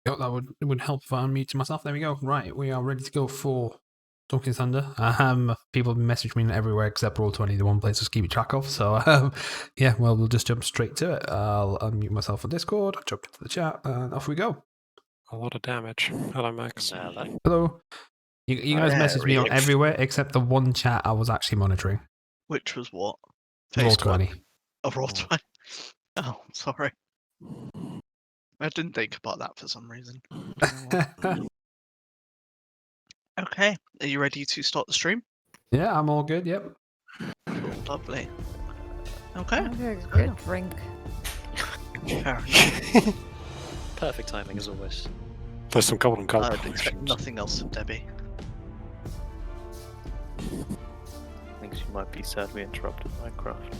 Yep, that would help if I unmute myself. There we go. Right, we are ready to go for Talking Thunder. People have been messaging me everywhere except Roll20, the one place to keep track of. So, yeah, well, we'll just jump straight to it. I'll unmute myself on Discord, jump into the chat, and off we go. A lot of damage. Hello, Max. Hello. You guys messaged me on everywhere except the one chat I was actually monitoring. Which was what? Roll20. Oh, Roll20. Oh, sorry. I didn't think about that for some reason. Okay, are you ready to start the stream? Yeah, I'm all good. Yep. Cool, lovely. Okay. I'm gonna get a drink. Fair enough. Perfect timing as always. There's some golden gold I'd expect potions. nothing else of Debbie. Thinks you might be sadly interrupted Minecraft.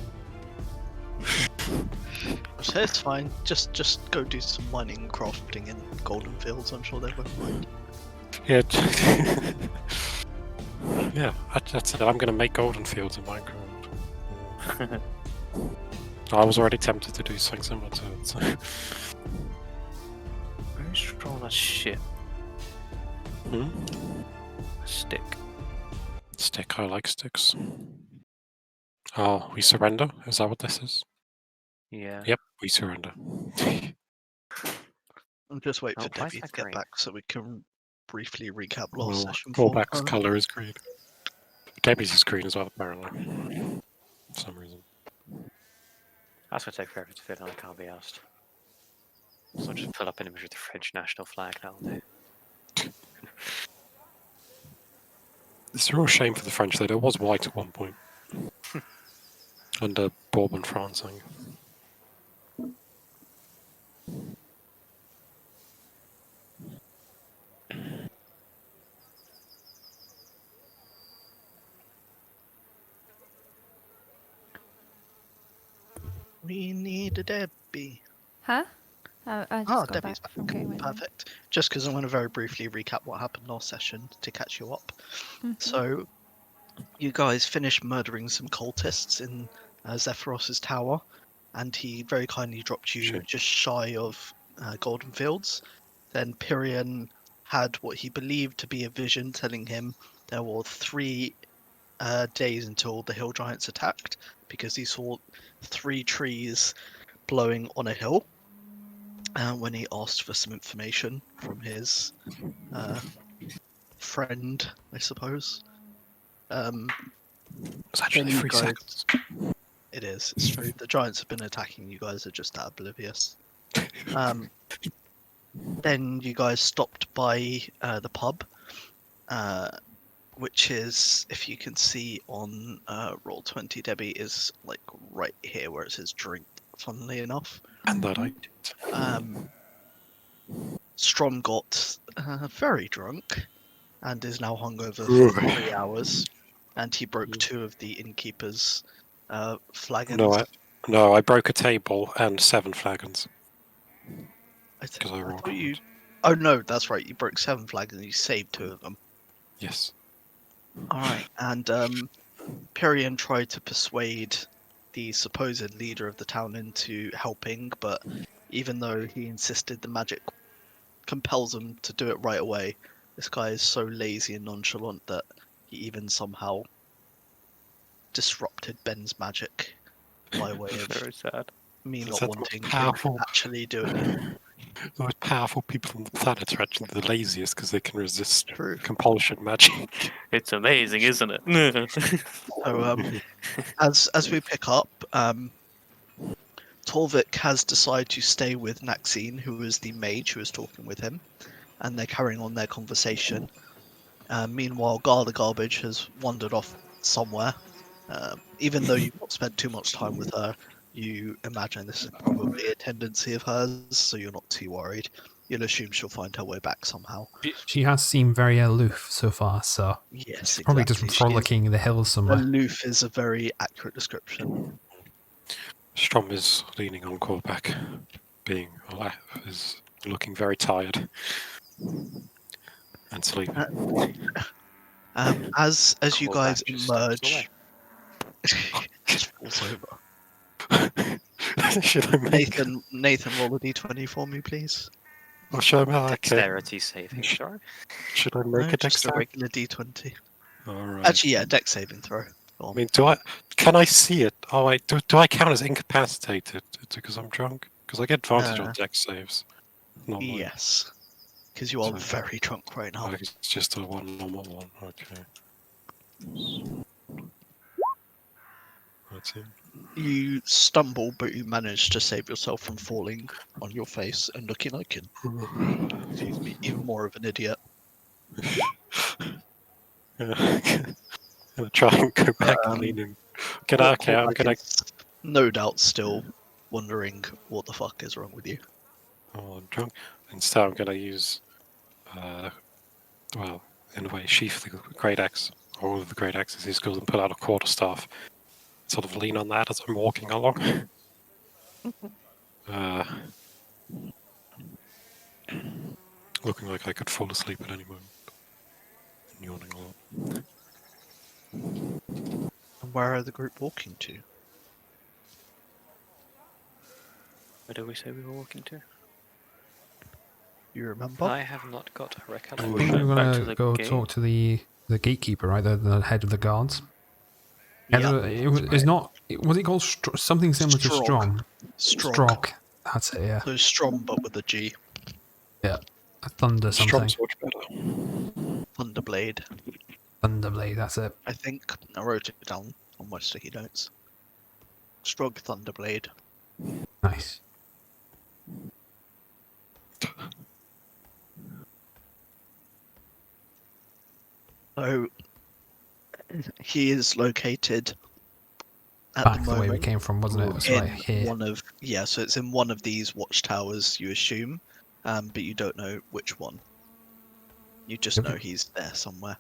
So it's fine. Just go do some mining and crafting in Golden Fields. I'm sure they won't mind. Yeah. Yeah, that's it. I'm going to make golden fields in Minecraft. I was already tempted to do something similar to it. So. Very strong as shit. Hmm? A stick. Stick, I like sticks. Oh, we surrender? Is that what this is? Yeah. Yep, we surrender. I'm just waiting Oh, for why is Debbie to that get green? back so we can briefly recap last session. Callback's colour is green. Debbie's is green as well, apparently. For some reason. That's gonna take forever to fit on, I can't be asked. So I'll just fill up an image with the French national flag, that'll do. It's a real shame for the French, though. There was white at one point. Under Bourbon France, I think. We need a Debbie. Huh? I just got Debbie's back from gaming. Perfect. Just because I want to very briefly recap what happened last session to catch you up. So, you guys finished murdering some cultists in Zephyros's tower, and he very kindly dropped you just shy of Golden Fields. Then Pyrian had what he believed to be a vision telling him there were 3 days until the hill giants attacked, because he saw 3 trees blowing on a hill. When he asked for some information from his friend, I suppose. It's actually 3 seconds. It is. It's true. The giants have been attacking. You guys are just oblivious. Then you guys stopped by the pub, which is, if you can see on Roll20, Debbie, is like right here where it says drink, funnily enough. And that I did. Strom got very drunk and is now hungover for 3 hours, and he broke 2 of the innkeeper's flagons. No, I broke a table and 7 flagons. I thought you... Oh no, that's right, you broke 7 flagons and you saved 2 of them. Yes. Alright, and Pyrian tried to persuade the supposed leader of the town into helping, but even though he insisted the magic compels him to do it right away, this guy is so lazy and nonchalant that he even somehow disrupted Ben's magic by way of Very sad. me That's not the most wanting to powerful- actually do it. The most powerful people on the planet are actually the laziest because they can resist True. compulsion magic. It's amazing, isn't it? So, as we pick up, Torvik has decided to stay with Naxine, who is the mage who is talking with him, and they're carrying on their conversation. Meanwhile, Garda Garbage has wandered off somewhere. Even though you've not spent too much time with her, you imagine this is probably a tendency of hers, so you're not too worried. You'll assume she'll find her way back somehow. She has seemed very aloof so far, so Yes, exactly. probably just frolicking in the hills somewhere. Aloof is a very accurate description. Strom is leaning on Callback, is looking very tired and sleeping. As you Callback guys just steps emerge, away. just falls over. Should I make Nathan, roll a d20 for me, please. Or should I make Dexterity saving Sh- throw. Should I No, make a just a dexterity? regular D20. Alright. Actually, yeah, dex saving throw. I mean, can I see it? Oh, do I count as incapacitated because I'm drunk? Because I get advantage on dex saves. Normally. Yes, because you are So- very drunk right now. Oh, it's just a one normal one. Okay. That's it. You stumble, but you manage to save yourself from falling on your face and looking like excuse me, even more of an idiot. I'm gonna try and go back leaning. Okay, I'm gonna. No doubt still wondering what the fuck is wrong with you. Oh, I'm drunk. Instead, I'm gonna use, well, in a way, sheath the great axe, or one of the great axes he skills, and pull out a quarterstaff. Sort of lean on that as I'm walking along. Looking like I could fall asleep at any moment. And yawning a lot. And where are the group walking to? Where do we say we were walking to? You remember? I have not got a I recollection. think we're Back to gonna the go gate. talk to the gatekeeper, right? The head of the guards. Yep, It's not. Was it called something similar to Strog. Strom? Strong. Strog. That's it. Yeah. So strong, but with a G. Yeah. A thunder something. Strom's much better. Thunderblade. Thunderblade. That's it. I think I wrote it down on my sticky notes. Strog Thunderblade. Nice. So he is located at Back the the way we moment came from, wasn't it? It was in like here. one of so it's in one of these watchtowers, you assume, but you don't know which one. You just know he's there somewhere.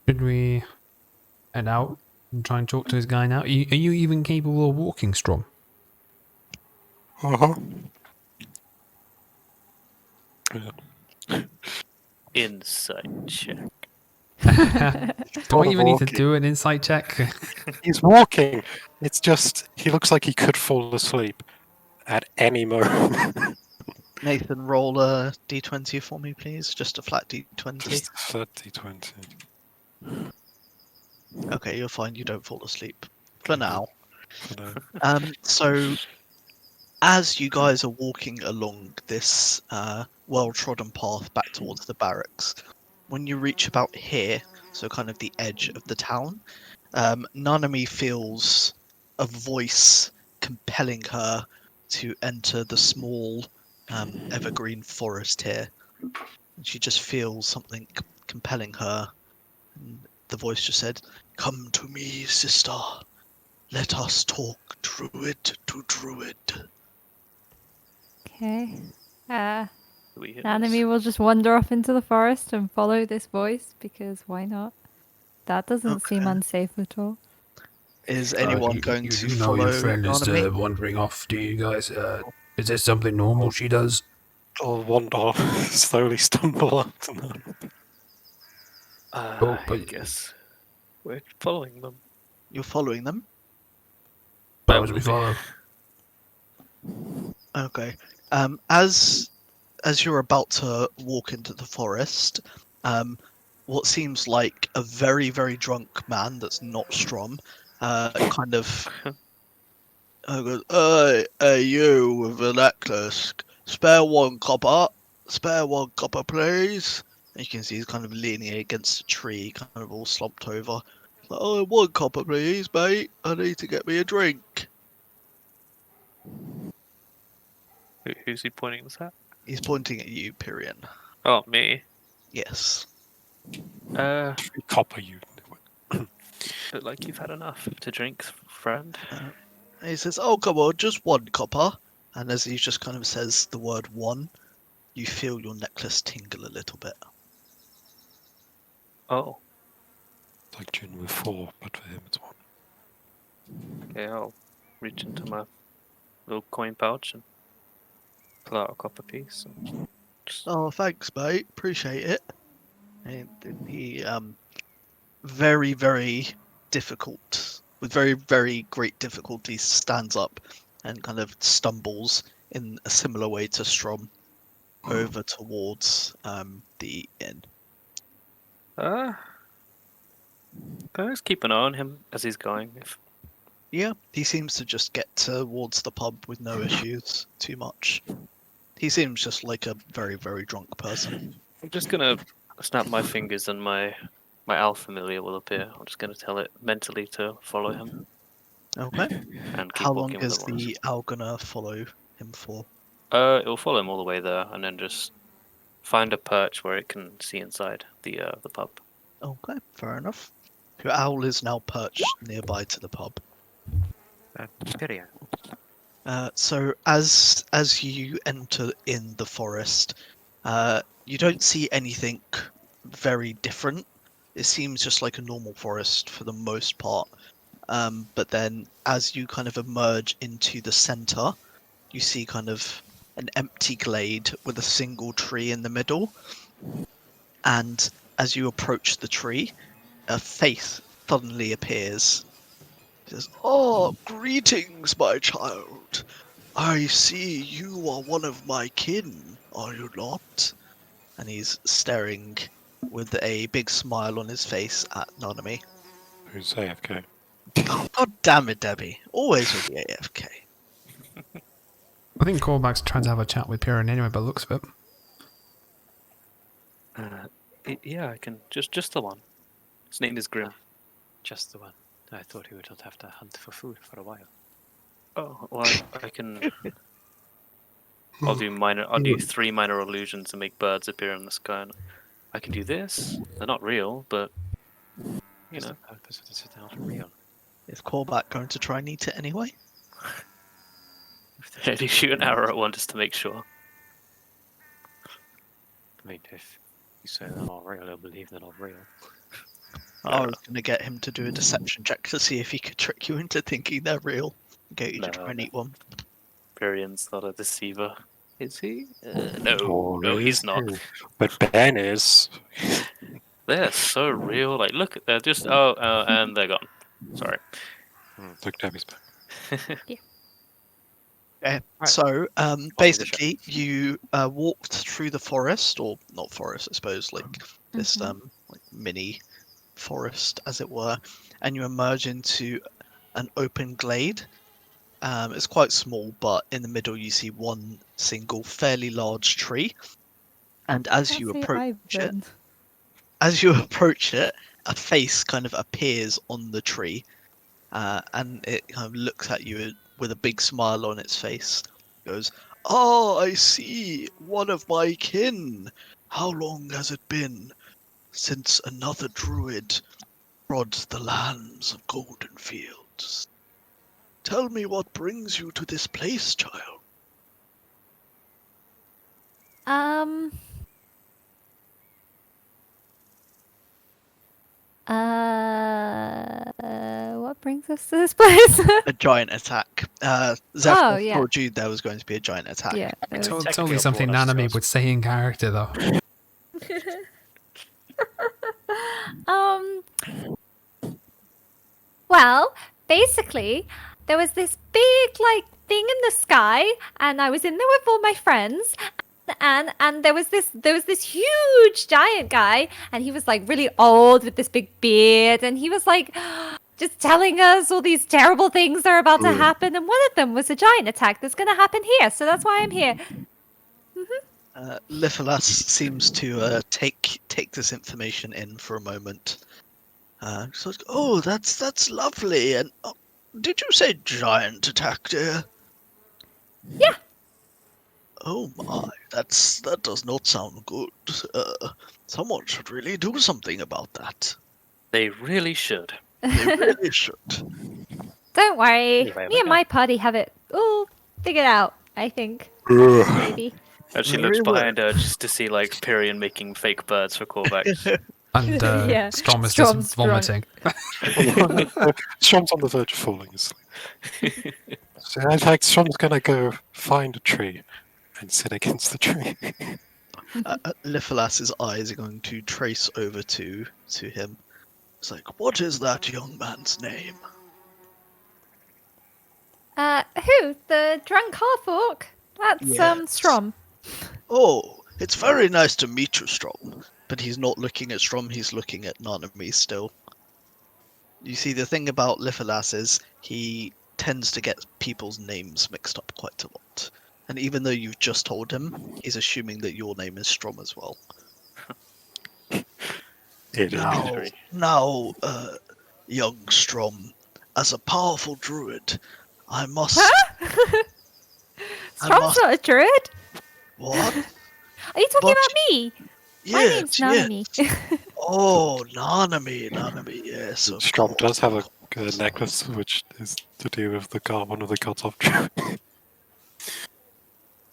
Should we head out and try and talk to this guy now? Are you even capable of walking, Strom? Uh-huh. Yeah. Insight check. Do I even need to walking. do an insight check? He's walking. It's just, he looks like he could fall asleep at any moment. Nathan, roll a d20 for me, please. Just a flat d20. Just 30-20. Okay, you'll find you don't fall asleep for now. For now. So as you guys are walking along this well-trodden path back towards the barracks, when you reach about here, so kind of the edge of the town, Nanami feels a voice compelling her to enter the small evergreen forest here. And she just feels something compelling her. And the voice just said, "Come to me, sister. Let us talk druid to druid." Okay. Do we hit Enemy will just wander off into the forest and follow this voice because why not? That doesn't seem Okay. unsafe at all. Is anyone going to follow your friend is Nanami? wandering off, do you guys? Is this something normal she does? I'll slowly stumble up to them. Oh, I but- guess we're following them. You're following them? Why would we follow? Okay. As you're about to walk into the forest, what seems like a very, very drunk man that's not Strom, kind of goes, hey, you with the necklace, spare one copper, please. And you can see he's kind of leaning against a tree, kind of all slumped over. Like, oh, 1 copper, please, mate. I need to get me a drink. Who's he pointing this at? He's pointing at you, Pyrian. Oh, me. Yes. 3 copper, you. Look like you've had enough to drink, friend. And he says, oh, come on, just 1 copper. And as he just kind of says the word 1, you feel your necklace tingle a little bit. Oh, It's like June with 4, but for him it's 1. okay, I'll reach into my little coin pouch and pull out a copper piece. And just... Oh, thanks, mate. Appreciate it. And then he, very, very difficult, with very, very great difficulty, stands up and kind of stumbles in a similar way to Strom over towards the inn. Can I just keep an eye on him as he's going? Yeah, he seems to just get towards the pub with no issues too much. He seems just like a very, very drunk person. I'm just gonna snap my fingers and my owl familiar will appear. I'm just gonna tell it mentally to follow him Okay. and keep How long walking with is the rest. the owl gonna follow him for? It'll follow him all the way there, and then just find a perch where it can see inside the pub. Okay, fair enough. Your owl is now perched nearby to the pub. Tyrion. So as you enter in the forest, you don't see anything very different. It seems just like a normal forest for the most part. But then as you kind of emerge into the center, you see kind of an empty glade with a single tree in the middle. And as you approach the tree, a face suddenly appears. He says, "Oh, greetings, my child. I see you are one of my kin, are you not?" And he's staring with a big smile on his face at Nanami. Who's AFK? Oh, God damn it, Debbie. Always with the AFK. I think Cormac's trying to have a chat with Piran anyway, by the looks of it. Yeah, I can. Just the one. His name is Grim. Just the one. I thought he would not have to hunt for food for a while. Oh, well, I can. I'll do 3 minor illusions to make birds appear in the sky. And I can do this. They're not real, but you What's know. the purpose of this is not real. Is Corback going to try and eat it anyway? Maybe shoot an arrow at one just to make sure. I mean, if you say they're not real, I'll believe they're not real. I was going to get him to do a deception check to see if he could trick you into thinking they're real. Get you to try and eat one. Pyrian's not a deceiver, is he? No, Oh, no, he's not. But Ben is. They're so real. Like, look, they're just and they're gone. Sorry. Look, Debbie's back. Okay, Right. so the basically you walked through the forest, or not forest, I suppose, like this like mini forest, as it were, and you emerge into an open glade. It's quite small, but in the middle you see one single, fairly large tree, and as you approach it, a face kind of appears on the tree, and it kind of looks at you with a big smile on its face. It goes, "Oh, I see, one of my kin. How long has it been since another druid trod the lands of Golden Fields? Tell me what brings you to this place, child." What brings us to this place? A giant attack. Zephyr Oh, yeah. told you there was going to be a giant attack. Yeah. It's Technically, only I'll something warn us Nanami first. would say in character, though. Well, basically, there was this big thing in the sky, and I was in there with all my friends, and there was this huge giant guy, and he was like really old with this big beard, and he was like just telling us all these terrible things that are about to happen, and one of them was a giant attack that's going to happen here, so that's why I'm here. Lithalas seems to take this information in for a moment. So, "Oh, that's lovely. And did you say giant attack, dear?" Yeah. Oh my, that does not sound good. Someone should really do something about that. They really should. They really should. Don't worry, Anyway, me and my party have it all figured out, I think. Ugh. Maybe. And she Very looks well. behind her just to see like Pyrian making fake birds for callbacks. And Yeah. Strom is Strom's just vomiting. Strom's on the verge of falling asleep. So in fact, Strom's gonna go find a tree and sit against the tree. Lithalas's eyes are going to trace over to him. It's like, "What is that young man's name?" Who? The drunk half orc. That's Yes. Strom. Oh, it's very nice to meet you, Strom. But he's not looking at Strom, he's looking at Nanami still. You see, the thing about Lithalas is he tends to get people's names mixed up quite a lot. And even though you've just told him, he's assuming that your name is Strom as well. It Now, is. now, young Strom, as a powerful druid, I must. Huh? Strom's must- not a druid. What? Are you talking But- about me? My name's Nanami. Oh, Nanami, yes. of Strom course. does have a necklace which is to do with the god, one of the gods of truth.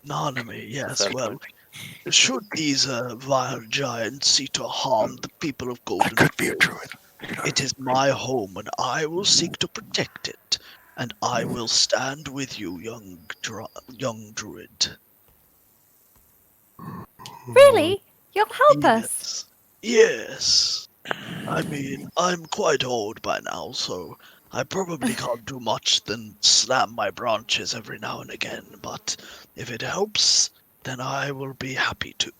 Nanami, yes. Fair Well, point. should these vile giants seek to harm the people of I Golden could be a Field, druid. it is my home, and I will seek to protect it. And I will stand with you, young druid. Really? You'll help us? Yes. I mean, I'm quite old by now, so I probably can't do much than slam my branches every now and again, but if it helps, then I will be happy to.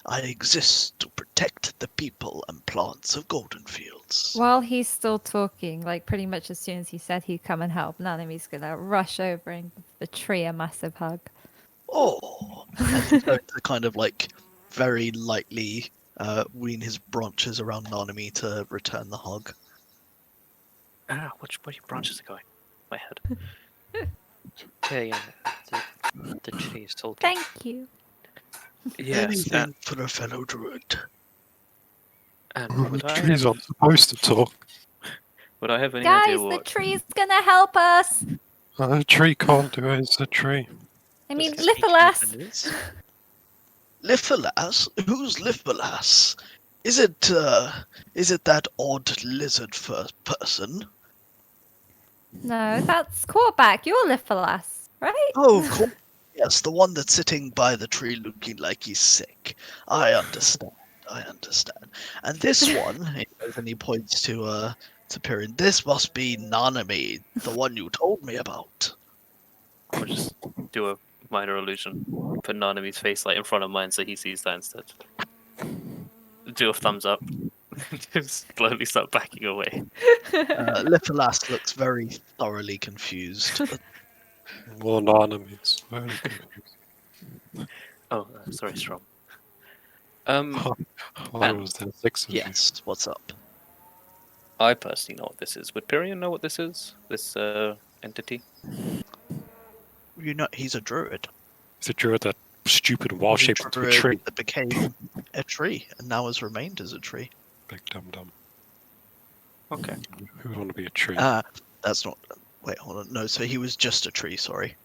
I exist to protect the people and plants of Golden Fields. While he's still talking, like pretty much as soon as he said he'd come and help, Nanami's gonna rush over and give the tree a massive hug. Oh! And he's going to kind of like very lightly wean his branches around Nanami to return the hug. Ah, which branches are going? My head. Yeah, the tree is talking. Thank you. Yes. Anything for a fellow druid. And would I Trees have, aren't supposed to talk. would I have any Guys, idea the what? tree's gonna help us. A tree can't do it, it's a tree. I mean, Does it speak Lithalas. Japanese? Lithalas? Who's Lithalas? Is it that odd lizard person? No, that's Quarterback. You're Lithalas, right? Oh, of course. Yes, the one that's sitting by the tree looking like he's sick. I understand. And this one, and he points to Pirin, this must be Nanami, the one you told me about. I'll just do a minor illusion. Put Nanami's face like in front of mine so he sees that instead. Do a thumbs up. Just slowly start backing away. Lithalas looks very thoroughly confused. More enemies. Very good. Oh, sorry, Strom. Why was there 6 of you? Yes, what's up? I personally know what this is. Would Pyrian know what this is? This entity? You know, he's a druid. It's a druid that stupid wall He's a shaped into a druid tree. that became a tree and now has remained as a tree. Big dum dum. Okay. Who would want to be a tree? That's not. Wait, hold on. No, so he was just a tree. Sorry,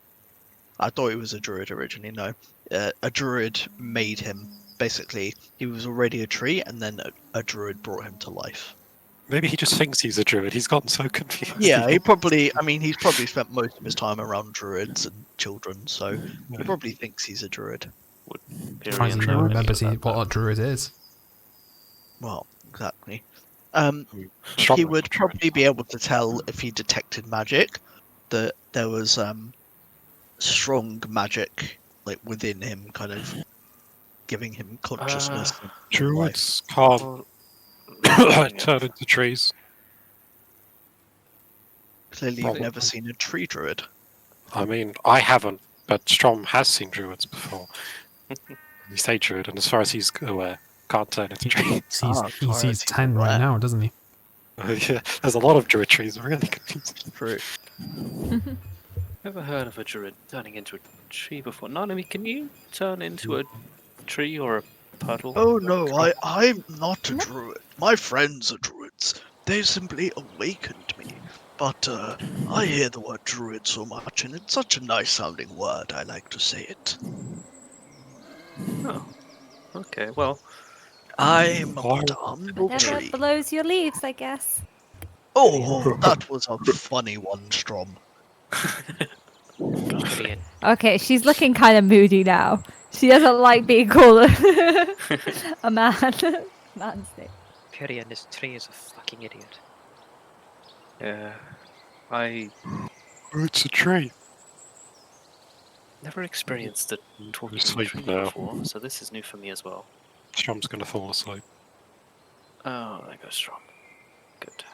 I thought he was a druid originally. No, a druid made him. Basically, he was already a tree, and then a druid brought him to life. Maybe he just thinks he's a druid. He's gotten so confused. Yeah, he probably. I mean, he's probably spent most of his time around druids and children, so he Yeah. probably thinks he's a druid. Would Surprised Pyrian he know anything remembers about what that? a druid is. Well, exactly. Strong He enough would druid. probably be able to tell if he detected magic that there was strong magic like within him, kind of giving him consciousness. and life. Druids can't Well, turn into trees. Clearly, you've Probably. never seen a tree druid. I mean, I haven't, but Strom has seen druids before. You say druid, and as far as he's aware, can't turn into trees. He sees, Ah, he sorry, sees I see 10 right that. now, doesn't he? Yeah, there's a lot of druid trees. I'm really confused. True. Never heard of a druid turning into a tree before. Nanami, can you turn into a tree or a puddle? Oh no, I'm not a druid. My friends are druids. They simply awakened me. But I hear the word druid so much, and it's such a nice sounding word. I like to say it. Oh. Okay, well, I'm Why- but a humble Never tree. blows your leaves, I guess. Oh, that was a funny one, Strom. Pyrian, Okay, she's looking kind of moody now. She doesn't like being called a man. Man's name. Pyrian, this tree is a fucking idiot. yeah, I It's a tree. Never experienced the talking to the Sleep tree now. before, so this is new for me as well. Strom's gonna fall asleep. Oh, there goes Strom. Good.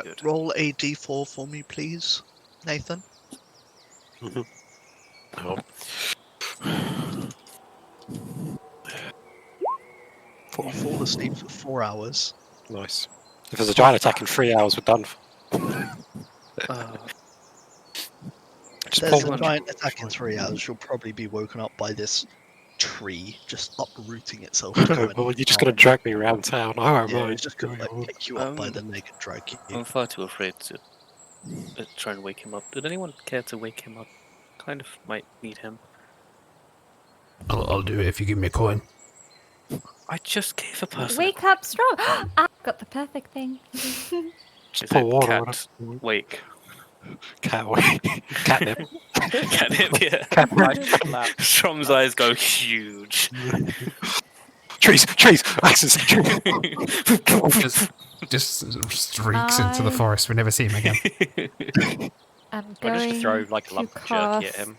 Good. Roll a d4 for me, please, Nathan. Oh. You fall asleep for 4 hours. Nice. If there's a giant attack in 3 hours, we're done. If Just there's pull a one. giant attack in 3 hours, you'll probably be woken up by this tree just uprooting itself. To go Well, and you're just gonna drag me around town. I won't Yeah, mind. it's just gonna like pick you up by Um, the leg and drag you. I'm far too afraid to try and wake him up. Did anyone care to wake him up? Kind of might need him. I'll do it if you give me a coin. I just gave a person. Wake up, Strom! I've got the perfect thing. Is pour it water on cat it. wake? Cat away. Catnip. Catnip, yeah. Strom's eyes go huge. Trees! Axes! Just streaks into the forest. We never see him again. I'm I'll going just throw like a to lump of jerky at cast him.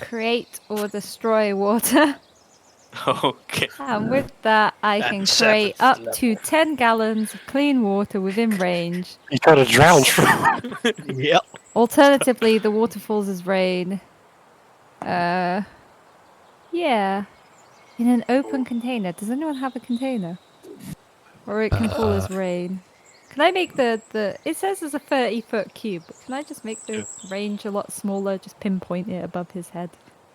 create or destroy water. Okay. And with that, I At can seventh create up level. to 10 gallons of clean water within range. You try to drown Strom. Yep. Alternatively, the water falls as rain. Yeah. In an open container. Does anyone have a container? Or it can fall as rain. Can I make the it says there's a 30-foot cube, but can I just make the range a lot smaller, just pinpoint it above his head?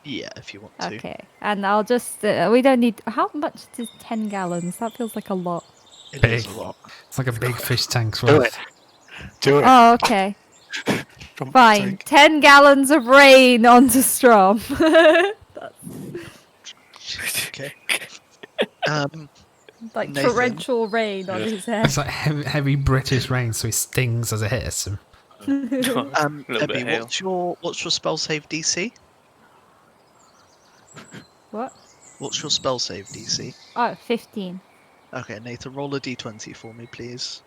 Yeah, if you want to. Okay. And I'll just we don't need how much is 10 gallons? That feels like a lot. It is a Big. lot. It's like a big fish tank's Do worth. it. Do it. Oh, okay. From Fine. sake. 10 gallons of rain onto Strom. Okay. Like Nathan. torrential rain on Yeah. his head. It's like heavy British rain, so he stings as it hits him. Little bit Debbie, of hail. what's your spell save DC? What? What's your spell save DC? Oh, 15. Okay, Nathan, roll a d20 for me, please.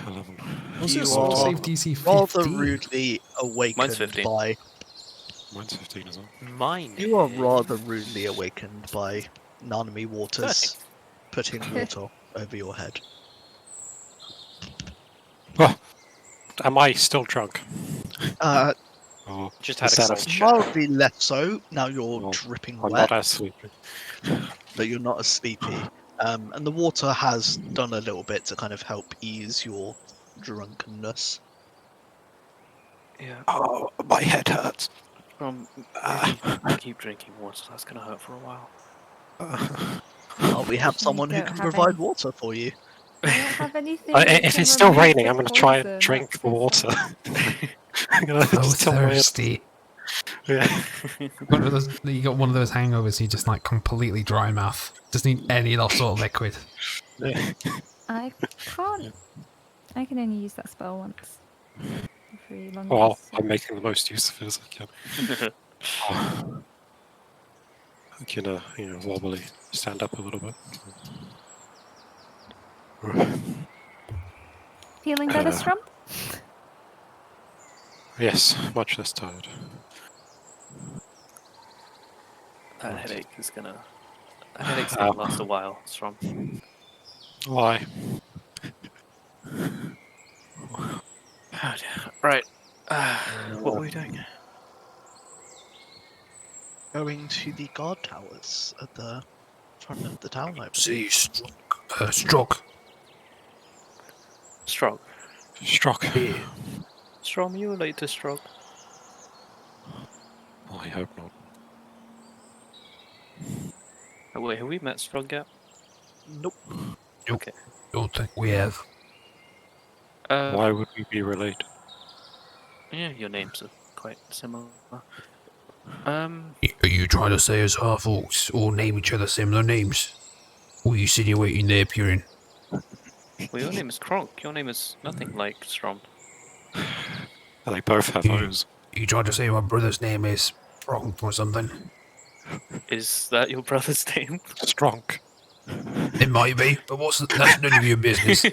11. Was You it spell are save DC 15? Rather rudely awakened 15. by. Mine's 15 as well. Mine. You are rather rudely awakened by Nanami Waters putting water over your head. Am I still drunk? Oh, Just had a Instead of cold shower. Mildly less so. Now you're Well, dripping I'm wet, not as sleepy. but you're not as sleepy. And the water has done a little bit to kind of help ease your drunkenness. Yeah. Oh, my head hurts. Keep drinking water. That's gonna hurt for a while. We have someone who don't can have provide any. water for you. I don't have anything. If that it's can still remove raining, the I'm going to try and poison, drink that's the water. I'm gonna So just tell my- thirsty. Yeah. One of those, you got one of those hangovers, you just like completely dry mouth. Doesn't need any sort of liquid. I can't. I can only use that spell once. Every long Well, rest. I'm making the most use of it as I can. I can, wobbly, stand up a little bit. Feeling better, uh, Strom? Yes, much less tired. That headache's gonna last a while. Strom. Why? Oh dear. Right. What were we doing? Going to the guard towers at the front of the town, I See, believe. stroke. Strog. Struck. Strom, you relate to Strog? I hope not. Oh, wait, have we met Strog yet? Nope. Okay. Don't think we have. Why would we be related? Yeah, your names are quite similar. Are you trying to say us half orcs all name each other similar names? Or are you insinuating they're appearing? Well, your name is Kronk. Your name is nothing like Strom. They both have O's. Are you trying to say my brother's name is Bronk or something? Is that your brother's name? Strunk. It might be, but that's none of your business.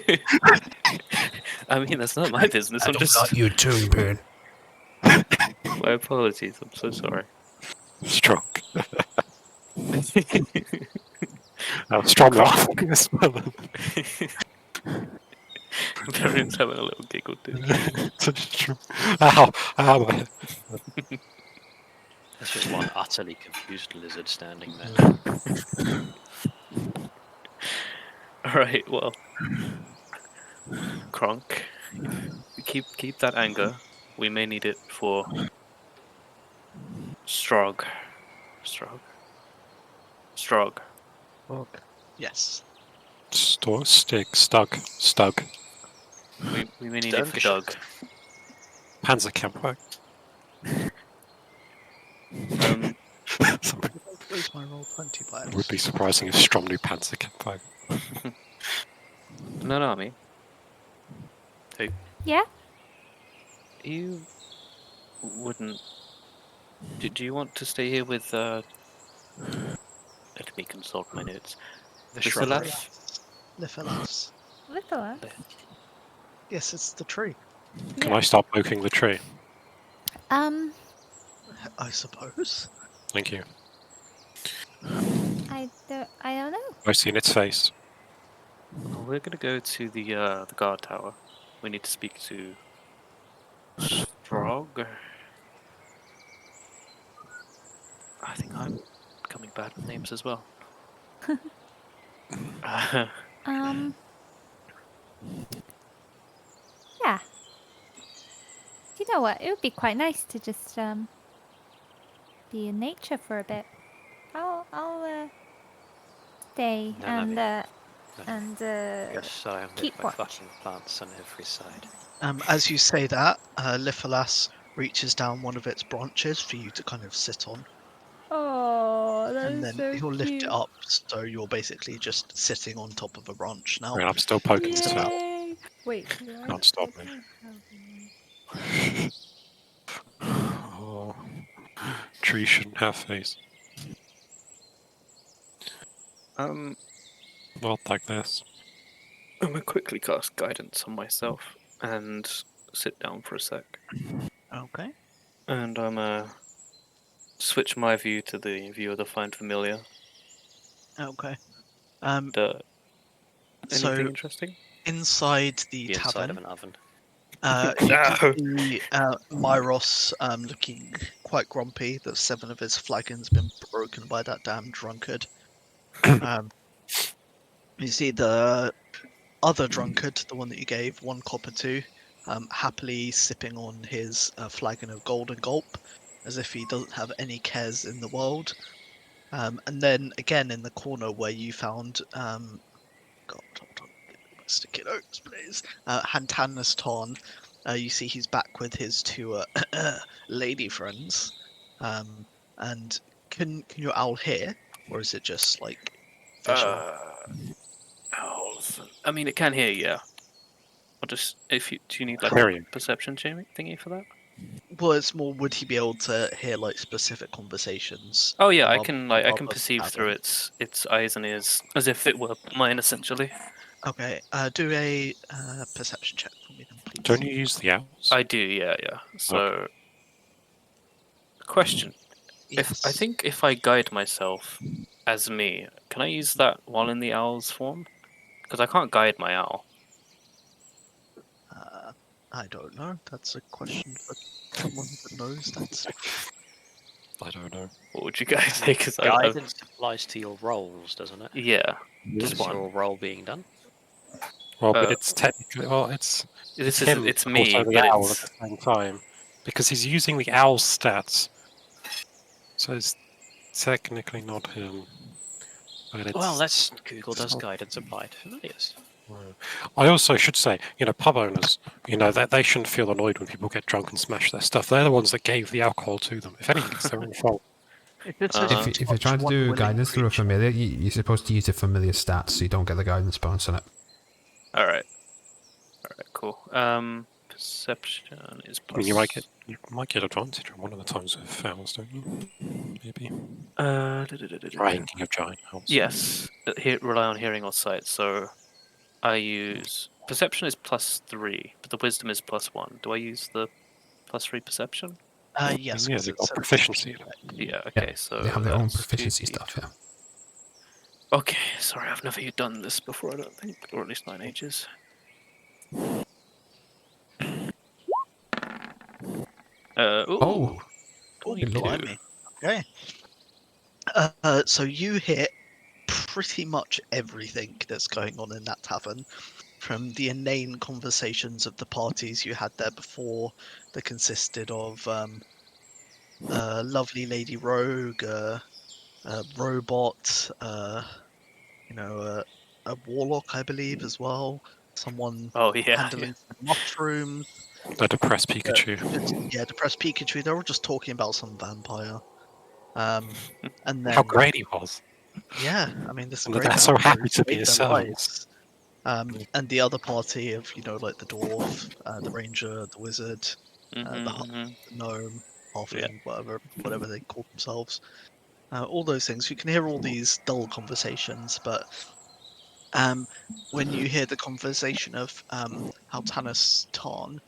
I mean, that's not my business. I I'm don't just. like your tone, Burn. My apologies. I'm so sorry. Strong. Strong laughing as well. Varian's having a little giggle too. Ow! Ow! There's just one utterly confused lizard standing there. Alright, well. Kronk. Keep that anger. We may need it for Strog. Strog. Yes. Stug. We may need it for Doug. Panzerkampfwagen. Where's my roll 20 by? It would be surprising if Strom knew Panzerkampfwagen. Nanami, Yeah. you wouldn't. Do you want to stay here with? Let me consult my notes. The With shrubbery. Salaf? Litholas. Little. Yes, it's the tree. Can I start poking the tree? I suppose. Thank you. I don't know. I've seen its face. Well, we're gonna go to the guard tower. We need to speak to Strog. I think I'm becoming bad with names as well. Yeah. You know what? It would be quite nice to just be in nature for a bit. I'll stay No, and no. and Yes, I am keep with my watch. fucking plants on every side. As you say that, Litholas reaches down one of its branches for you to kind of sit on, Oh, that and is then so he'll lift cute. it up so you're basically just sitting on top of a branch now. And I'm still poking the tree. Yay! Wait, do I Can't stop me. also have Oh, tree shouldn't have face. Not like this. I'm gonna quickly cast guidance on myself and sit down for a sec. Okay. And I'm switch my view to the view of the Find Familiar. Okay. Anything So interesting? inside the The inside of tavern, an oven. you can see Myros looking quite grumpy that 7 of his flagons been broken by that damn drunkard. You see the other drunkard, the one that you gave 1 copper to, happily sipping on his flagon of Golden Gulp, as if he doesn't have any cares in the world. And then again in the corner where you found, God, hold on, give me my sticky notes, please. Hantanas Tarn, you see he's back with his 2 lady friends. And can your owl hear, or is it just like visual? Owls. I mean, it can hear, yeah. I'll just do you need like Aquarium. a perception thingy for that? Well, it's more, would he be able to hear like specific conversations? Oh yeah, I above- can above perceive the through tavern? its eyes and ears as if it were mine essentially. Okay, do a perception check for me then, please. Don't you use the owls? I do, yeah. So, question: Yes. if I guide myself as me, can I use that while in the owl's form? Because I can't guide my owl. I don't know. That's a question for someone that knows that. I don't know. What would you guys say? Because Guidance applies to your rolls, doesn't it? yeah, Is just one. your roll being done? Well, but it's technically it's him, It's but me, also the but owl it's at the same time, because he's using the owl stats. So it's technically not him. But it's, Well, let's Google does guidance apply to familiars. I also should say, pub owners, that they shouldn't feel annoyed when people get drunk and smash their stuff. They're the ones that gave the alcohol to them. If anything, it's their own fault. If you're trying to do guidance through a familiar, you're supposed to use the familiar stats so you don't get the guidance bonus on it. all right, cool. Perception is I plus. mean, you might get advantage on one of the times with fouls, don't you? Maybe. Ranking of giant owls. Yes, rely on hearing or sight. So I use perception is +3, but the wisdom is +1. Do I use the +3 perception? Yes. Yeah, 'cause they've it's got a proficiency. Yeah. Okay. Yeah, So they have their own that's proficiency 2d. stuff. Yeah. Okay. Sorry, I've never done this before. I don't think, or at least 9 ages. Ooh, Oh, Oh, 22. blimey. Okay. So you hit pretty much everything that's going on in that tavern, from the inane conversations of the parties you had there before, that consisted of lovely lady rogue, a robot, a warlock, I believe, as well. Someone Oh yeah. handling some mushrooms. The depressed Pikachu. Depressed Pikachu. They're all just talking about some vampire. And then How great he was. yeah, I mean, this And great they're so vampire happy who to be saved his their servants. lives. And the other party of like the dwarf, the ranger, the wizard, Mm-hmm, the gnome, halfling, Yeah. whatever they call themselves. All those things. You can hear all these dull conversations, but when you hear the conversation of Hantanas Tarn,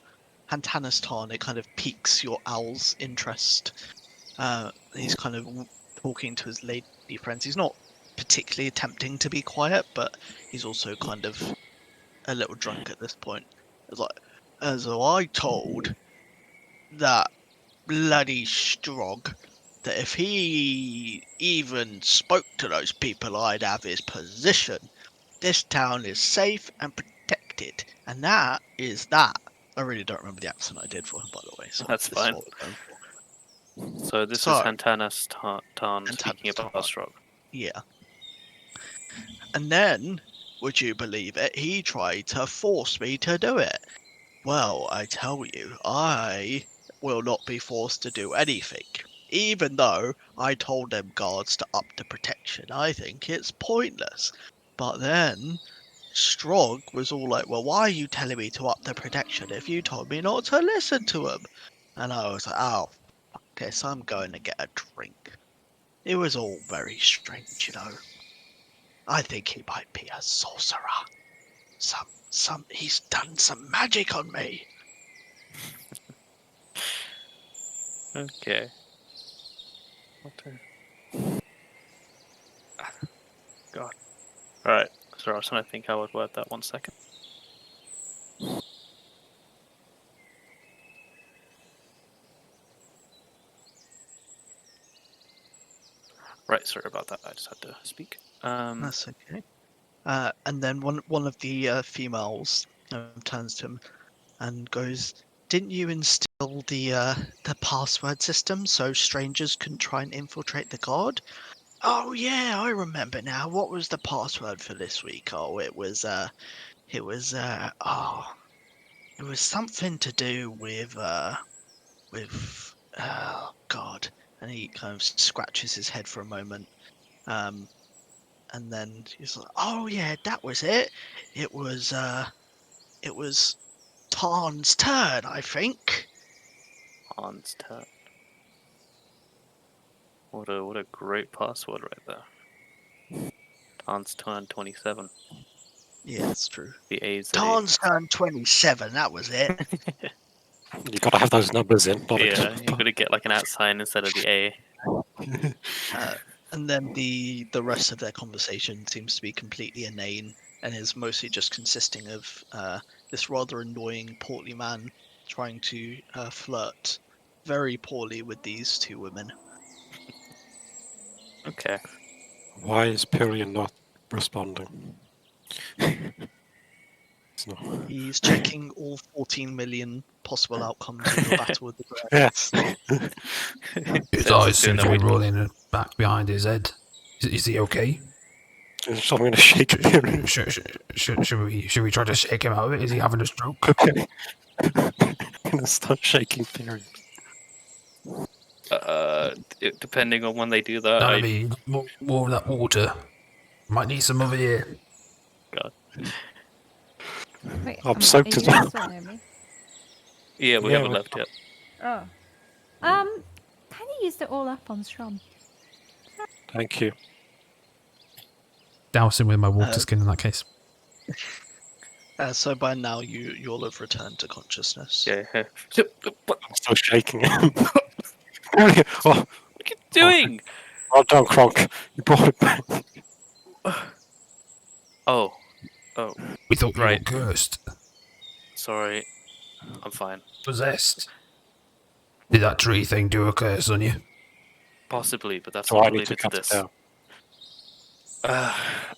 it kind of piques your owl's interest. He's kind of talking to his lady friends. He's not particularly attempting to be quiet, but he's also kind of a little drunk at this point. It's like, as I told that bloody Strog that if he even spoke to those people, I'd have his position. This town is safe and protected, and that is that. I really don't remember the accent I did for him, by the way. So That's this is fine. what we're going for. So this is So, Hantanas Tarn speaking Hantanas about Tarn. Ostrog. Yeah. And then, would you believe it, he tried to force me to do it. Well, I tell you, I will not be forced to do anything. Even though I told them guards to up the protection, I think it's pointless. But then, Strog was all like, well, why are you telling me to up the protection if you told me not to listen to him? And I was like, oh, fuck this, I'm going to get a drink. It was all very strange, I think he might be a sorcerer. He's done some magic on me. Okay. God. Alright. Sorry, I was trying to think how I would word that. 1 second. Right, sorry about that. I just had to speak. That's okay. And then one of the females turns to him and goes, "Didn't you instill the password system so strangers couldn't try and infiltrate the guard?" "Oh yeah, I remember now. What was the password for this week?" "Oh, it was something to do with oh God." And he kind of scratches his head for a moment. And then he's like, "Oh yeah, that was it. It was Tarn's turn, I think." Han's turn. What a great password right there. Han's turn 27. Yeah, it's true. The A's. Tarn's turn 27. That was it. You gotta have those numbers in. Not Yeah, a... you gotta get like an @ sign instead of the A. And then the rest of their conversation seems to be completely inane and is mostly just consisting of this rather annoying portly man trying to flirt very poorly with these two women. Okay. Why is Pyrian not responding? It's not. He's checking all 14 million possible outcomes of your battle with the Yes. dragons. His That's eyes doing seem to that be weird- rolling back behind his head. Is he okay? So I'm gonna shake Pyrian. Should we try to shake him out of it? Is he having a stroke? Okay. I'm gonna start shaking Pyrian. Depending on when they do that, I mean, more of that water. Might need some over here. Wait, I'm are soaked you as well. guys still near me? yeah, we Yeah, haven't we- left yet. Oh. Kind of used it all up on Strom. Thank you. Douse him with my water skin in that case. So by now you'll have returned to consciousness. Yeah. I'm still shaking him. Oh, What are you doing? well done, Kronk. You brought it back. Oh, We thought you Right. were cursed. sorry. I'm fine. Possessed. Did that tree thing do a curse on you? Possibly, but that's So not I need to related to cut it this. down.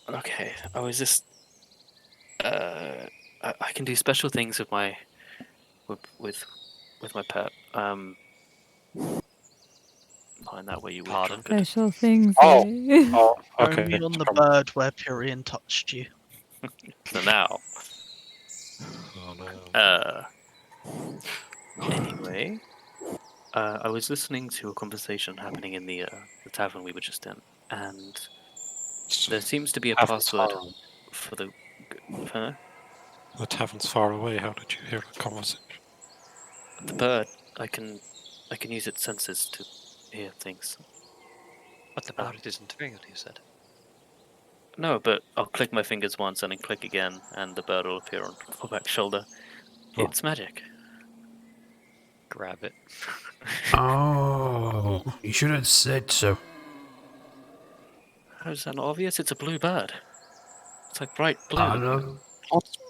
Okay. I was just. I can do special things with my, with my pet. Not in that way you would. Pardon? Drunkard. Special things. Oh. eh? Oh, okay. Only on the Come bird where Pyrian touched you. So now, Oh, no. anyway, I was listening to a conversation happening in the tavern we were just in, and there seems to be a Tavern's password far away. for the. Huh? The tavern's far away. How did you hear a conversation? The bird. I can use its senses to hear things. But the bird isn't real, you said. No, but I'll click my fingers once and then click again, and the bird will appear on my back shoulder. Oh. It's magic. Grab it. Oh, you should have said so. How is that not obvious? It's a blue bird. It's like bright blue. I know.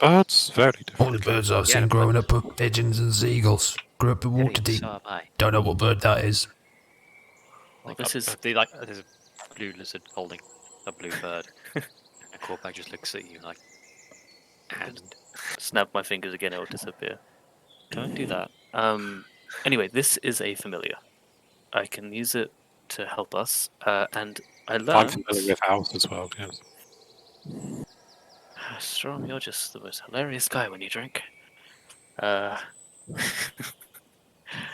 Birds? Very All the different. birds I've Yeah, seen growing up are pigeons and seagulls. Grew up in Really, water deep. so am I. Don't know what bird that is. Well, Like, this is there's a blue lizard holding a blue bird. And Corback just looks at you like, and snap my fingers again, it will disappear. Don't do that. Anyway, this is a familiar. I can use it to help us, and I I'm learned. familiar with owls as well, yes. Strom, you're just the most hilarious guy when you drink. I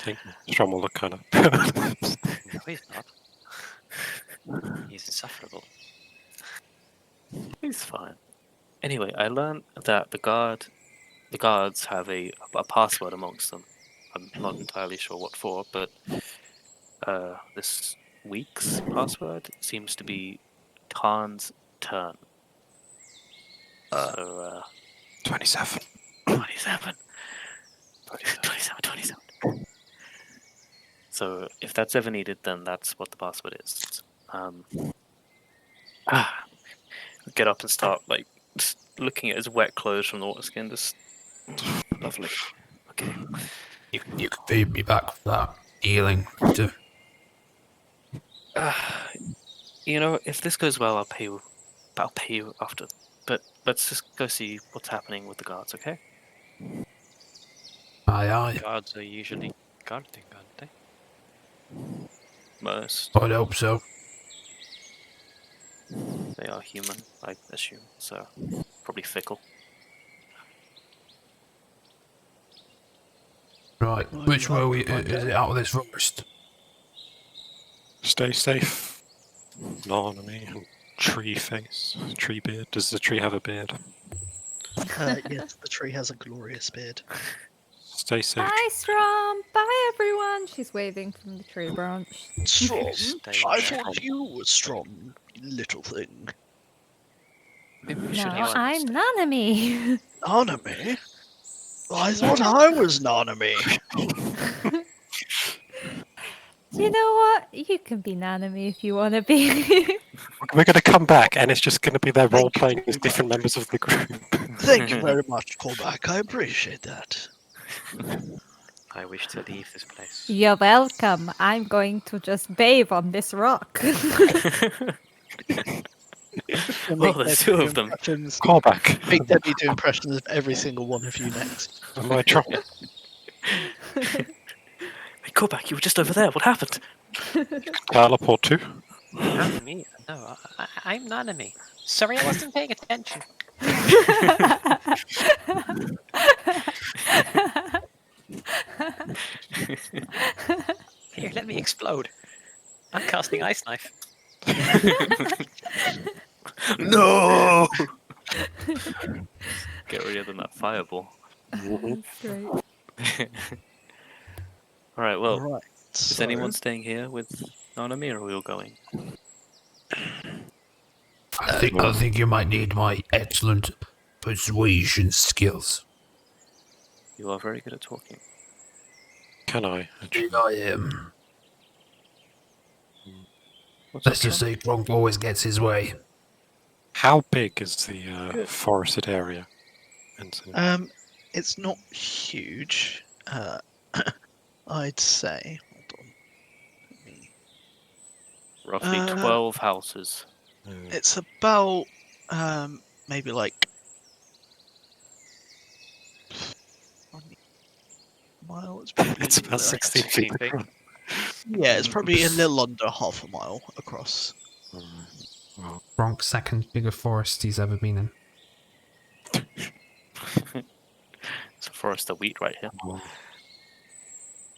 think Strom will look kind of... no, he's not. He's insufferable. He's fine. Anyway, I learned that the guards have a password amongst them. I'm not entirely sure what for, but this week's password seems to be Khan's turn. So 27. 27. 27. So if that's ever needed, then that's what the password is. Get up and start like just looking at his wet clothes from the water skin. Just lovely. Okay. You can pay me back for that healing. Too. You know, if this goes well, I'll pay you. I'll pay you after. But let's just go see what's happening with the guards, okay? Aye, aye. Guards are usually guarding, aren't they? Most I'd hope so. they are human, I assume. So probably fickle. Right, which way are we? Is it out of this forest? Stay safe. No enemy. Tree face. Tree beard. Does the tree have a beard? Yes, the tree has a glorious beard. Stay safe. Bye, Strom. Bye, everyone. She's waving from the tree branch. Strong. Stay I strong. thought you were strong, little thing. Maybe we No, should have I'm Nanami. Nanami? I thought I was Nanami. You know what? You can be Nanami if you want to be. We're going to come back and it's just going to be their role playing as different members of the group. Thank you very much, Callback. I appreciate that. I wish to leave this place. You're welcome. I'm going to just bathe on this rock. Oh, there's two of them. Callback. Make Debbie do impressions of every single one of you next. Am I drunk? Hey, go back. You were just over there. What happened? Teleport too? Nanami? No, I'm Nanami. Sorry, I wasn't paying attention. Here, let me explode. I'm casting Ice Knife. No! Get rid of them, that fireball. Great. Alright, well, Right. is anyone staying here with Nanami or are we all going? I think you might need my excellent persuasion skills. You are very good at talking. Can I? I am. What's Let's up, just John? say Gronk always gets his way. How big is the Good. forested area? Vincent? It's not huge. I'd say. Hold on. Let me. Roughly Uh, 12 houses. It's about maybe like 1 mile. It's probably It's about 16 feet 16 feet. across. yeah, it's probably a little under half a mile across. Well, Gronk's second biggest forest he's ever been in. It's a forest of wheat right here.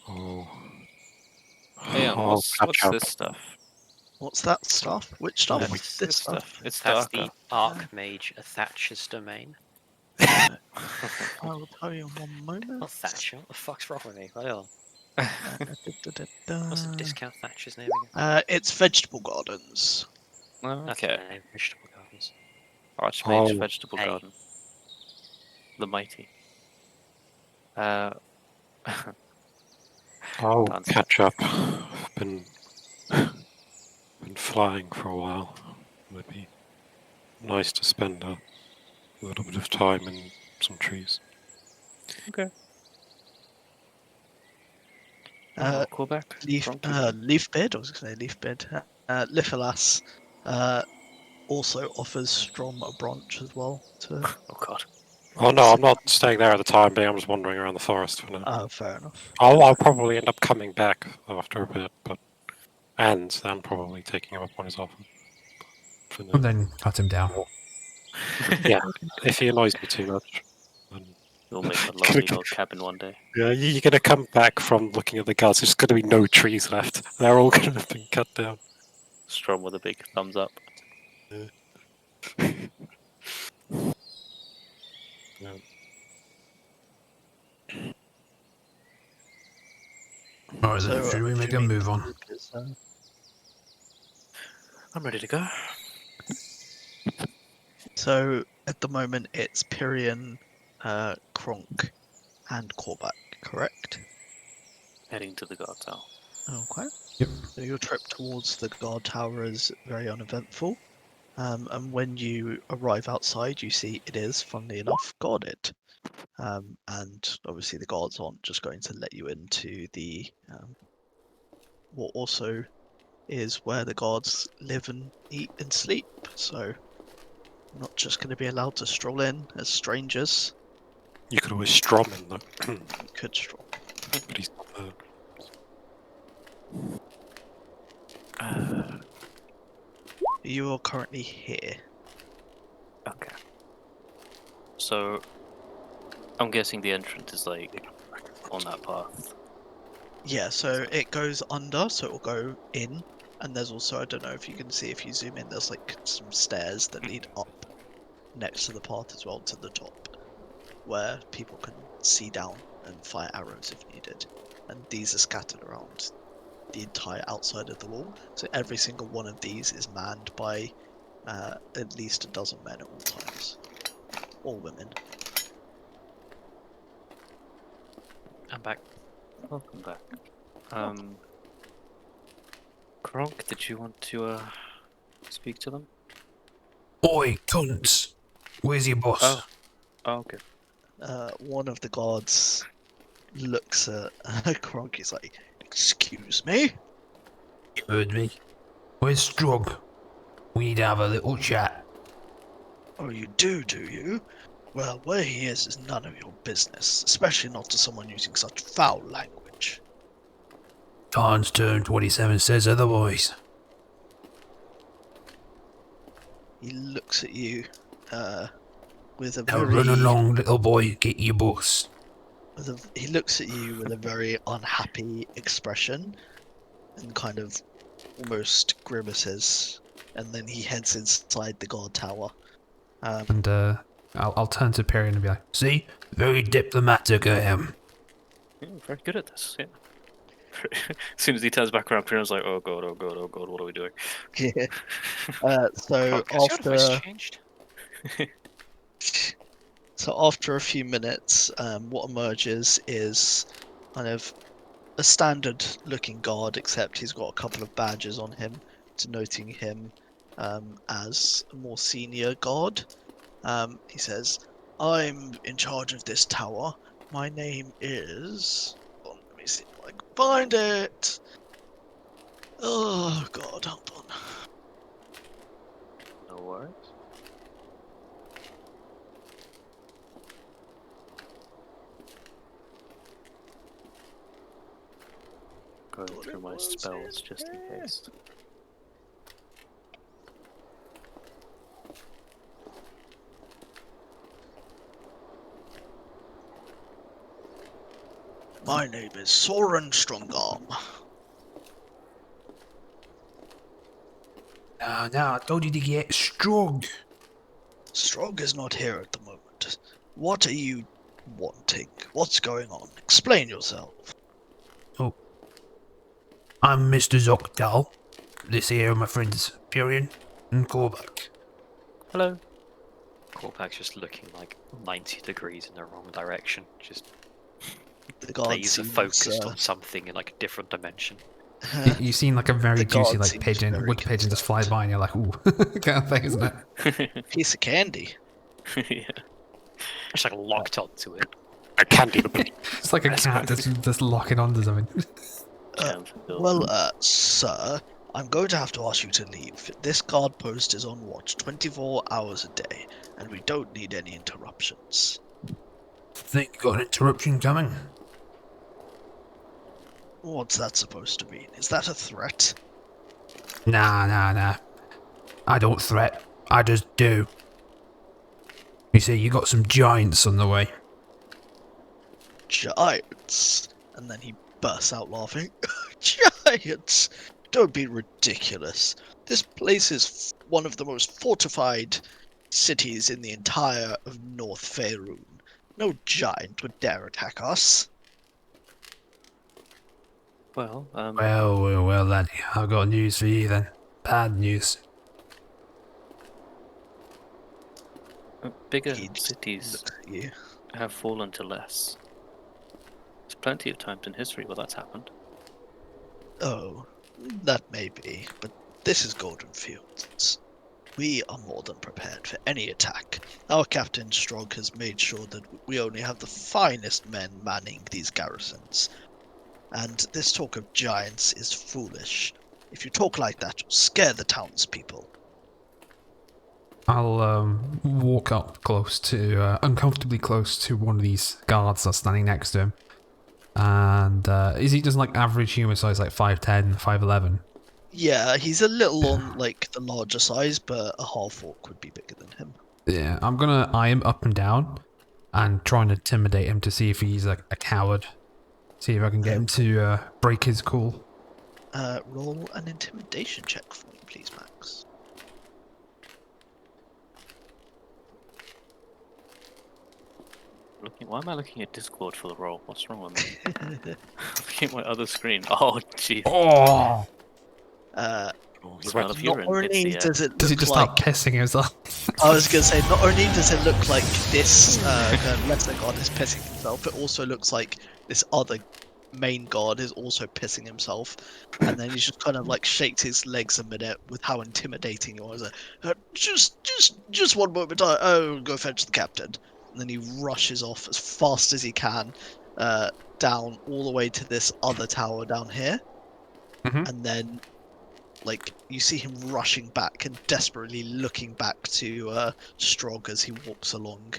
oh. Hey, Oh, what's catch up. this stuff? What's that stuff? Which stuff? That's- This stuff. It's That's darker. the Archmage Thatcher's domain. I will tell you in 1 moment. Not Thatcher. What the fuck's wrong with me? What else? Da-da-da-da. What's the discount Thatcher's name again? It's vegetable gardens. Oh, That's okay. the name. Vegetable Gardens. Archmage Oh, Vegetable hey. Garden. The Mighty. Uh, I'll Dance. catch up. I've been flying for a while. Would be nice to spend a little bit of time in some trees. call back. Leafbeard. I was going to say Leafbeard. Lithilas also offers Strom a branch as well. Oh god. Oh no, I'm not staying there at the time being. I'm just wandering around the forest for now. Oh, fair enough. I'll probably end up coming back after a bit, and then probably taking him up on his offer. For now. And then cut him down. Yeah, if he annoys me too much. Then... You'll make a lovely log cabin one day. Yeah, you're gonna come back from looking at the guards. There's gonna be no trees left. They're all gonna have been cut down. Strom with a big thumbs up. Alright, then, should we make a move on? I'm ready to go. So at the moment it's Pyrian, Kronk, and Korvac, correct? Heading to the guard tower. Okay. Yep. So your trip towards the guard tower is very uneventful. And when you arrive outside, you see it is, funnily enough, guarded. And obviously the guards aren't just going to let you into the what also is where the guards live and eat and sleep. So you're not just going to be allowed to stroll in as strangers. You could always strom in though. You could stroll. But he's not there. You are currently here. Okay. So, I'm guessing the entrance is like on that path. Yeah, so it goes under, so it will go in, and there's also, I don't know if you can see if you zoom in, there's like some stairs that lead up next to the path as well to the top, where people can see down and fire arrows if needed. And these are scattered around the entire outside of the wall, so every single one of these is manned by at least a dozen men at all times, or women. I'm back. Welcome back. Kronk, did you want to speak to them? Oi, cunts! Where's your boss? Oh. Oh, okay. One of the guards looks at Kronk, he's like, "Excuse me?" You heard me. Where's Strug? We need to have a little chat. "Oh, you do you? Well, where he is none of your business, especially not to someone using such foul language." Khan's turn 27 says otherwise. He looks at you with a Now very... run along, little boy, get your boss. He looks at you with a very unhappy expression and kind of almost grimaces, and then he heads inside the guard tower. And I'll turn to Perry and be like, see? Very diplomatic I am. Yeah, very good at this. Yeah. As soon as he turns back around, Pyron's like, "Oh god, oh god, oh god, what are we doing?" Yeah. So Oh, has your voice after... changed? So after a few minutes, what emerges is kind of a standard looking guard, except he's got a couple of badges on him denoting him as a more senior god. He says, I'm in charge of this tower. My name is... Hold on, let me see if I can find it. Oh, God, hold on. No worries. Going Thought through it my was spells in just in there. case. My name is Soren Strongarm. No, I told you to get strong. Strog is not here at the moment. What are you wanting? What's going on? Explain yourself. I'm Mr. Zokdal. This here are my friends Furion and Korbak. Hello. Corpac's just looking like 90 degrees in the wrong direction. Just The guard laser seems, focused on something in like a different dimension. You've seen like a very The juicy guard like seems pigeon, very wood pigeon just fly by and you're like, ooh, kind of thing, isn't it? piece of candy. Yeah. Just like locked onto it. I can do the It's like a cat that's locking onto something. Well, sir, I'm going to have to ask you to leave. This guard post is on watch 24 hours a day, and we don't need any interruptions. Think you got an interruption coming? What's that supposed to mean? Is that a threat? Nah. I don't threat. I just do. You see, you got some giants on the way. Giants! And then he bursts out laughing. Giants! Don't be ridiculous. This place is one of the most fortified cities in the entire of North Faerun. No giant would dare attack us. Well, Well, laddie, I've got news for you then. Bad news. bigger He just cities looks at you. have fallen to less. There's plenty of times in history where that's happened. Oh, that may be, but this is Golden Fields. We are more than prepared for any attack. Our Captain Strog has made sure that we only have the finest men manning these garrisons. And this talk of giants is foolish. If you talk like that, you'll scare the townspeople. I'll walk up close to, uncomfortably close to one of these guards that's standing next to him. And is he just like average human size, like 5'10", 5'11"? Yeah, he's a little on like the larger size, but a half-orc would be bigger than him. Yeah, I'm gonna eye him up and down and try and intimidate him to see if he's a coward. See if I can get him to break his cool. Roll an intimidation check for me, please, Max. Why am I looking at Discord for the roll? What's wrong with me? Looking at my other screen. Oh, jeez. Oh! It's not Not urine. only It's the, does it Does he look just like... start pissing himself? I was going to say, not only does it look like this lesser god is pissing himself, it also looks like this other main god is also pissing himself. And then he just kind of like shakes his legs a minute with how intimidating you are. He's like, just one moment, I'll go fetch the captain. And then he rushes off as fast as he can down all the way to this other tower down here. Mhm. And then like you see him rushing back and desperately looking back to Strog as he walks along,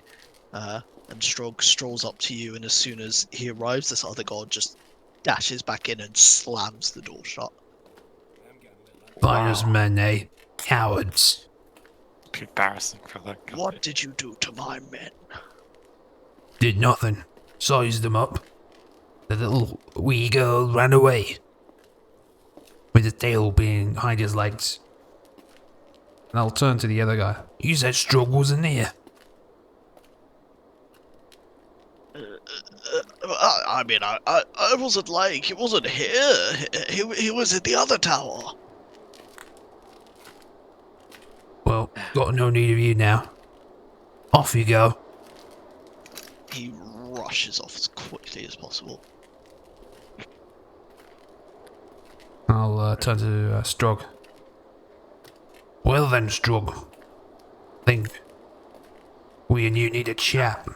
and Strog strolls up to you, and as soon as he arrives, this other god just dashes back in and slams the door shut. Finest men, eh? Cowards. embarrassing for that guy. What did you do to my men? Did nothing. Sized them up. The little wee girl ran away. With his tail behind his legs. And I'll turn to the other guy. You said Strug wasn't here. I mean, I wasn't like he wasn't here. He was at the other tower. Well, got no need of you now. Off you go. He rushes off as quickly as possible. I'll turn to Strog. Well then, Strug. Think we and you need a chat.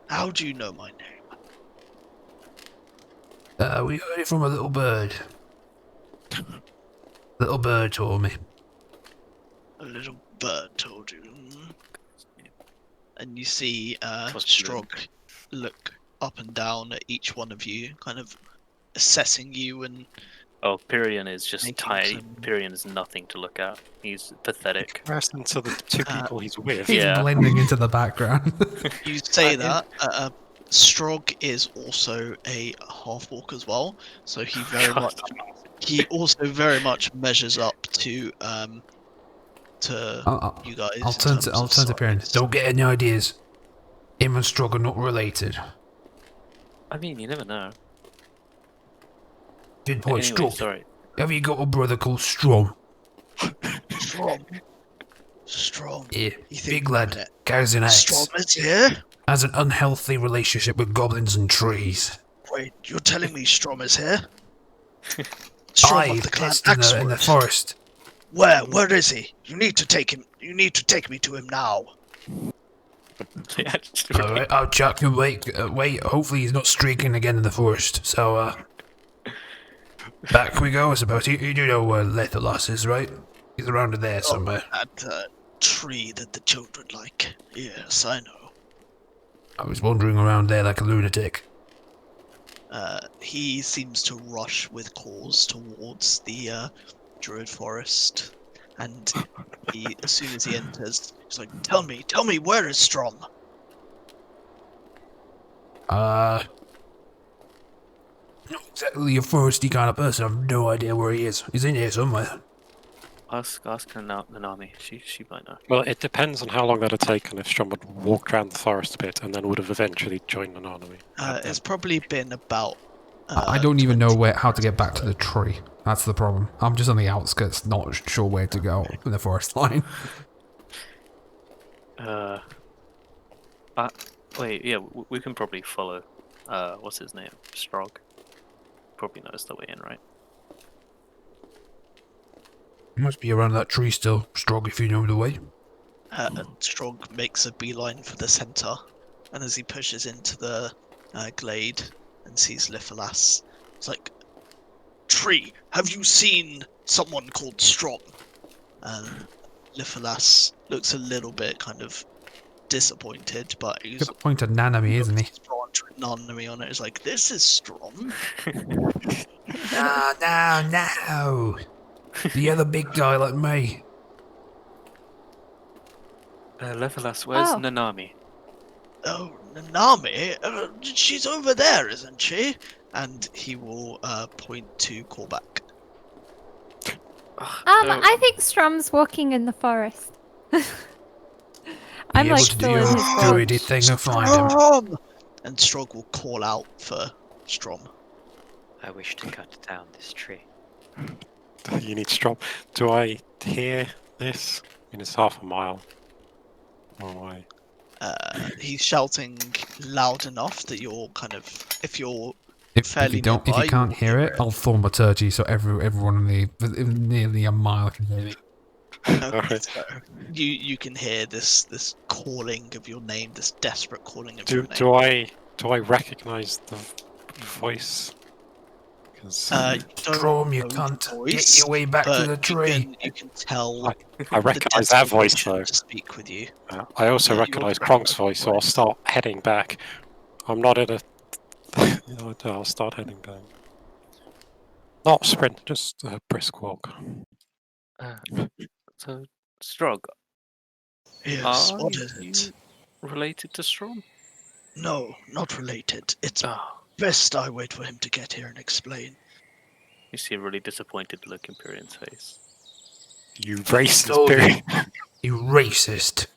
How do you know my name? We heard it from a little bird. Little bird told me. A little bird told you. And you see Must be Strog look up and down at each one of you, kind of assessing you and Oh, Pyrion is just Making tiny. some- Pyrion is nothing to look at. He's pathetic. Comparison to the two people he's with. He's Yeah. blending into the background. you say that. Strog is also a half orc as well, so he very God. much he also very much measures up to you guys. I'll in turn terms to of Pyrion. size. Don't get any ideas. Him and Strug are not related. I mean, you never know. Good point, Anyway, Strug. sorry. Have you got a brother called Strom? Strong. Yeah, You think big a lad. minute. Carries an axe. Strong is here? Has an unhealthy relationship with goblins and trees. Wait, you're telling me Strom is here? Strom Aye, of the clan best in the Axewood. forest. Where is he? You need to take him. You need to take me to him now. Yeah, just really- Alright, I'll chuck him. Wait. Hopefully he's not streaking again in the forest. So, back we go, I suppose. You do know where Lethalos is, right? He's around there somewhere. That tree that the children like. Yes, I know. I was wandering around there like a lunatic. He seems to rush with cause towards the druid forest, and as soon as he enters, he's like, tell me, where is Strom?" Not exactly a foresty kind of person. I've no idea where he is. He's in here somewhere. ask Nanami. She might know. Well, it depends on how long that'd take and if Strom would walk around the forest a bit and then would have eventually joined an army. It's probably been about. I don't even know how to get back to the tree. That's the problem. I'm just on the outskirts, not sure where to go in the forest line. Wait, yeah, we can probably follow. What's his name? Strog. Probably knows the way in, right? He must be around that tree still. Strog, if you know the way. Strog makes a beeline for the center, and as he pushes into the glade and sees Lithalas, it's like, "Tree, have you seen someone called Strong?" And Lithalas looks a little bit kind of disappointed, but he's Good point to Nanami, isn't he? branch with Nanami on it. It's like, "This is Strong." No. The other big guy like me. Levelas, where's Oh. Nanami? "Oh, Nanami, she's over there, isn't she?" And he will point to Korvac. I think Strom's walking in the forest. I'm Be like able to do still in your his druidy role. thing and find him. Strom! And Strog will call out for Strom. I wish to cut down this tree. You need Strom. Do I hear this? I mean, it's half a mile away. He's shouting loud enough that you're kind of, if you're If fairly you don't, if nearby, you can't you'll hear it, I'll thaumaturgy so everyone in the nearly a mile can hear me. Alright. So you can hear this calling of your name, this desperate calling of Do your name. do I recognize the voice? 'Cause You don't Strom, you know the cunt. Get voice, your way back to but the tree. You can tell I recognize that voice though. to speak with you. I also you recognize also Kronk's recognize voice, the so I'll voice. start heading back. I'm not in a. I'll start heading back. Not sprint, just a brisk walk. So, Strog, Yes, are what is you it? related to Strom? No, not related. It's Oh, best I wait for him to get here and explain. you see a really disappointed look in Pyrion's face. You racist Told you. period. You racist.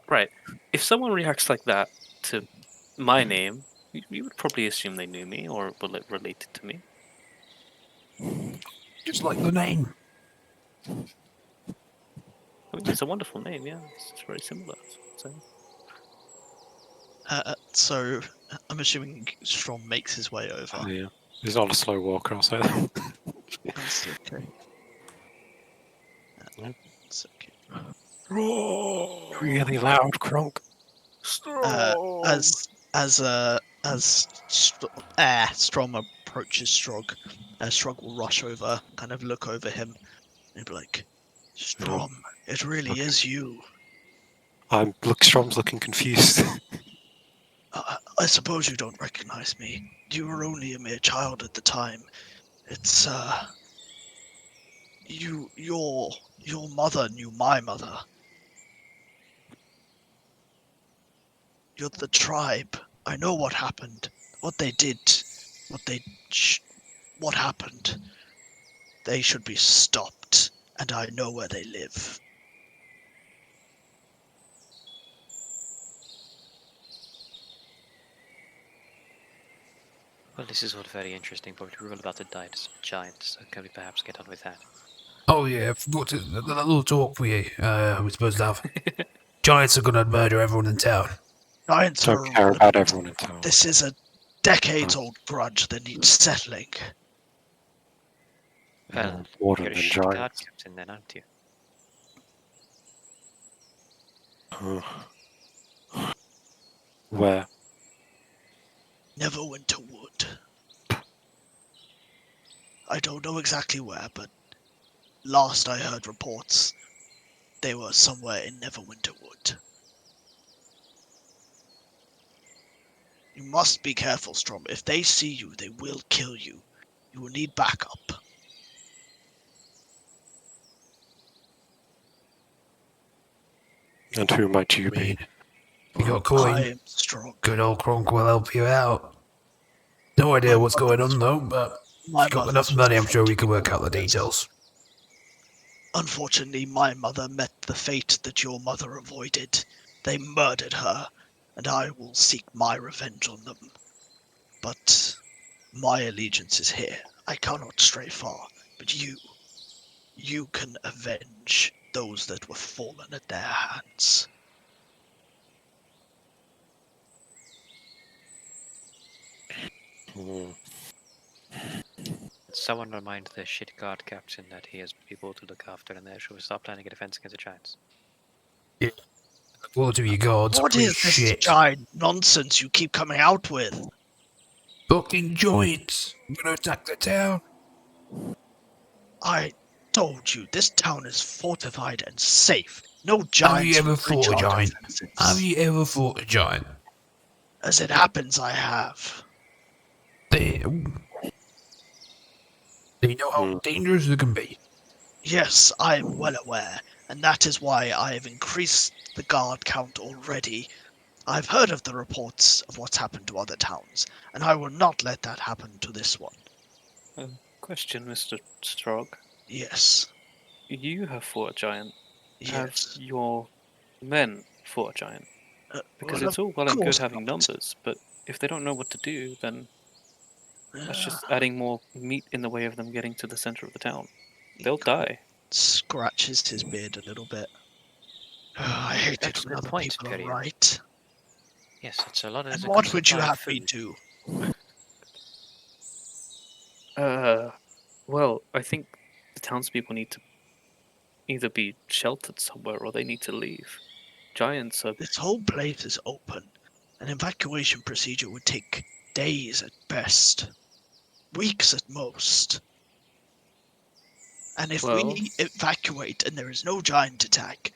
Right. If someone reacts like that to my name, you would probably assume they knew me or were related to me. Just like the name. I mean, it's a wonderful name, yeah. It's very similar. So, So I'm assuming Strom makes his way over. Yeah, he's not a slow walker, I'll say that. That's okay. It's okay. Really loud, Kronk. As Strom approaches Strog, Strog will rush over, kind of look over him, and be like, "Strom, it really Okay. is you. Strom's looking confused. I suppose you don't recognize me. You were only a mere child at the time. It's your mother knew my mother. You're the tribe. I know what happened. What they did. What happened. They should be stopped, and I know where they live." Well, this is all very interesting, but we're all about to die to some giants, so can we perhaps get on with that? Oh yeah, I forgot the little talk we we're supposed to have. Giants are gonna murder everyone in town. Giants Don't are care about everyone in town. This is a decades-old grudge that needs settling. Well, More you're than a shit guard giants. captain then, aren't you? Where? Neverwinter Wood. I don't know exactly where, but last I heard reports, they were somewhere in Neverwinter Wood. You must be careful, Strom. If they see you, they will kill you. You will need backup. And who might you I be? mean, you got I coin. am strong. Good old Kronk will help you out. No idea what's going on though, but My if you got mother's enough money, I'm was sure we fought can work out the with details. Unfortunately, my mother met the fate that your mother avoided. They murdered her, and I will seek my revenge on them. But my allegiance is here. I cannot stray far, but you can avenge those that were fallen at their hands. Hmm. Someone remind the shit guard captain that he has people to look after and they should stop planning a defense against the giants. What of you gods are What pretty is this shit. giant nonsense you keep coming out with? Fucking giants! I'm gonna attack the town. I told you, this town is fortified and safe. No Have giants you ever will breach fought a our giant? defenses. Have you ever fought a giant? As it happens, I have. Do you know how dangerous it can be? Yes, I am well aware, and that is why I have increased the guard count already. I've heard of the reports of what's happened to other towns, and I will not let that happen to this one. Question, Mr. Strog. Yes. You have fought a giant. Have Yes. your men fought a giant? Because Well, it's all well of and good course having not. numbers, but if they don't know what to do, then that's just adding more meat in the way of them getting to the center of the town. They'll die. Scratches his beard a little bit. I hate it when Excellent other point, people are Imperium. right. Yes, it's a lot of. And what would you have me do? Well, I think the townspeople need to either be sheltered somewhere or they need to leave. Giants are. This whole place is open. An evacuation procedure would take days at best. Weeks at most. And if Well- we evacuate and there is no giant attack,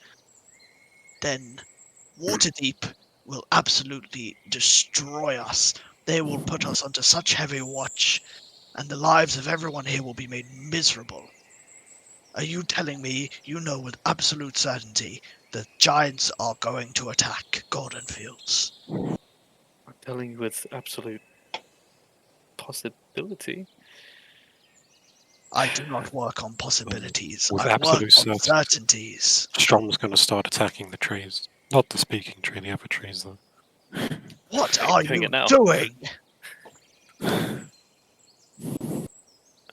then Waterdeep will absolutely destroy us. They will put us under such heavy watch, and the lives of everyone here will be made miserable. Are you telling me you know with absolute certainty that giants are going to attack Gordon Fields? I'm telling you with absolute possibility. I do not work on possibilities. With I work on absolute certainties. Strom's going to start attacking the trees. Not the speaking tree, the other trees, though. What are Doing you it now. doing?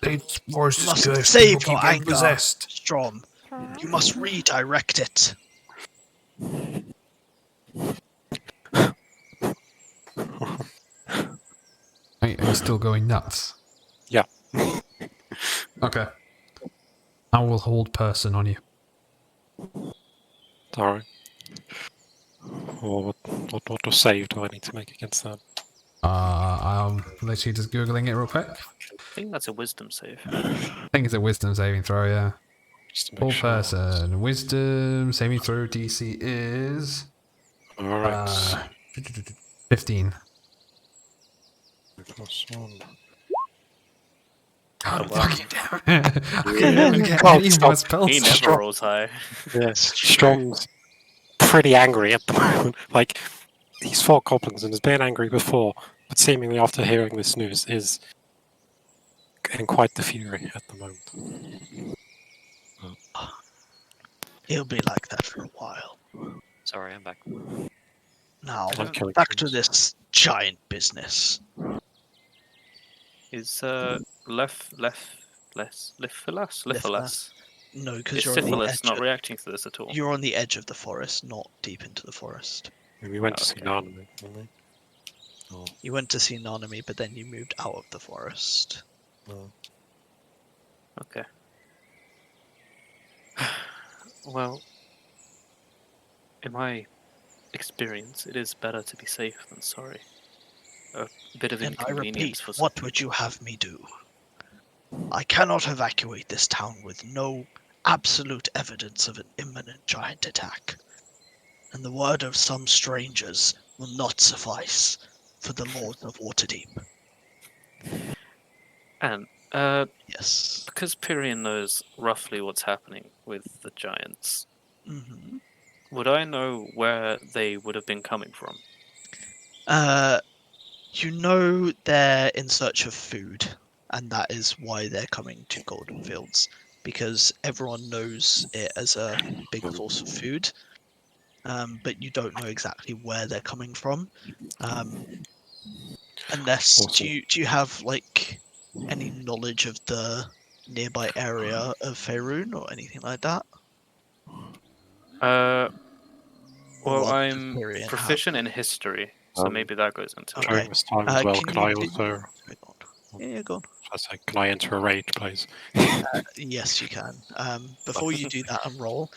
It's worse You than must good. save People your keep getting anger, possessed. Strom. You must redirect it. Are you still going nuts? Yeah. Okay. I will hold person on you. Alright. Or what save do I need to make against that? I'm literally just googling it real quick. I think that's a wisdom save. I think it's a wisdom saving throw. Yeah. Just to make Full sure. person. Wisdom saving throw DC is Alright. 15. +1. God wow. fucking damn it. I Yeah. can't even get God, any stop. more spells. He never rolls high. Yeah, Strong's pretty angry at the moment. Like, he's fought goblins and has been angry before, but seemingly after hearing this news is in quite the fury at the moment. He'll be like that for a while. Sorry, I'm back. Now, I'm killing back to things. this giant business. Is Lifilas? No, because Is you're on the Syphilis edge. not reacting to this at all? You're on the edge of the forest, not deep into the forest. We went to see Okay. Nanami, didn't we? Oh, You went to see Nanami, but then you moved out of the forest. no. Okay. Well, in my experience, it is better to be safe than sorry. A bit of And I inconvenience repeat, for what some would you have me do? I cannot evacuate this town with no absolute evidence of an imminent giant attack. And the word of some strangers will not suffice for the lords of Waterdeep. And Yes. because Pyrian knows roughly what's happening with the giants, Hmm. would I know where they would have been coming from? You know they're in search of food, and that is why they're coming to Golden Fields, because everyone knows it as a big source of food, but you don't know exactly where they're coming from. Unless Awesome. do you have like any knowledge of the nearby area of Faerun or anything like that? Well, Or does I'm Tyrion have- proficient in history, so maybe that goes into it. Okay. During this time as well, can could you I do- also... Wait, go on. Yeah, go on. I say, can I enter a rage, please? Yes, you can. Before you do that and roll,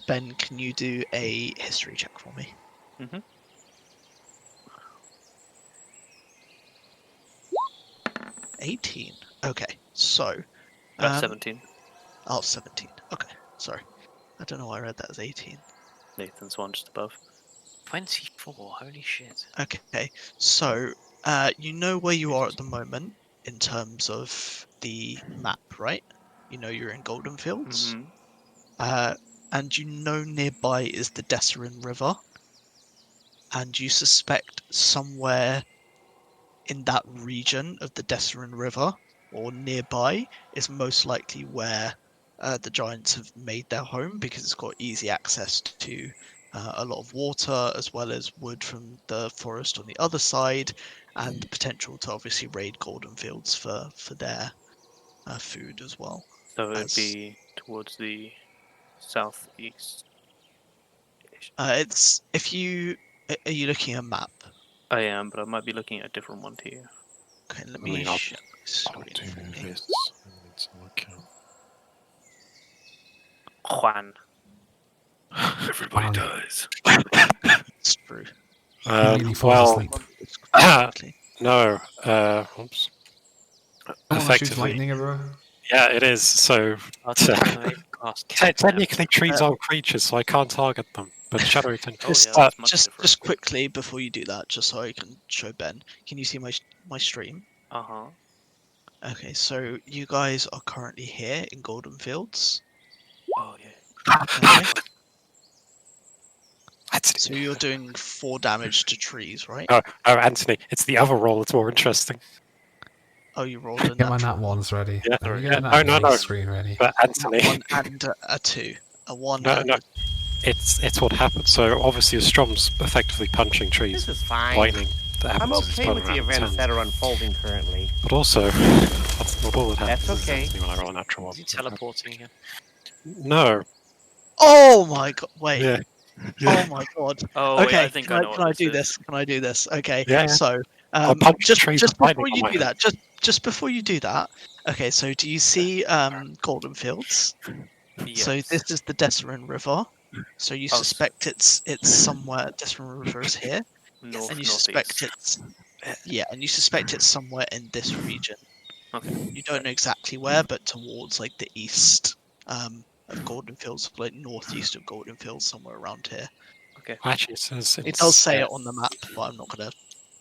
Ben, can you do a history check for me? Mm-hmm. 18. Okay, so. 17. Oh, 17. Okay, sorry. I don't know why I read that as 18. Nathan's one just above. 24, holy shit. Okay, so you know where you are at the moment in terms of the map, right? You know you're in Golden Fields. Mm-hmm. And you know nearby is the Desserin River. And you suspect somewhere in that region of the Desserin River or nearby is most likely where the giants have made their home, because it's got easy access to a lot of water as well as wood from the forest on the other side, and potential to obviously raid Golden Fields for their food as well. So it'd As- be towards the southeast. It's if you are you looking at a map? I am, but I might be looking at a different one to you. Okay, let I mean, me I'll- share my I'll screen do for me. this. I need to look Juan. Everybody Um, dies. It's true. He really falls well, asleep. no. Oops. Oh, shoots Effectively, lightning everywhere. yeah, it is. So technically, trees aren't creatures, so I can't target them. But shadowy Oh, Just- yeah, that's much just different. quickly before you do that, just so I can show Ben. Can you see my stream? Uh-huh. Okay, so you guys are currently here in Golden Fields. Oh, yeah. Okay, Anthony. so you're doing 4 damage to trees, right? No, Anthony, it's the other roll that's more interesting. Oh, you rolled a Get my natural nat ones ready. Yeah, Let me yeah, get that no, no. screen ready. But nat Anthony, 1 and a 2. A 1 No, and no. a it's what happened. So obviously, Strom's effectively punching trees, This is fine. lightning. That I'm happens as okay well with the around events town. that are unfolding currently. But also, that's not all that happens. That's is okay. Anthony, when I roll a natural one. Is he teleporting again? No. Oh my god! Wait. Yeah. Oh my god. Oh, Okay. wait, I think can I know what can I this do is. this? Can I do this? Okay. Yeah, yeah. So, I'll punch the just trees just with lightning before on you my do head. that, just before you do that. Okay. So, do you see Golden Fields? Yes. So this is the Desserin River. So you Oh, suspect it's somewhere. Desmond River is here, North, and you northeast. suspect it's and you suspect it's somewhere in this region. Okay. You don't know exactly where, but towards like the east of Golden Fields, like northeast of Golden Fields, somewhere around here. Okay. Actually, it says It does say it's, it on the map, but I'm not gonna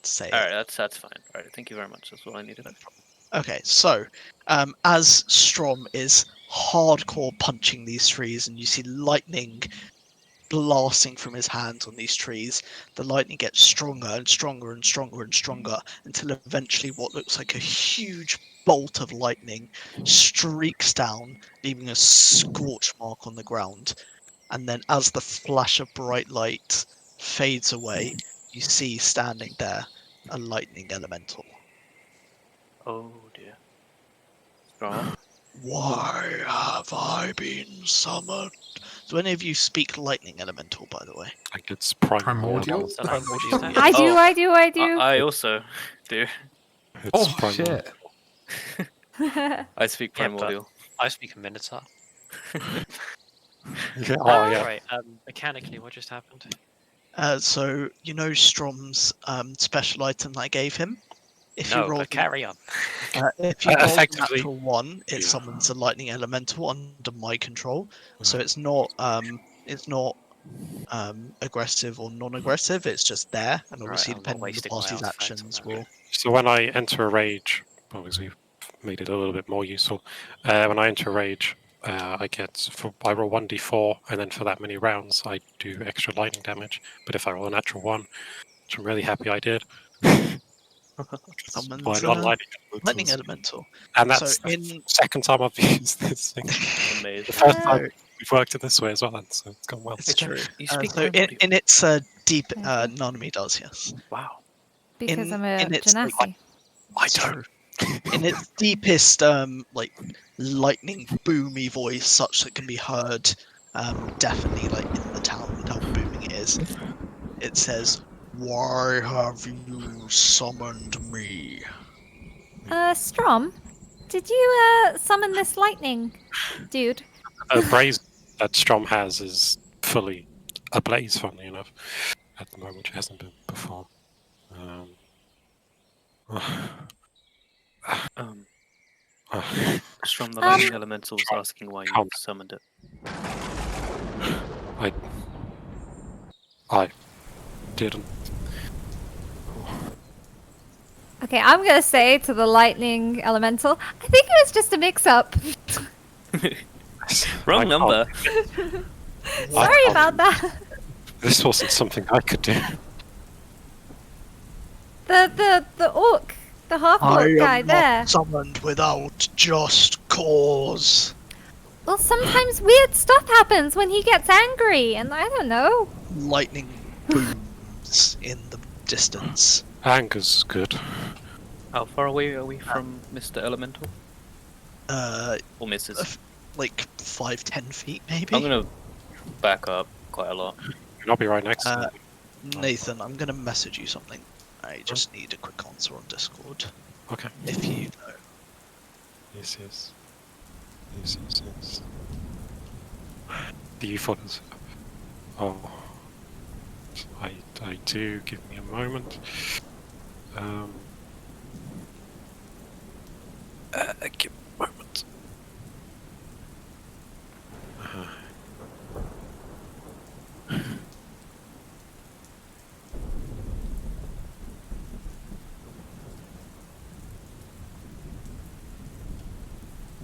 say All it. right, that's fine. All right, thank you very much. That's all I needed. No problem. Okay, so as Strom is hardcore punching these trees, and you see lightning blasting from his hands on these trees, the lightning gets stronger and stronger and stronger and stronger until eventually what looks like a huge bolt of lightning streaks down, leaving a scorch mark on the ground. And then as the flash of bright light fades away, you see standing there a lightning elemental. Oh dear. Strom. Why have I been summoned? Do any of you speak lightning elemental, by the way? like it's Primordial? What's the language you Primordial, say? I do, Oh, I do, I do. I also do. It's Oh primordial. shit! I speak Yeah, but- primordial. I speak a Minotaur. Yeah, oh yeah. Right, mechanically, what just happened? So you know Strom's special item that I gave him. If you No, roll, but carry on. if you roll a effectively- natural one, it yeah. summons a lightning elemental under my control. So it's not aggressive or non-aggressive. It's just there, and Right, obviously I'm not depending on the wasting my party's artifact on actions, that. will So when I enter a rage, obviously we've made it a little bit more useful. When I enter a rage, I roll 1d4, and then for that many rounds, I do extra lightning damage. But if I roll a natural one, which I'm really happy I did, summons my a lightning lightning elementals. elemental. And that's So the in second time I've used this thing. Amazing. The first Uh, time we've worked it this way as well, and so it's gone well. it's true. You So speak primordial. in its deep, Mhm. Nanami does, yes. Wow. Because in- I'm a in its, like, genasi. I It's don't. true. In its deepest, like lightning boomy voice, such that can be heard, definitely like in the town with how booming it is. It says, "Why have you summoned me?" Strom, did you summon this lightning, dude? The brazen that Strom has is fully ablaze, funnily enough, at the moment, which hasn't been before. Strom, the Um, lightning elemental was asking why you Calm. summoned it. I didn't. Okay, I'm gonna say to the lightning elemental, I think it was just a mix-up. Wrong I number. Sorry about that. This wasn't something I could do. The orc, the half orc guy there. summoned without just cause. Well, sometimes weird stuff happens when he gets angry, and I don't know. Lightning booms in the distance. Anger's good. How far away are we from Mr. Elemental? Or Mrs.? Like 5-10 feet, maybe. I'm gonna back up quite a lot. I'll be right next to you. Nathan, I'm gonna message you something. I just need a quick answer on Discord. Okay. If you know. Yes. Do you follow this? Oh. I do. Give me a moment. Give me a moment.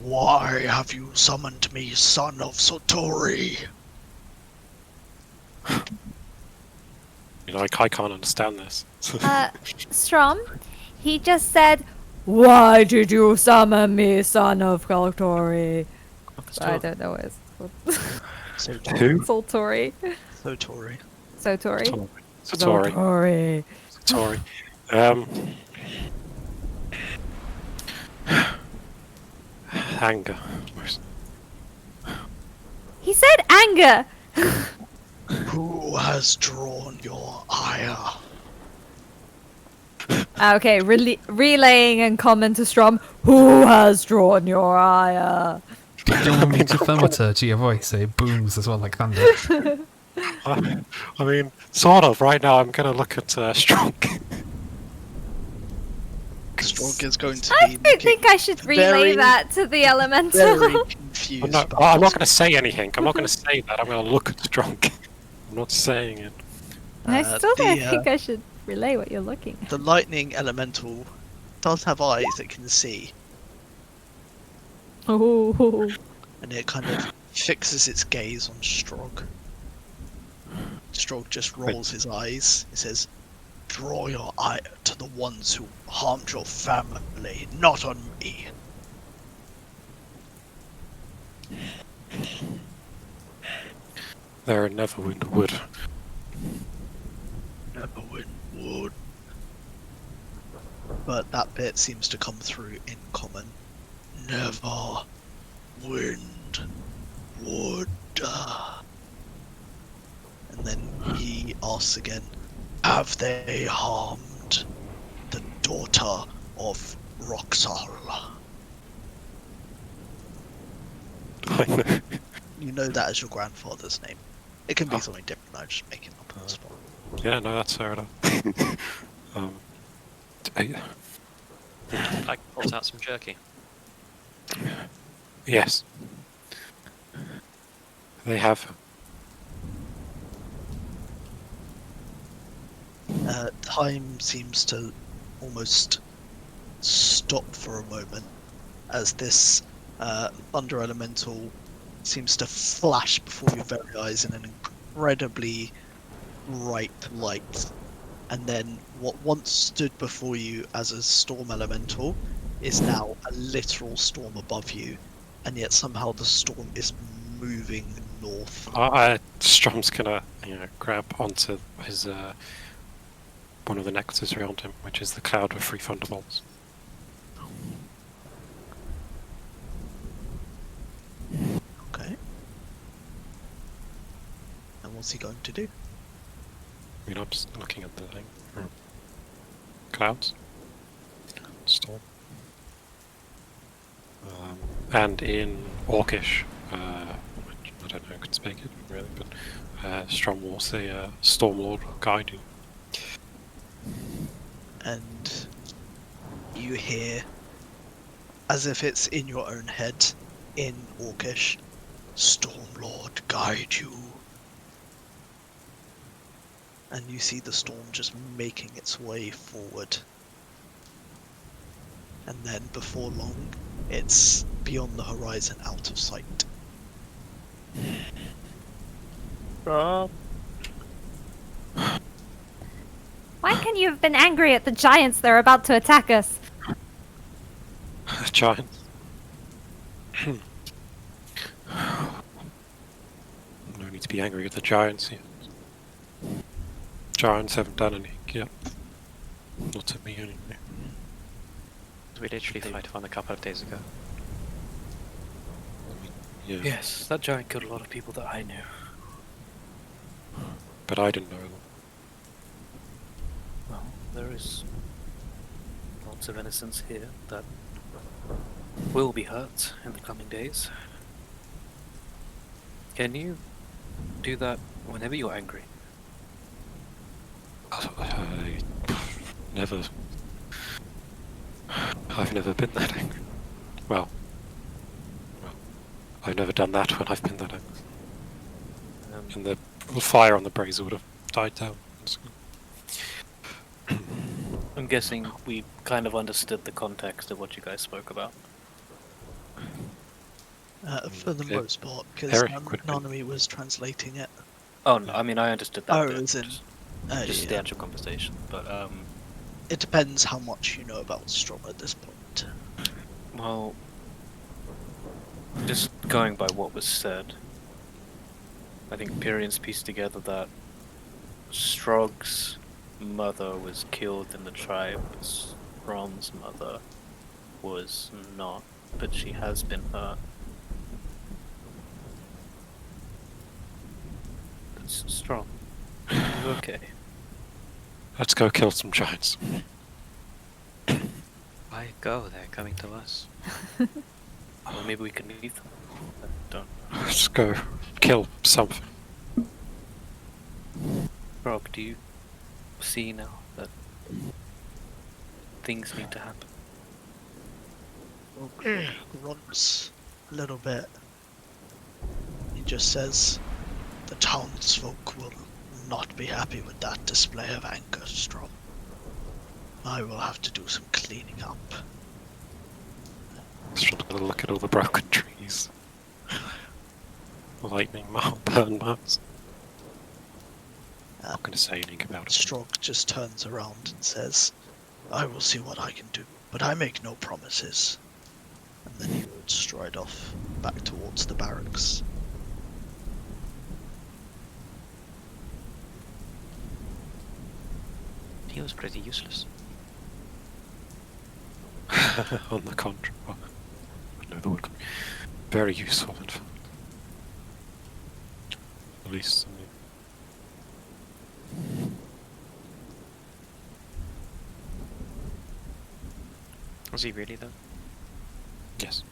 Why have you summoned me, son of Sotori? You know, I can't understand this. Strom, he just said, "Why did you summon me, son of Kaltori?" I don't know what it's called. Who? Soltori. Sotori. Sotori. Satori. Sotori. Satori. Anger. He said anger. Who has drawn your ire? Okay, relaying and comment to Strom. Who has drawn your ire? Do you want me to thermometer to your voice so it booms as well like thunder? I mean, sort of. Right now, I'm gonna look at Strong. Strong is going to I be don't think I should relay very- that to the very elemental. confused. I'm not about going to say anything. I'm not going to say that. I'm going to look at Strong. I'm not saying it. I still don't the, think I should relay what you're looking at. the lightning elemental does have eyes it can see, Oh. and it kind of fixes its gaze on Strog. Strog just rolls his eyes. It says, "Draw your eye to the ones who harmed your family, not on me." They're in Neverwind Wood. Neverwind Wood. But that bit seems to come through in common. Never wind wood. And then he asks again, "Have they harmed the daughter of Roxal?" I know. You know that as your grandfather's name. It can be something different, I'm just making up on the spot. Yeah, no, that's fair enough. I- I brought out some jerky. yes. They have. Time seems to almost stop for a moment as this thunder elemental seems to flash before your very eyes in an incredibly bright light. And then what once stood before you as a storm elemental is now a literal storm above you, and yet somehow the storm is moving north. Strom's gonna, grab onto his one of the necklaces around him, which is the cloud with 3 thunderbolts. Okay. And what's he going to do? I mean, I'm just looking at the thing. Clouds. Storm. And in Orcish, which I don't know who can speak it really, but Strom will say Stormlord will guide you. And you hear, as if it's in your own head, in Orcish, "Stormlord guide you." And you see the storm just making its way forward. And then before long, it's beyond the horizon, out of sight. Why can you have been angry at the giants that are about to attack us? Giants. No need to be angry at the giants yet. Giants haven't done anything yet. Not to me anyway. We literally fight one a couple of days ago. Yeah, Yes, that giant killed a lot of people that I knew. but I didn't know them. Well, there is lots of innocents here that will be hurt in the coming days. Can you do that whenever you're angry? I've never been that angry. Well, I've never done that when I've been that angry. And the fire on the brazier would have died down. I'm guessing we kind of understood the context of what you guys spoke about. For the Yeah. most part, because Very quickly. Nanami was translating it. Oh, no, I mean, I understood that Oh, bit, as in... just the yeah. actual conversation, but, It depends how much you know about Strom at this point. well, just going by what was said, I think Pyrian's pieced together that Strog's mother was killed in the tribe, Strom's mother was not, but she has been hurt. It's Strom. You okay? Let's go kill some giants. Why go? They're coming to us. Well, maybe we can leave them. Don't. Just go kill something. Frog, do you see now that things need to happen? Grunts a little bit. He just says, "The townsfolk will not be happy with that display of anger, Strom. I will have to do some cleaning up." Just gonna look at all the broken trees. Lightning mark, burn marks. I'm not gonna say anything about it. Strog just turns around and says, "I will see what I can do, but I make no promises." And then he would stride off back towards the barracks. He was pretty useless. On the contrary, well, I know the word. Very useful, in fact. At least. Was he really though? Yes.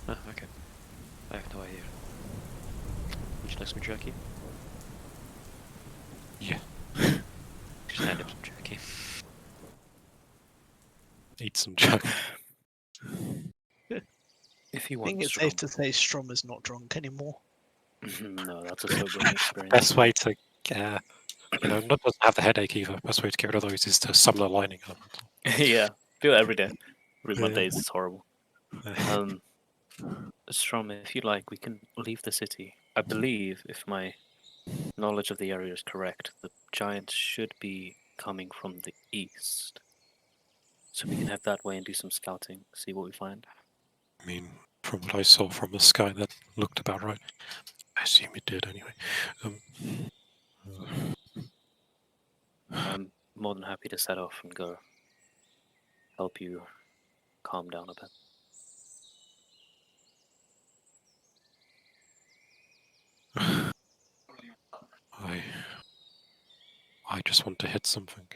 Oh, okay. I have no idea. Would you like some jerky? Yeah. Just hand him some jerky. Eat some junk. If you I think want it's safe to say Strom is not drunk anymore. No, that's a sobering experience. Best way to, not doesn't have the headache either. Best way to get rid of those is to summon a lightning element. Yeah, do it every day. Every Yeah. Mondays, it's horrible. Strom, if you like, we can leave the city. I believe, if my knowledge of the area is correct, the giants should be coming from the east. So we can head that way and do some scouting, see what we find. I mean, from what I saw from the sky, that looked about right. I assume it did anyway. I'm more than happy to set off and go help you calm down a bit. I just want to hit something.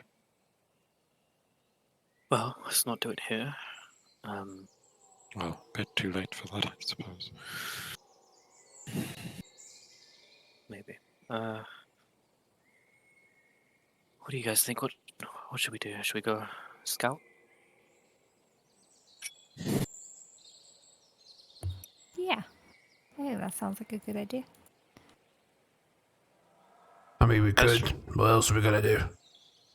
Well, let's not do it here. Well, a bit too late for that, I suppose. Maybe. What do you guys think? What should we do? Should we go scout? Yeah. I think that sounds like a good idea. I mean, we That's could. What else are we gonna do?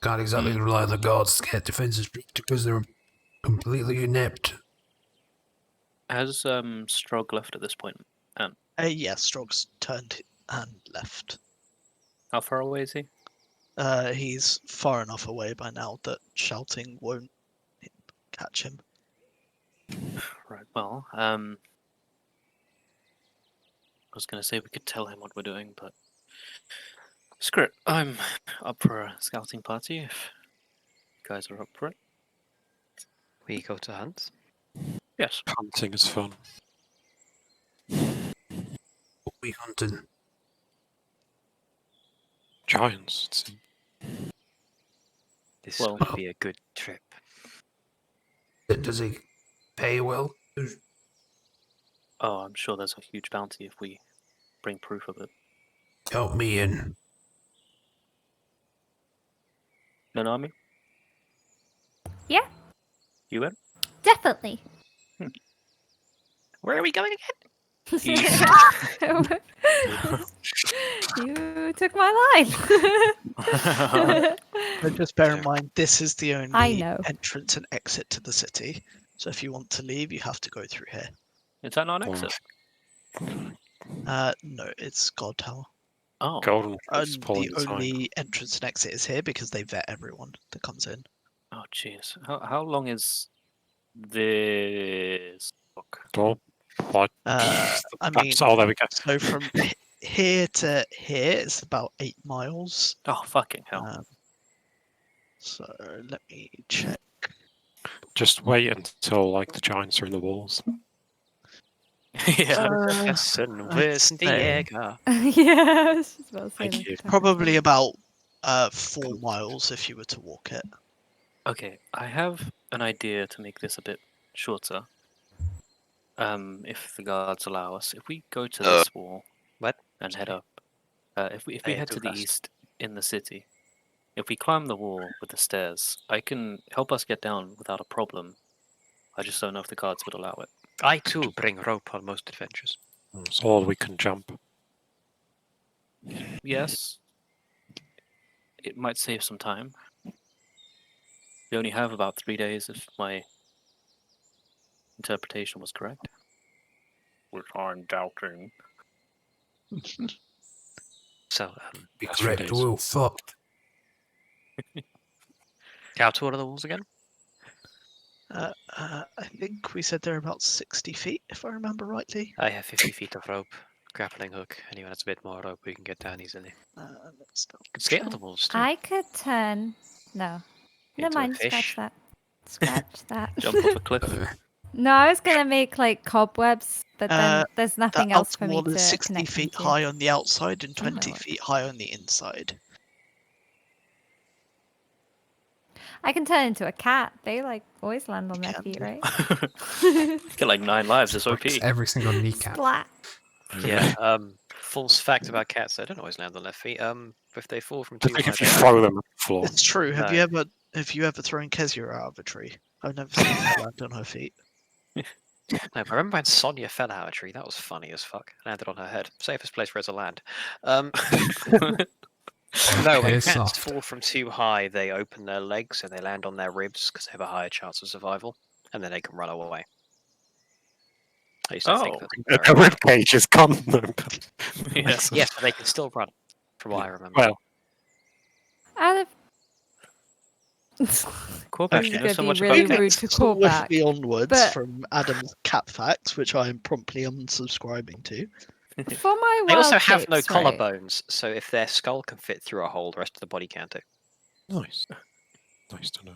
Can't exactly rely on the gods to get defenses because they're completely inept. Has Strog left at this point? Yeah, Strog's turned and left. How far away is he? He's far enough away by now that shouting won't catch him. Right. Well, I was gonna say we could tell him what we're doing, but screw it. I'm up for a scouting party if you guys are up for it. We go to hunt. Yes. Hunting is fun. What we hunting? Giants, it seems. This Well- would be a good trip. Does he pay well? Oh, I'm sure there's a huge bounty if we bring proof of it. Count me in. Nanami? Yeah. You in? Definitely. Where are we going again? East. You took my line. But just bear in mind, this is the I only know. entrance and exit to the city. So if you want to leave, you have to go through here. Is that not an Wow. exit? No, it's God Tower. Oh. Golden And is pulling the the sign. only entrance and exit is here because they vet everyone that comes in. Oh, jeez. How long is this book? Door. What? I That's- mean, oh, there we go. so from here to here, it's about 8 miles. Oh, fucking hell. So let me check. Just wait until like the giants are in the walls. Yeah. Essen, I'd where's the say- Jäger? Yeah, I was just about to say Thank that. you. Probably about 4 miles if you were to walk it. Okay, I have an idea to make this a bit shorter. if the guards allow us, if we go to Uh, this wall, what? and head Sorry. up, if we I head too to the fast. east in the city, if we climb the wall with the stairs, I can help us get down without a problem. I just don't know if the guards would allow it. I too bring rope on most adventures. It's all we can jump. Yes, it might save some time. We only have about 3 days if my interpretation was correct. Which I'm doubting. So, It's 3 Correct, days. Will. Fuck. how tall are the walls again? I think we said they're about 60 feet, if I remember rightly. I have 50 feet of rope, grappling hook. Anyone that's a bit more rope, we can get down easily. Let's double You can scale check. the walls too. I could turn. No. Never Into a mind. Scratch fish. that. Scratch that. Jump off a cliff. No, I was gonna make like cobwebs, but then there's The nothing else outer for me wall to is 60 connect them feet to. high on the outside and Oh my 20 word. feet high on the inside. I can turn into a cat. They like always land on You their can feet, do. right? Get like 9 lives, it's OP. Breaks every single kneecap. Splat. Yeah. False fact about cats: they don't always land on their feet. If they fall from I too think high, if you they throw them at the floor. It's true. Have No. you ever thrown Kezia out of a tree? I've never seen her land on her feet. No, but I remember when Sonia fell out of a tree. That was funny as fuck. Landed on her head. Safest place for her to land. No, when Piss cats off. fall from too high, they open their legs and they land on their ribs because they have a higher chance of survival, and then they can run away. I used to think Oh. that. The rib cage is gone. Yeah. Yes, but they can still run, from what I remember. Well, Out of. Corbac, This you is know gonna so be much really about rude cats. to call back. Swiftly onwards but- from Adam's cat facts, which I am promptly unsubscribing to. For my They also wild have no shapes, right? collarbones, so if their skull can fit through a hole, the rest of the body can't do. nice. Nice to know.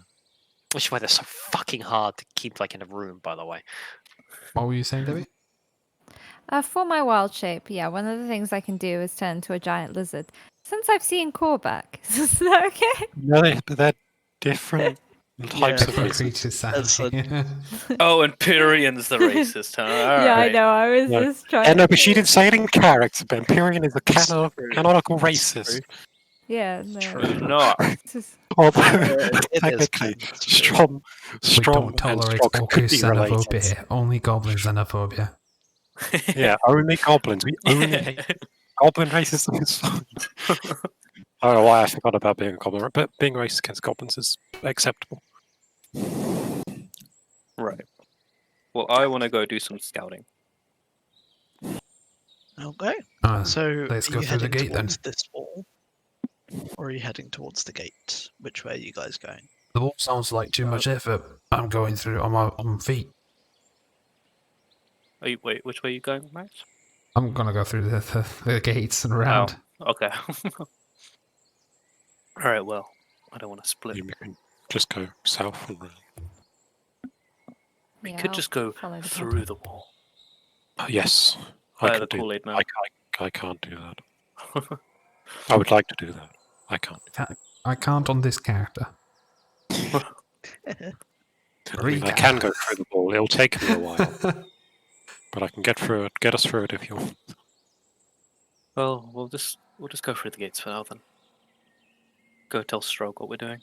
Which is why they're so fucking hard to keep like in a room, by the way. What were you saying, Debbie? For my wild shape, yeah, one of the things I can do is turn into a giant lizard. Since I've seen Corbac, is that okay? No, they're different types of Different lizards. creatures, That's sadly. Oh, and Pyrian's the racist, huh? Yeah, I Alright. know. I was No. just trying. Yeah, no, but she didn't say it in character, but Empyrean is a canonical That's racist. true. Yeah, no. True. It's not. It's just- Although, It is technically, kind of Strom We Strom don't and tolerate Strog could orcish be related. xenophobia here. Only goblin xenophobia. Yeah, only goblins. We only hate goblin racism is fine. I don't know why I forgot about being a goblin, but being racist against goblins is acceptable. Right. Well, I want to go do some scouting. Okay. Ah, So let's are go you through the heading gate then. towards this wall? Or are you heading towards the gate? Which way are you guys going? the wall sounds like too much effort. I'm going through it on my feet. Wait, which way are you going, Max? I'm gonna go through the gates and around. Okay. Alright, well, I don't want to split. You can just go south and round. We yeah, could I'll just go follow the through pattern. the wall. Yes, I By can the do. Kool-Aid man. I can't do that. I would like to do that. I can't. I can't on this character. I mean, I can go through the wall. It'll take me a while, but I can get through it. Get us through it if you want. Well, we'll just go through the gates for now then. Go tell Stroke what we're doing.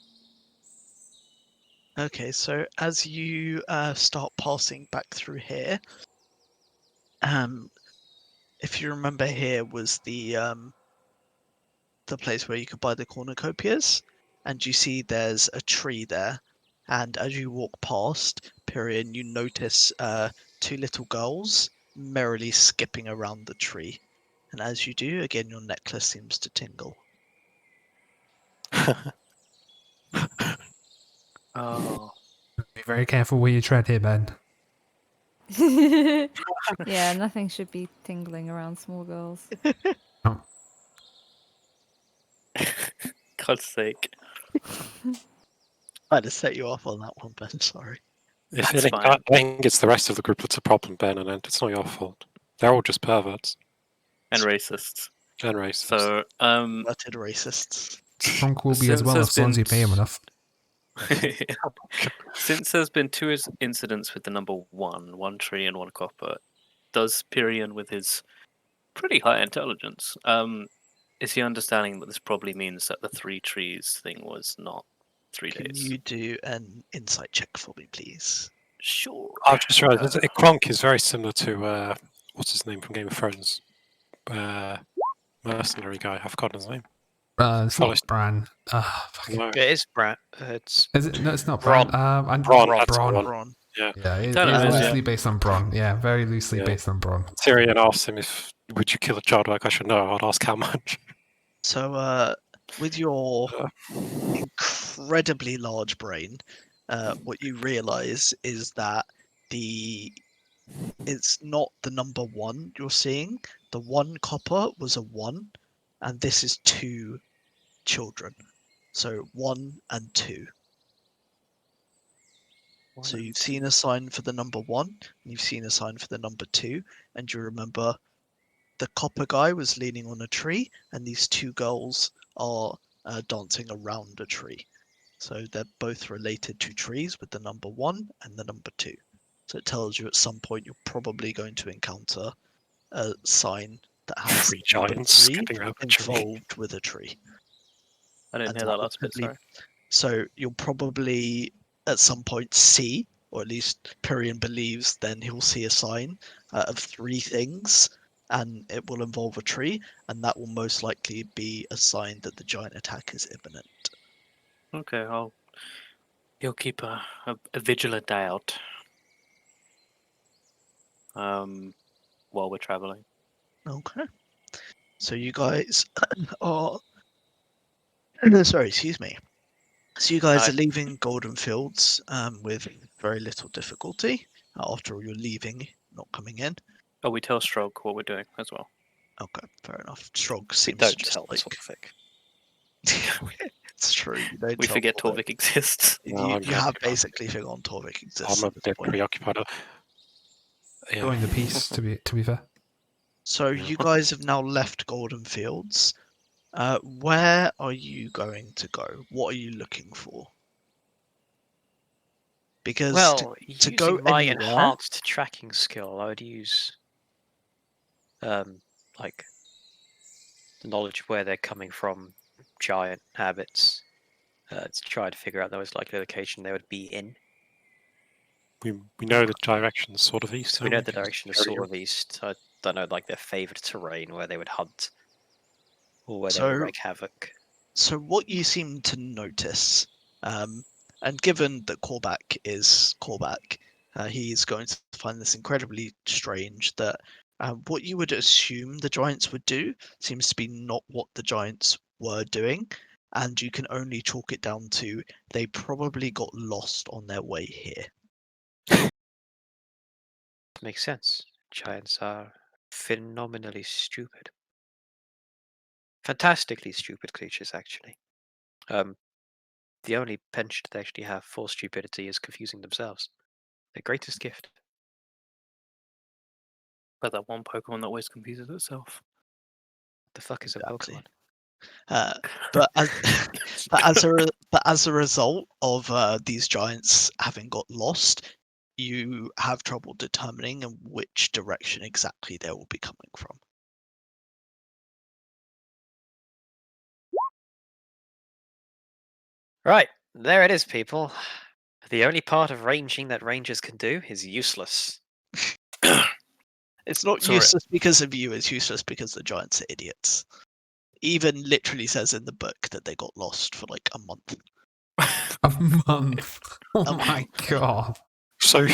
Okay, so as you start passing back through here, if you remember, here was the place where you could buy the cornucopias, and you see there's a tree there. And as you walk past Pyrian, you notice two little girls merrily skipping around the tree. And as you do, again, your necklace seems to tingle. Oh. Be very careful where you tread here, Ben. Yeah, nothing should be tingling around small girls. God's sake. I'd have set you off on that one, Ben. Sorry. That's fine. I think it's the rest of the group that's a problem, Ben, and it's not your fault. They're all just perverts And racists. and racists. So, Converted racists. Strong will be as Since well there's as long as you been pay him enough. Since there's been two incidents with the number one tree and one copper, does Pyrian, with his pretty high intelligence, is he understanding that this probably means that the 3 trees thing was not 3 Can days? you do an insight check for me, please? Sure. I've just realised Kronk is very similar to what's his name from Game of Thrones? Mercenary guy. I've forgotten his name. It's not Forrest. Bran. Fuck it. No. It is Brad. It's Is it? No, it's not Bronn. Bran. Bronn, Bronn. that's the one. Ron. Yeah, it Tell him is it is, loosely based on Bronn. Yeah, very loosely Yeah. based on Bronn. Tyrion asked him if would you kill a child like I should know. I'd ask how much. So, with your incredibly large brain, what you realize is that it's not the number 1 you're seeing. The 1 copper was a 1, and this is 2 children. So 1 and 2. So you've seen a sign for the number 1, and you've seen a sign for the number 2, and you remember the copper guy was leaning on a tree, and these 2 girls are dancing around a tree. So they're both related to trees with the number 1 and the number 2. So it tells you at some point you're probably going to encounter a sign that has 3 the number giants 3 skipping around the tree. involved with a tree. I didn't And hear that that will last bit, probably- sorry. So you'll probably at some point see, or at least Pyrian believes, then he'll see a sign of 3 things, and it will involve a tree, and that will most likely be a sign that the giant attack is imminent. Okay, he'll keep a vigilant eye out. While we're traveling. Okay. So you guys are sorry, excuse me. So you guys Hi. are leaving Golden Fields with very little difficulty. After all, you're leaving, not coming in. Oh, we tell Stroke what we're doing as well. Okay, fair enough. Strog we seems don't just tell like Torvik. it's true. You don't We tell forget Torvik. Torvik exists. No, You I'm have happy. basically forgotten Torvik exists. I'm a at this bit point. preoccupied. Yeah. Going the piece, to be fair. So Yeah. you guys have now left Golden Fields. Where are you going to go? What are you looking for? Because Well, to using go my anywhere- enhanced tracking skill, I would use like the knowledge of where they're coming from, giant habits, to try to figure out the most likely location they would be in. We know the direction is sort of east. So we know don't the direction is sort of east. I don't know, like their favorite terrain where they would hunt, or where they would So- wreak havoc. So what you seem to notice, and given that Korvac is Korvac, he's going to find this incredibly strange that what you would assume the giants would do seems to be not what the giants were doing, and you can only chalk it down to they probably got lost on their way here. Makes sense. Giants are phenomenally stupid. Fantastically stupid creatures, actually. The only penchant they actually have for stupidity is confusing themselves. Their greatest gift. But that one Pokemon that always confuses itself. The fuck is a Exactly. Pokemon? But as a result of these giants having got lost, you have trouble determining in which direction exactly they will be coming from. Right, there it is, people. The only part of ranging that rangers can do is useless. It's not Sorry. useless because of you, it's useless because the giants are idiots. Even literally says in the book that they got lost for like a month. A month. Oh my god. So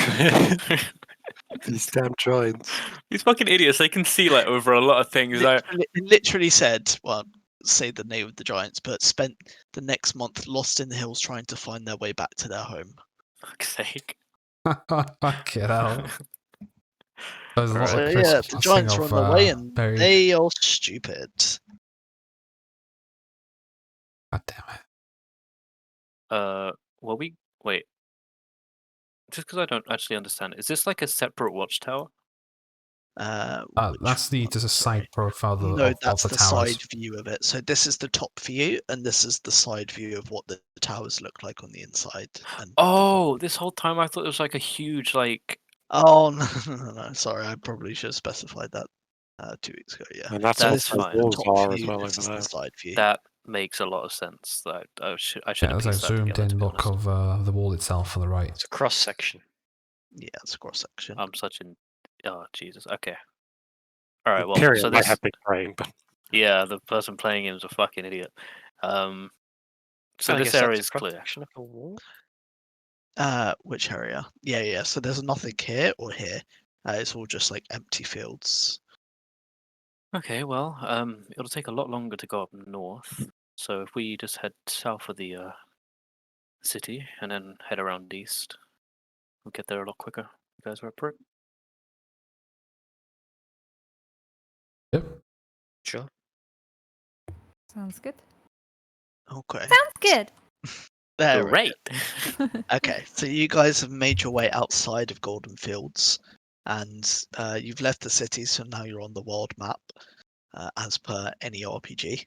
these damn giants. These fucking idiots, they can see like over a lot of things. Like, It literally said, well, say the name of the giants, but spent the next month lost in the hills trying to find their way back to their home. fuck's sake. Fuck it out. There's a lot So of yeah, the crisscrossing giants are on of, the way and berries. they are stupid. God damn it. Well, wait. Just because I don't actually understand, is this like a separate watchtower? That's just a side profile of No, that's the the towers. side view of it. So this is the top view, and this is the side view of what the towers look like on the inside. And Oh, this whole time I thought it was like a huge like. oh no, sorry, I probably should have specified that 2 weeks ago. Yeah, And that's so That's what this is the fine. the walls top are as view. well This over is there. the side view. That makes a lot of sense. That I should Yeah, have there's a pieced that zoomed together. To in be look honest. of the wall itself on the right. It's a cross section. Yeah, it's a cross section. I'm such an. Oh Jesus. Okay. All right. Well, Imperial so might this. have big brain, but Yeah, the person playing him is a fucking idiot. So I this guess that's area a is cross clear. section of the wall. Which area? Yeah. So there's nothing here or here. It's all just like empty fields. Okay, well, it'll take a lot longer to go up north. So if we just head south of the city and then head around east, we'll get there a lot quicker. You guys are up for it? Yep. Sure. Sounds good. Okay. Sounds good. There it Great. Okay, so you guys have made your way outside of Golden Fields, and you've left the city, so now you're on the world map, as per any RPG.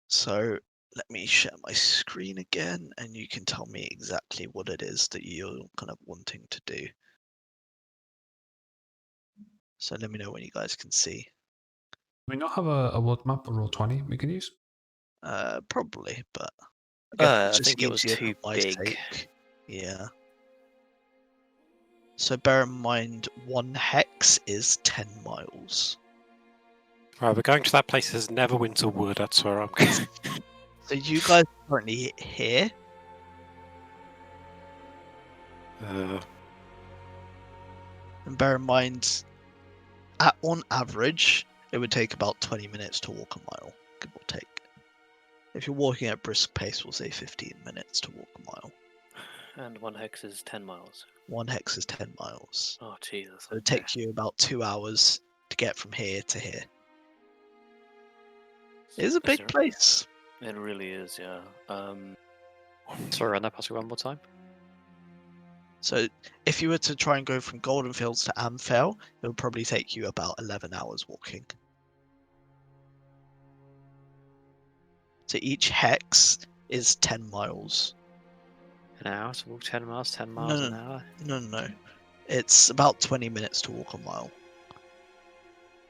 So let me share my screen again, and you can tell me exactly what it is that you're kind of wanting to do. So let me know when you guys can see. Do we not have a world map or Roll20 we can use? Probably, but I guess it's I just think it was easier too for my big. sake. Yeah. So bear in mind, 1 hex is 10 miles. right, we're going to that place. There's Neverwinter Wood. That's where I'm going. So you guys are currently here. And bear in mind, on average, it would take about 20 minutes to walk a mile, give or take. If you're walking at brisk pace, we'll say 15 minutes to walk a mile. And 1 hex is 10 miles. 1 hex is 10 miles. Oh, Jesus. So it would take you about 2 hours to get from here to here. It is a big place. It really is, yeah. Sorry, run that past me one more time. So if you were to try and go from Golden Fields to Amphale, it would probably take you about 11 hours walking. So each hex is 10 miles. An hour to walk 10 miles, 10 miles No, an hour. No. It's about 20 minutes to walk a mile.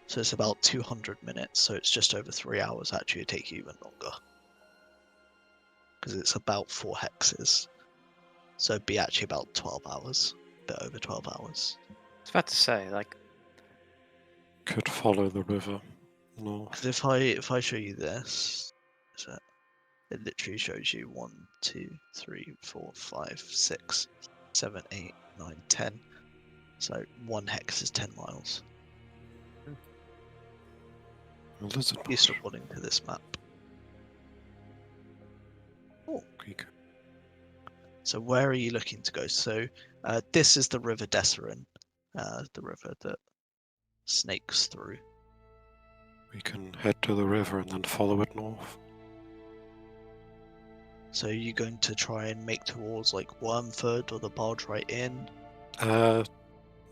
So it's about 200 minutes. So it's just over 3 hours. Actually, it'd take you even longer. Because it's about 4 hexes. So it'd be actually about 12 hours. A bit over 12 hours. I was about to say, like, Could follow the river north. Because if I show you this, it literally shows you 1, 2, 3, 4, 5, 6, 7, 8, 9, 10. So 1 hex is 10 miles. A lizard Used bush. according to this map. Creek. So where are you looking to go? So this is the River Desserin, the river that snakes through. We can head to the river and then follow it north. So are you going to try and make towards like Wormford or the Barge Right Inn? I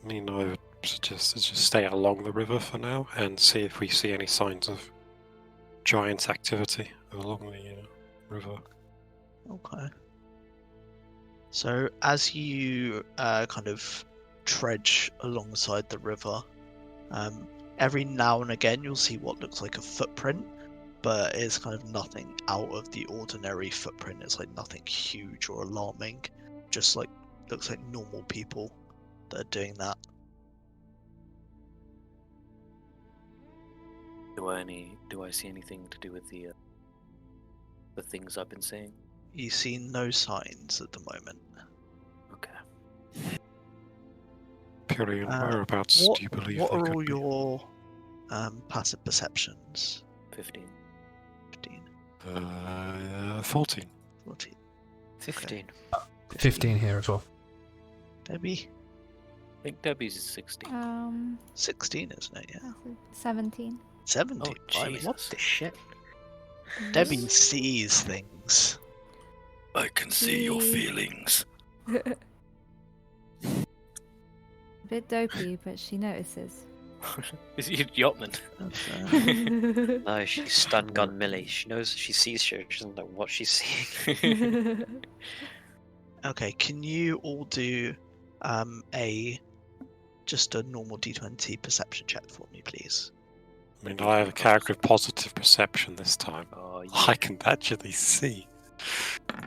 mean, I would suggest to just stay along the river for now and see if we see any signs of giant activity along the river. Okay. So as you kind of trudge alongside the river, every now and again you'll see what looks like a footprint, but it's kind of nothing out of the ordinary footprint. It's like nothing huge or alarming, just like looks like normal people that are doing that. Do I see anything to do with the things I've been saying? You see no signs at the moment. Okay. Pyrian, whereabouts What, do you believe what they are could all be? your passive perceptions? 15. 15, 14. 14. 15. 15 here as well. Debbie? I think Debbie's is 16. 16, isn't it? Yeah. 17. 17. Oh, blimey. Jesus. What the shit? Debbie sees things. I can see your feelings. A bit dopey, but she notices. Is he Yachtman? No, she's stun gun Millie. She knows she sees shit. She doesn't know what she's seeing. Okay, can you all do just a normal D20 perception check for me, please? I mean, I have a character of positive perception this time. Oh, I can actually see.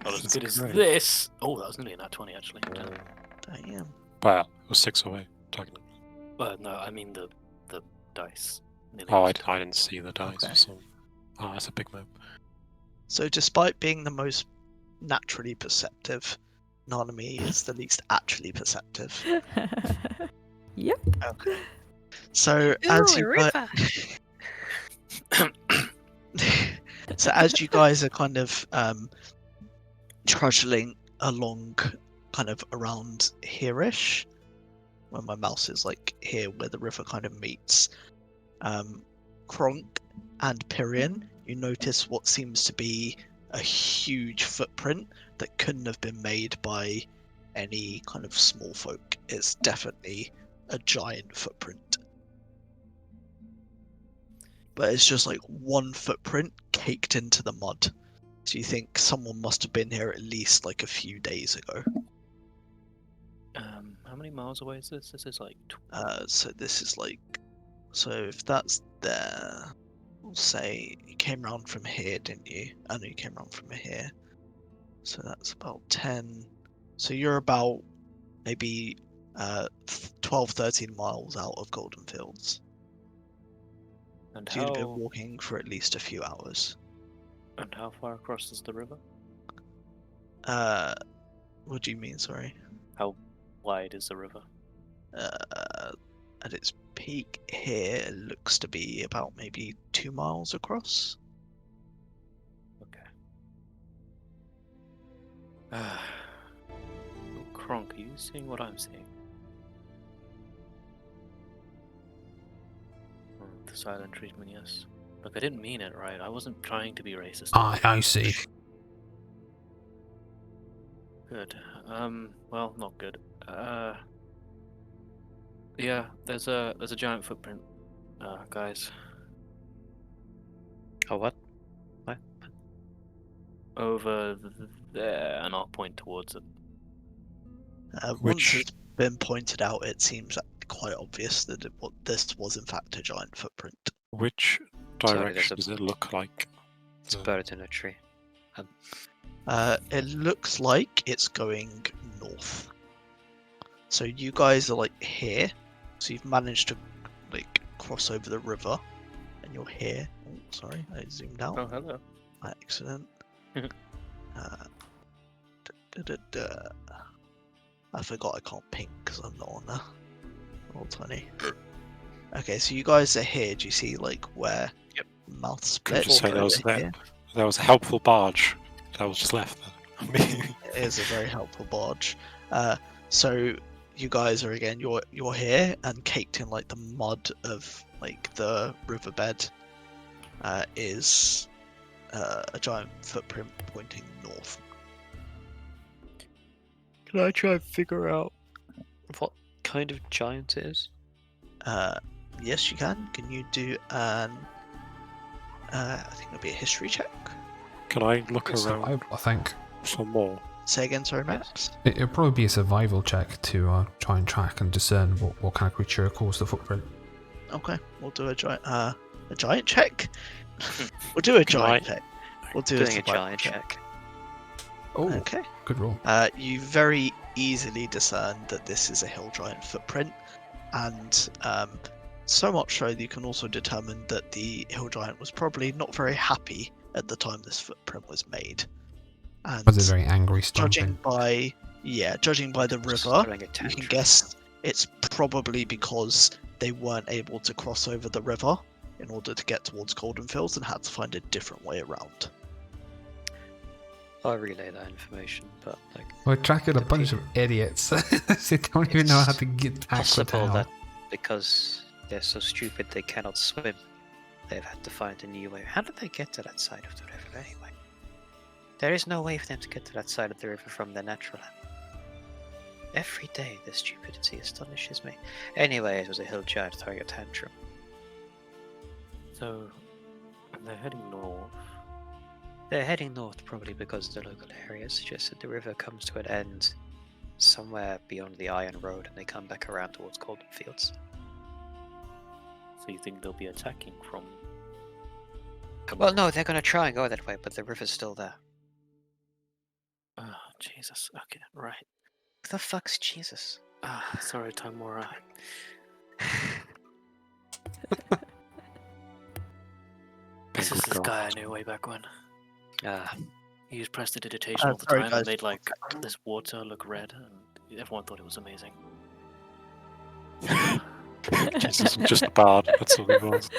Not as This is good as great. this. Oh, that was nearly a nat 20 actually. Damn. Well, it was 6 away, technically. No, I mean the dice. Nearly Oh, missed. I didn't see the dice Okay. or something. Oh, that's a big move. So, despite being the most naturally perceptive, Nanami is the least actually perceptive. Yep. Okay. So, as you so as you guys are kind of trudging along, kind of around here-ish, when my mouse is like here where the river kind of meets, Kronk and Pyrian, you notice what seems to be a huge footprint that couldn't have been made by any kind of small folk. It's definitely a giant footprint. But it's just like one footprint caked into the mud. So you think someone must have been here at least like a few days ago. How many miles away is this? This is like. So this is like, so if that's there, we'll say you came round from here, didn't you? I know you came round from here. So that's about 10. So you're about maybe 12, 13 miles out of Golden Fields. And So you'd have been how walking for at least a few hours. far across is the river? What do you mean, sorry? How wide is the river? At its peak here, it looks to be about maybe 2 miles across. Okay. Kronk, are you seeing what I'm seeing? The silent treatment, yes. Look, I didn't mean it, right? I wasn't trying to be racist. I see. Good. Well, not good. Yeah, there's a giant footprint, guys. Oh, what? Over there, and I'll point towards it. Once Which- it's been pointed out, it seems quite obvious that this was in fact a giant footprint. Which Sorry, direction there's a- does it look like? It's a The- bird in a tree. It looks like it's going north. So you guys are like here. So you've managed to like cross over the river, and you're here. Oh, sorry, I zoomed out. Oh, hello. By accident. I forgot I can't ping because I'm not on roll 20. Okay, so you guys are here. Do you see like where Yep. mouth Could split? you say over there here? was a helpful barge that was just left there? I mean, It is a very helpful barge. So you guys are again. You're here and caked in like the mud of like the riverbed. Is a giant footprint pointing north. Can I try and figure out what kind of giant it is? Yes, you can. Can you do an? I think it'll be a history check. can I look around Survival, I think. for more? Say again, sorry, Max. It'll probably be a survival check to try and track and discern what kind of creature caused the footprint. Okay, we'll do a giant check. We'll do a giant I- check. We'll do Doing a survival giant check. Oh, Okay. good roll. You very easily discern that this is a hill giant footprint, and so much so that you can also determine that the hill giant was probably not very happy at the time this footprint was made. And Was a very angry judging stomping. judging by the Just river, throwing a you tantrum. can guess it's probably because they weren't able to cross over the river in order to get towards Golden Fields and had to find a different way around. I'll relay that information, but like We're tracking a the bunch of idiots. They don't even know how to get back to possible town. that because they're so stupid they cannot swim, they've had to find a new way. How did they get to that side of the river anyway? There is no way for them to get to that side of the river from their natural land. Every day, the stupidity astonishes me. Anyway, it was a hill giant throwing a tantrum. So they're heading north. They're heading north probably because the local area suggested the river comes to an end somewhere beyond the Iron Road and they come back around towards Golden Fields. So you think they'll be attacking from? Well, no, they're going to try and go that way, but the river's still there. Oh, Jesus. Okay, right. What the fuck's Jesus? Sorry, Tamora. This is this guy I knew way back when. He used prestidigitation all the sorry, time guys. and made like this water look red, and everyone thought it was amazing. Jesus, just a bard. That's all he was.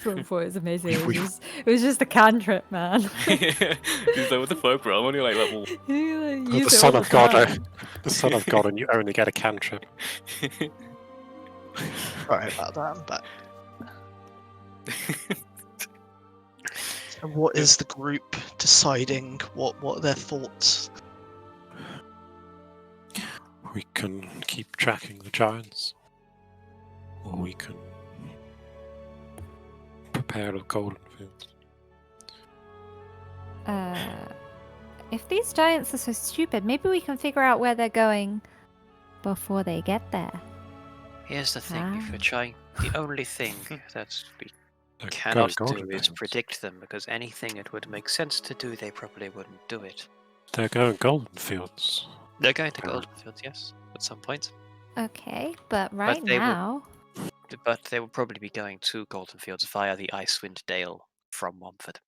Before it was amazing. We- It was just a cantrip, man. He's like, what the fuck, bro? I'm only like level. The son of God. The son of God, and you only get a cantrip. Sorry about that. I'm back. So what is the group deciding? What are their thoughts? We can keep tracking the giants, or we can prepare the golden fields. If these giants are so stupid, maybe we can figure out where they're going before they get there. Here's the thing, if we're trying, the only thing that we They're cannot going do golden is fields. predict them, because anything it would make sense to do, they probably wouldn't do it. They're going golden fields. They're going to Yeah. Golden Fields, yes, at some point. Okay, but right they will- now, But they will probably be going to Golden Fields via the Icewind Dale from Womford.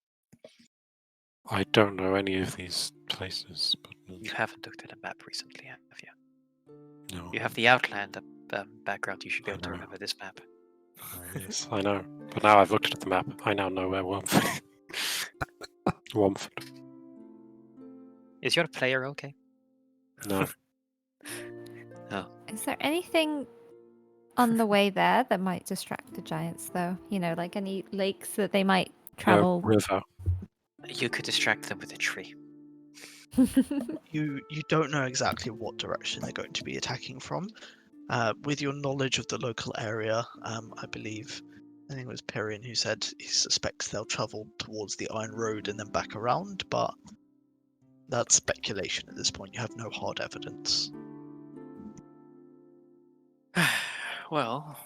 I don't know any of these places, but You haven't looked at a map recently, have you? no. You have the Outlander background, you should be able to I know. remember this map. Yes, I know. But now I've looked at the map. I now know where Womford. Womford. Is your player okay? No. is there anything on the way there that might distract the giants, though? You know, like any lakes that they might travel. River. You could distract them with a tree. You don't know exactly what direction they're going to be attacking from. With your knowledge of the local area, I believe, I think it was Perrin who said he suspects they'll travel towards the Iron Road and then back around, but that's speculation at this point. You have no hard evidence. Well,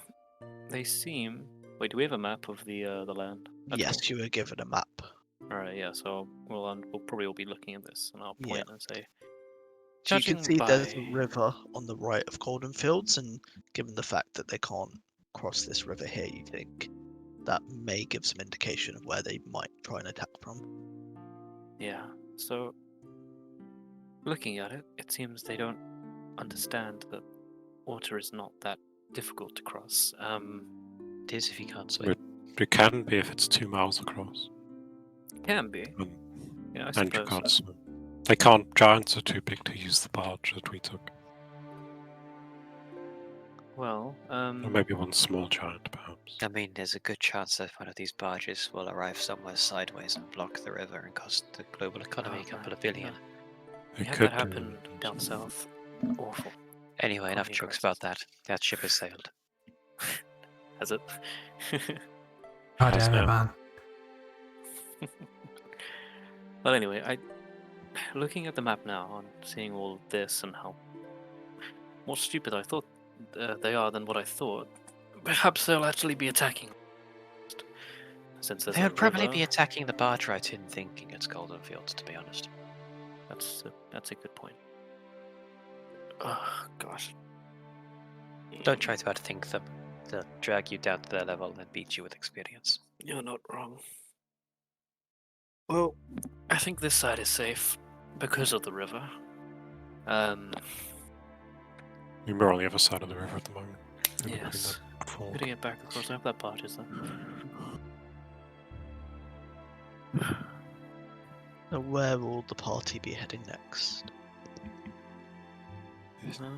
they seem. Wait, do we have a map of the land? Yes, you were given a map. All right, yeah. So we'll probably all be looking at this, and I'll Yeah. point and say. So you can Judging see there's a by- river on the right of Golden Fields, and given the fact that they can't cross this river here, you think that may give some indication of where they might try and attack from. Yeah. So, looking at it, it seems they don't understand that water is not that difficult to cross. It is if you can't swim. It can be if it's 2 miles across. It can be. Yeah, I And you suppose. can't swim. They can't. Giants are too big to use the barge that we took. Well, Or maybe one small giant, perhaps. I mean, there's a good chance that one of these barges will arrive somewhere sideways and block the river and cost the global economy a couple of billion. we It had could that happen do. down south. Awful. Anyway, enough Economy jokes crisis. about that. That ship has sailed. Has it? God Has damn it, now. man. Well, anyway, looking at the map now and seeing all of this and how more stupid I thought they are than what I thought, perhaps they'll actually be attacking. Since there's They a would probably river, be attacking the barge right in, thinking it's Golden Fields, to be honest. That's a good point. Oh gosh. Don't try to outthink them. They'll drag you down to their level and beat you with experience. You're not wrong. Well, I think this side is safe because of the river. We're on the other side of the river at the moment. in between Yes. the I'm ford. gonna get back across. I hope that part is there. So where will the party be heading next?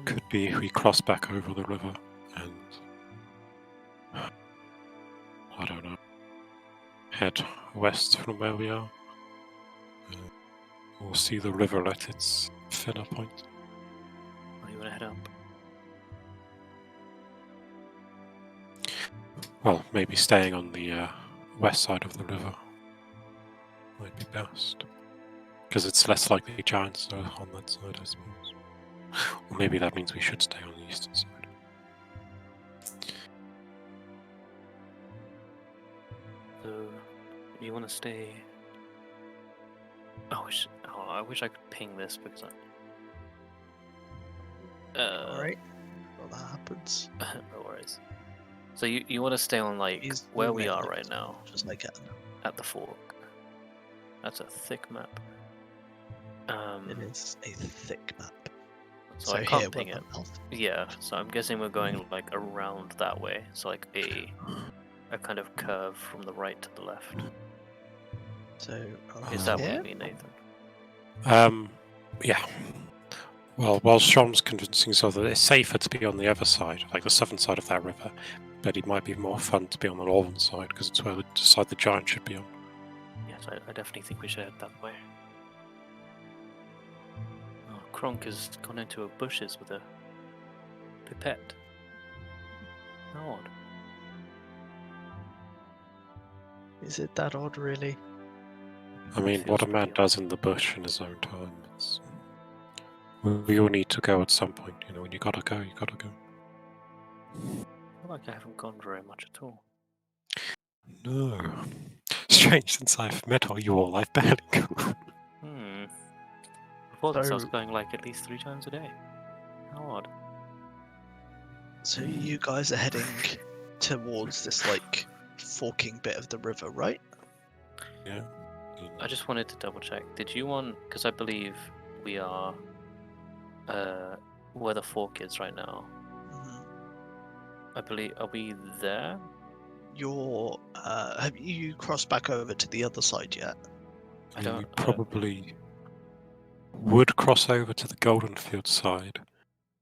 Could be we cross back over the river and I don't know, head west from where we are. We'll see the river at its thinner point. head up? Well, maybe staying on the west side of the river might be best. Because it's less likely giants are on that side, I suppose. Or maybe that means we should stay on the eastern side. So, you want to stay? I wish I could ping this because Alright. Well, that happens. no worries. So you want to stay on like Use where the we menu are right now as I can. at the fork. That's a thick map. It is a thick map. So I here, can't ping where it. my mouth- Yeah, so I'm guessing we're going like around that way. So like a kind of curve from the right to the left. So Is that what here? you mean, Nathan? Yeah. Well, while Strom's convincing so that it's safer to be on the other side, like the southern side of that river, but it might be more fun to be on the northern side because it's where the side the giant should be on. Yes, I definitely think we should head that way. Oh, Kronk has gone into bushes with a pipette. How odd. Is it that odd, really? I mean, what a Feels man pretty does in the bush in his own time. We all need to go at some point, you know, when you gotta go, you gotta go. I feel like I haven't gone very much at all. No. Strange, since I've met all you all, I've barely gone. Before this, I was So- going like at least 3 times a day. How odd. So you guys are heading towards this like forking bit of the river, right? Yeah. I just wanted to double check. Did you want? Because I believe we are where the fork is right now. Mhm. I believe. Are we there? You're have you crossed back over to the other side yet? I We don't. probably would cross over to the Golden Field side.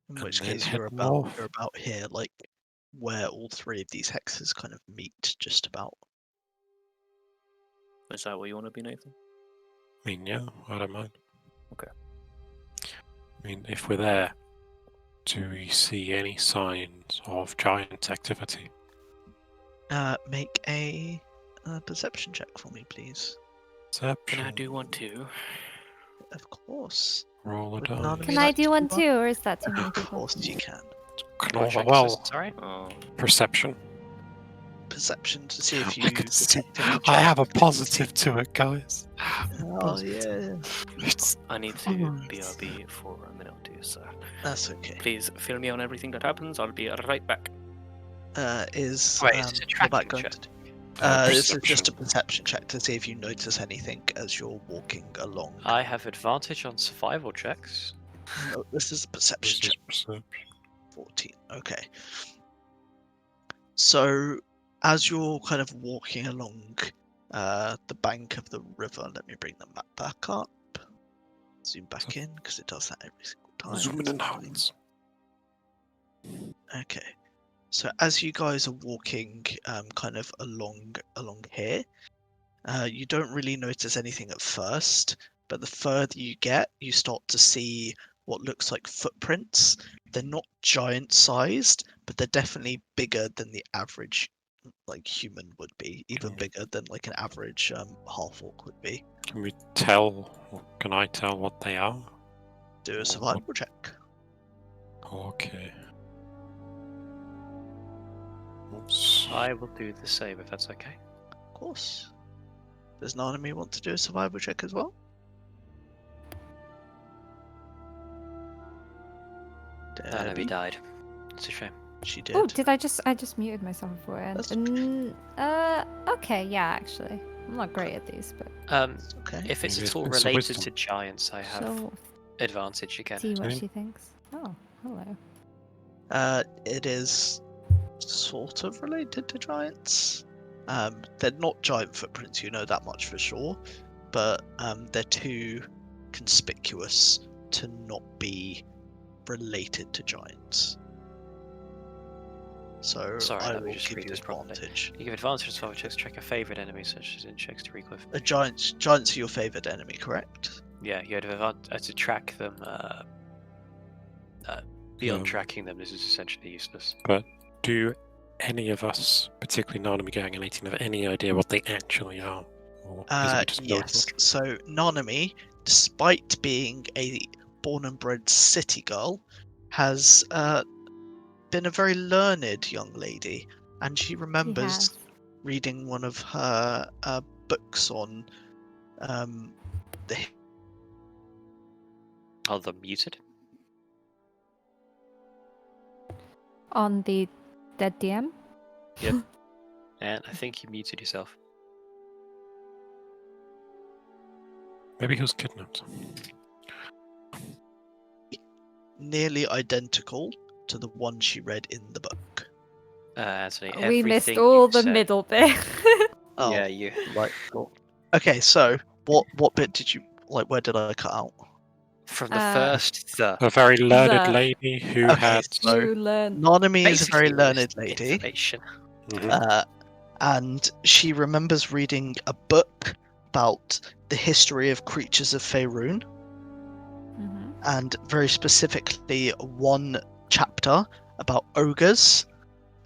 In And which then case head you're north. about here, like where all three of these hexes kind of meet, just about. Is that where you want to be, Nathan? I mean, yeah, I don't mind. Okay. I mean, if we're there, do we see any signs of giant activity? Make a perception check for me, please. Can I Perception. do one too? Of course. Roll a Would die. none of Can you I like to do one do too, or is that too many Of people? course you can. Roll, check well, this, sorry. Oh, perception. Perception to see if you I could see. detect any I have a giant positive to it, guys. Oh yeah, It's I need to BRB for a minute or two, so that's okay. please fill me on everything that happens. I'll be right back. Is Wait, is this a the tracking back going check? to do? This is just a perception. perception check to see if you notice anything as you're walking along. I have advantage on survival checks. No, this is a perception This is check. perception. 14. Okay. So, as you're kind of walking along the bank of the river, let me bring the map back up. Zoom back in because it does that every single time. Zooming in hands. Okay. So as you guys are walking kind of along here, you don't really notice anything at first, but the further you get, you start to see what looks like footprints. They're not giant sized, but they're definitely bigger than the average like human would be, even bigger than like an average half orc would be. Can we tell? Or can I tell what they are? Do a survival check. Okay. Oops. I will do the same if that's okay. Of course. Does Nanami want to do a survival check as well? Nanami Debbie? died. It's a shame. She did. Oh, did I just muted myself before it That's ended? Okay, yeah, actually. I'm not great at these, but It's okay. If it's Maybe at all it's a related wisdom. to giants, I have she'll advantage again. see what Okay. she thinks. Oh, hello. It is sort of related to giants. They're not giant footprints, you know that much for sure, but they're too conspicuous to not be related to giants. So Sorry, I let me will just give read you this properly. advantage. You give advantage to survival checks, track a favorite enemy, such as in checks to recall. Giants are your favorite enemy, correct? Yeah, you had advantage to track them Beyond tracking them, this is essentially useless. Do any of us, particularly Nanami Gang and 18, have any idea what they actually are? Or is it just Yes. So Nanami, despite being a born and bred city girl, has been a very learned young lady, and she remembers has. reading one of her books on the Oh, the muted? On the dead DM. And I think you muted yourself. Maybe he was kidnapped. nearly identical to the one she read in the book. Anthony, We missed everything all you've the said- middle bit. Oh, Yeah, you. right. Cool. Okay, so what bit did you like? Where did I cut out? From the Uh, first the. A very learned The- lady who Okay, had. so You learn. Nanami is a very basically learned missed lady, Information. Mhm. and she remembers reading a book about the history of creatures of Faerun, Mhm. and very specifically one chapter about ogres,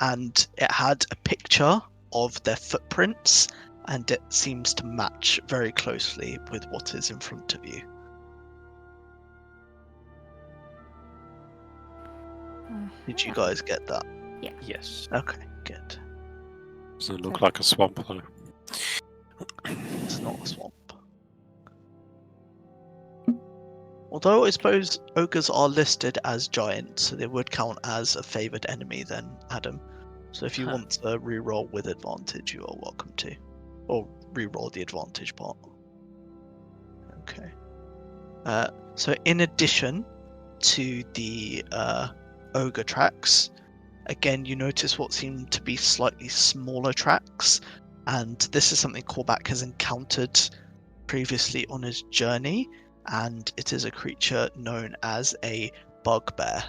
and it had a picture of their footprints, and it seems to match very closely with what is in front of you. Did you guys get that? Yes. Okay, good. Doesn't look like a swamp though. It's not a swamp. Although I suppose ogres are listed as giants, so they would count as a favoured enemy then, Adam. So if you Huh. want to reroll with advantage, you are welcome to. Or reroll the advantage part. Okay. So in addition to the ogre tracks, again you notice what seem to be slightly smaller tracks, and this is something Korvac has encountered previously on his journey, and it is a creature known as a bugbear.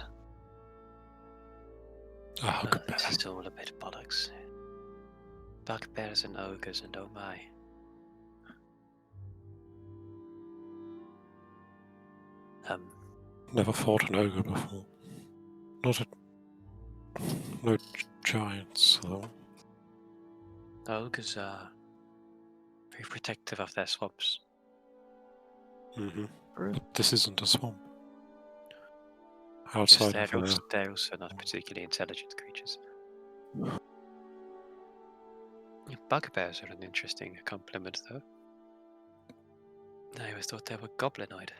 Oh, good This bear. is all a bit bollocks. Bugbears and ogres and oh my. Never fought an ogre before. No giants though. Ogres are very protective of their swamps. But this isn't a swamp. Just Outside they're, of also, they're also not particularly intelligent creatures. Bugbears are an interesting compliment, though. I always thought they were goblinoid.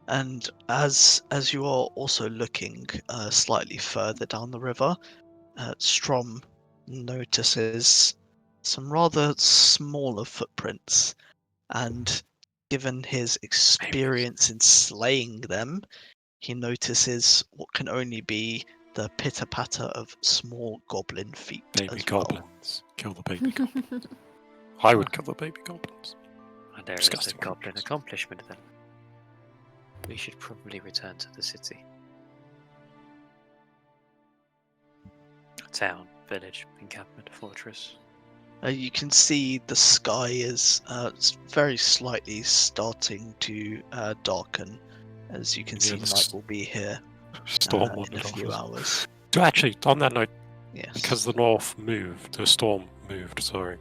And as you are also looking slightly further down the river, Strom notices some rather smaller footprints, and given his experience in slaying them, he notices what can only be the pitter-patter of small goblin feet baby as well. goblins. Kill the baby goblins. I would kill the baby goblins. And there is a Disgusting goblin creatures. accomplishment then. We should probably return to the city. Town, village, encampment, fortress. You can see the sky is very slightly starting to darken. As you can see, Yeah, the night will be here Storm in a wandered off. few hours. Actually, on that note, Yes. because the north moved, the storm moved, sorry.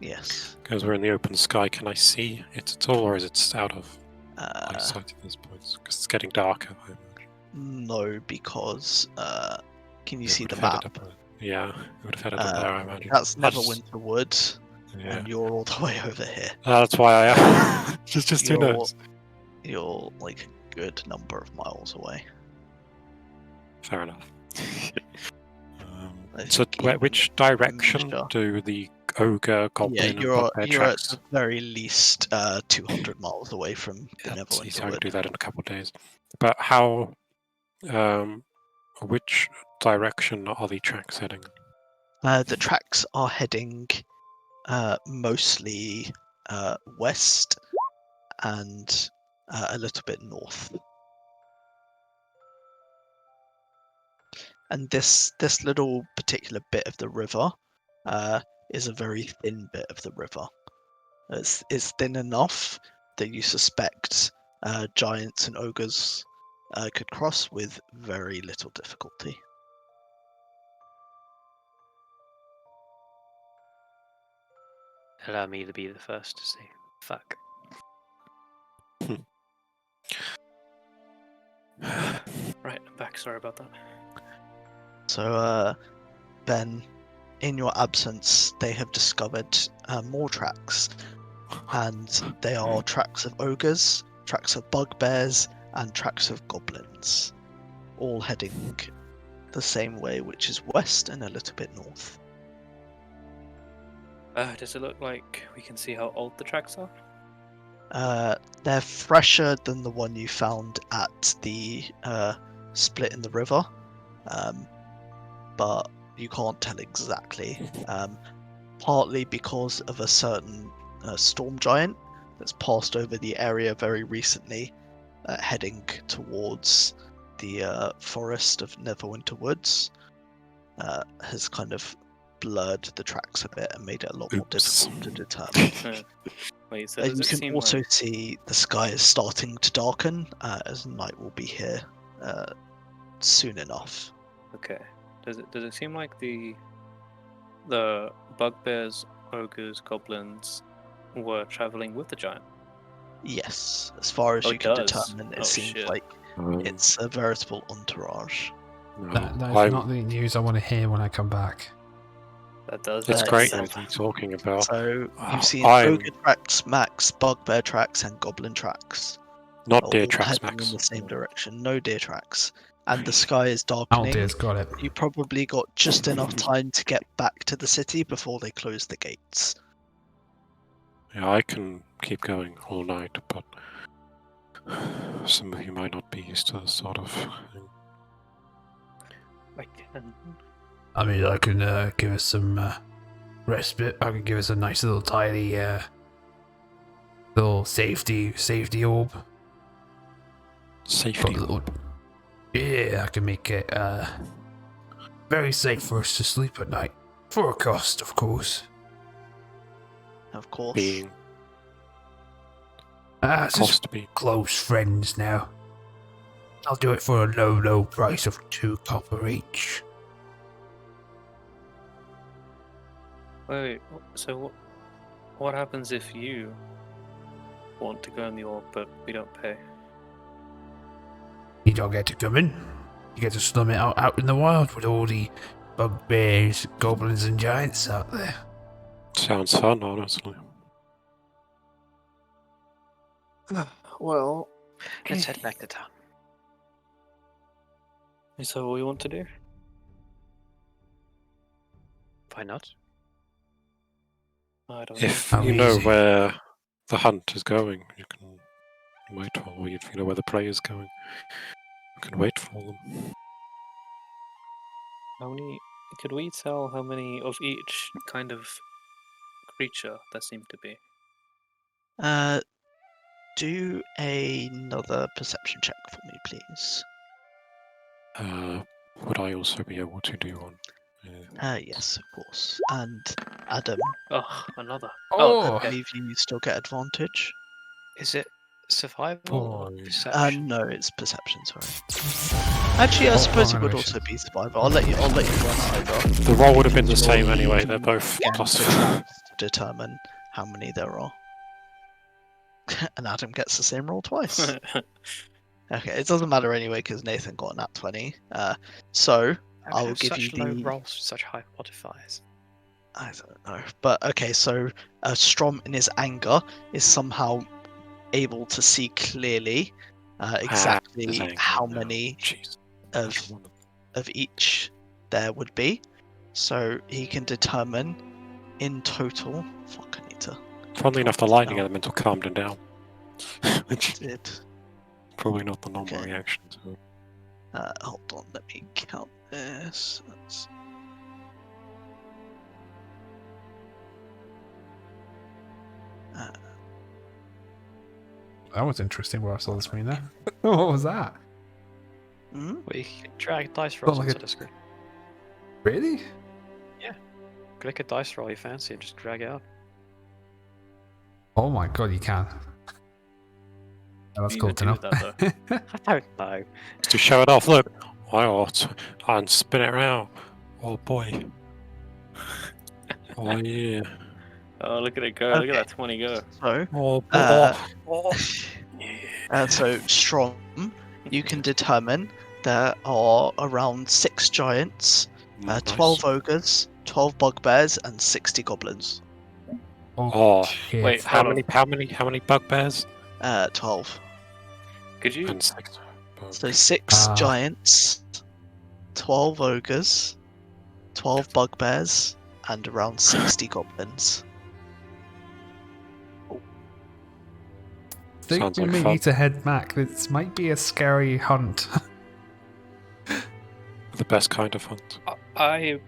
Yes. Because we're in the open sky, can I see it at all, or is it out of eyesight at this point? Because it's getting darker. I imagine. No, because can you It see would the have headed map? up, yeah, it would have headed up there, I imagine. That's I just- Neverwinter Wood, Yeah. and you're all the way over here. That's why I just who You're- knows. You're like a good number of miles away. Fair enough. I So, think which in direction measure- do the ogre, goblin, Yeah, and you're bugbear at tracks? the very least 200 miles away from the Yeah, it's easy, Neverwinter I can do Wood. that in a couple of days. But how? Which direction are the tracks heading? The tracks are heading mostly west and a little bit north. And this little particular bit of the river is a very thin bit of the river. It's thin enough that you suspect giants and ogres could cross with very little difficulty. Allow me to be the first to say, fuck. Right, I'm back. Sorry about that. So, Ben, in your absence, they have discovered more tracks, and they are tracks of ogres, tracks of bugbears, and tracks of goblins, all heading the same way, which is west and a little bit north. Does it look like we can see how old the tracks are? They're fresher than the one you found at the split in the river, but you can't tell exactly. Partly because of a certain storm giant that's passed over the area very recently, heading towards the forest of Neverwinter Woods, has kind of blurred the tracks a bit and made it a lot more Oops. difficult to determine. Wait, so does You it can seem also like... see the sky is starting to darken, as night will be here soon enough. Okay. Does it seem like the bugbears, ogres, goblins were traveling with the giant? Yes, as far as Oh, you it can does? determine, it Oh, seems shit. like it's a veritable entourage. No, That is I'm- not the news I want to hear when I come back. That does. It's That great is- what you're talking about. So you've seen I'm- ogre tracks, Max, bugbear tracks, and goblin tracks. Not deer all tracks, heading Max. in the same direction. No deer tracks, and the sky is Oh, darkening. dear's got it. You probably got just enough time to get back to the city before they close the gates. Yeah, I can keep going all night, but some of you might not be used to this sort of thing. I can. I mean, I can give us some respite. I can give us a nice little tidy little safety orb. Got Safety. a little... Yeah, I can make it very safe for us to sleep at night. For a cost, of course. Of course. Being It's just cost being. close friends now. I'll do it for a low price of 2 copper each. Wait, so what happens if you want to go in the orb, but we don't pay? You don't get to come in. You get to slum it out in the wild with all the bugbears, goblins, and giants out there. Sounds fun, honestly. Well, Let's head back to town. is that what we want to do? Why not? I don't know. If How you know easy. where the hunt is going, you can wait for, or if you know where the prey is going, you can wait for them. How many? Could we tell how many of each kind of creature there seemed to be? Do another perception check for me, please. Would I also be able to do one? Yes, of course. And Adam, Oh, another. Oh, I believe you still get advantage. Is it survival or Oh. perception? No, it's perception. Sorry. Actually, I suppose it would Animation. also be survival. I'll let you run either. The roll would have been the same Roll anyway. the They're both again plus. the traps to determine how many there are. And Adam gets the same roll twice. Okay, it doesn't matter anyway because Nathan got a nat 20. So How I can will have give such you low the. rolls with such high modifiers. I don't know, but okay. So Strom, in his anger, is somehow able to see clearly exactly His anger, how no. many Jeez. of each there would be. So he can determine in total. Fuck, I need to. Funnily enough, the count lightning now. elemental calmed him down. Which is Did probably not the normal Okay. reaction to it. hold on, let me count this. that was interesting where I saw the screen there. What was that? Hmm? Well, you can drag dice rolls like onto a- the screen. Really? Click a dice roll you fancy and just drag it out. Oh my god, you can. That's You cool would to do know. that, I don't know. To show it off, look. I ought and spin it around. Oh boy. Oh yeah. Oh, look at it go! Look at Okay. that 20 go. So, Oh, Uh, oh. so Strom, you can determine there are around 6 giants, Nice. 12 ogres, 12 bugbears, and 60 goblins. Oh, shit. Wait, How hold many bugbears? 12. Could you? And 6. So 6 Ah. giants, 12 ogres, 12 bugbears, and around 60 goblins. think Sounds we like may fun. need to head back. This might be a scary hunt. The best kind of hunt. I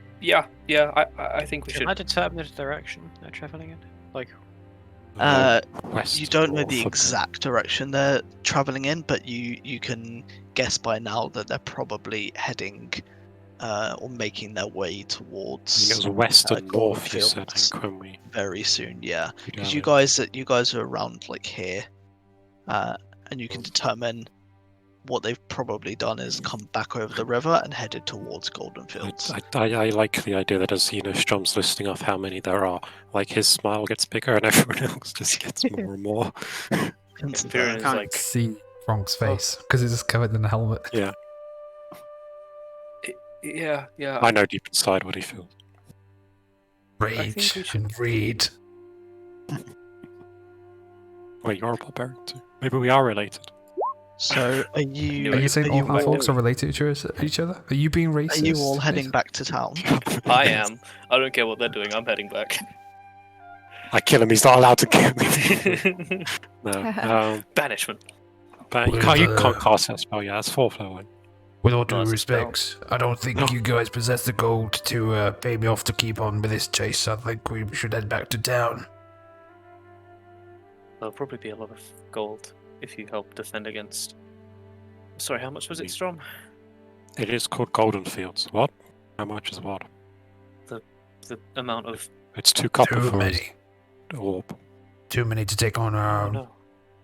think we Can should. I determine the direction they're traveling in? Like, West You don't know the north of- exact direction they're traveling in, but you can guess by now that they're probably heading or making their way I think it towards was west and Golden north, you said, Fields. Hank, when we... very soon. Yeah, because down you guys are around like here, and you can determine what they've probably done is come back over the river and headed towards Golden Fields. I like the idea that as Strom's listing off how many there are, like his smile gets bigger and everyone else just gets more and more. Imperial is Can't like, see Gronk's face because it's covered in a helmet. Yeah, yeah. I know deep inside what he feels. think we Rage should- and read. Wait, you're a barbarian too. Maybe we are related. So are you? Are you saying all half all, orcs are related to each other? Are you being are racist? you all heading back to town? I am. I don't care what they're doing. I'm heading back. I kill him, he's not allowed to kill me. No. Banishment. But you can't cast that spell, yeah, that's 4th level. With all due Nice respect, I don't think No. you guys possess the gold to pay me off to keep on with this chase. I think we should head back to town. There'll probably be a lot of gold if you help defend against. Sorry, how much was it, Strom? It is called Golden Fields. What? How much is what? The amount of. It's 2 copper Too for many. an orb. Too many to take on our Oh, own. no.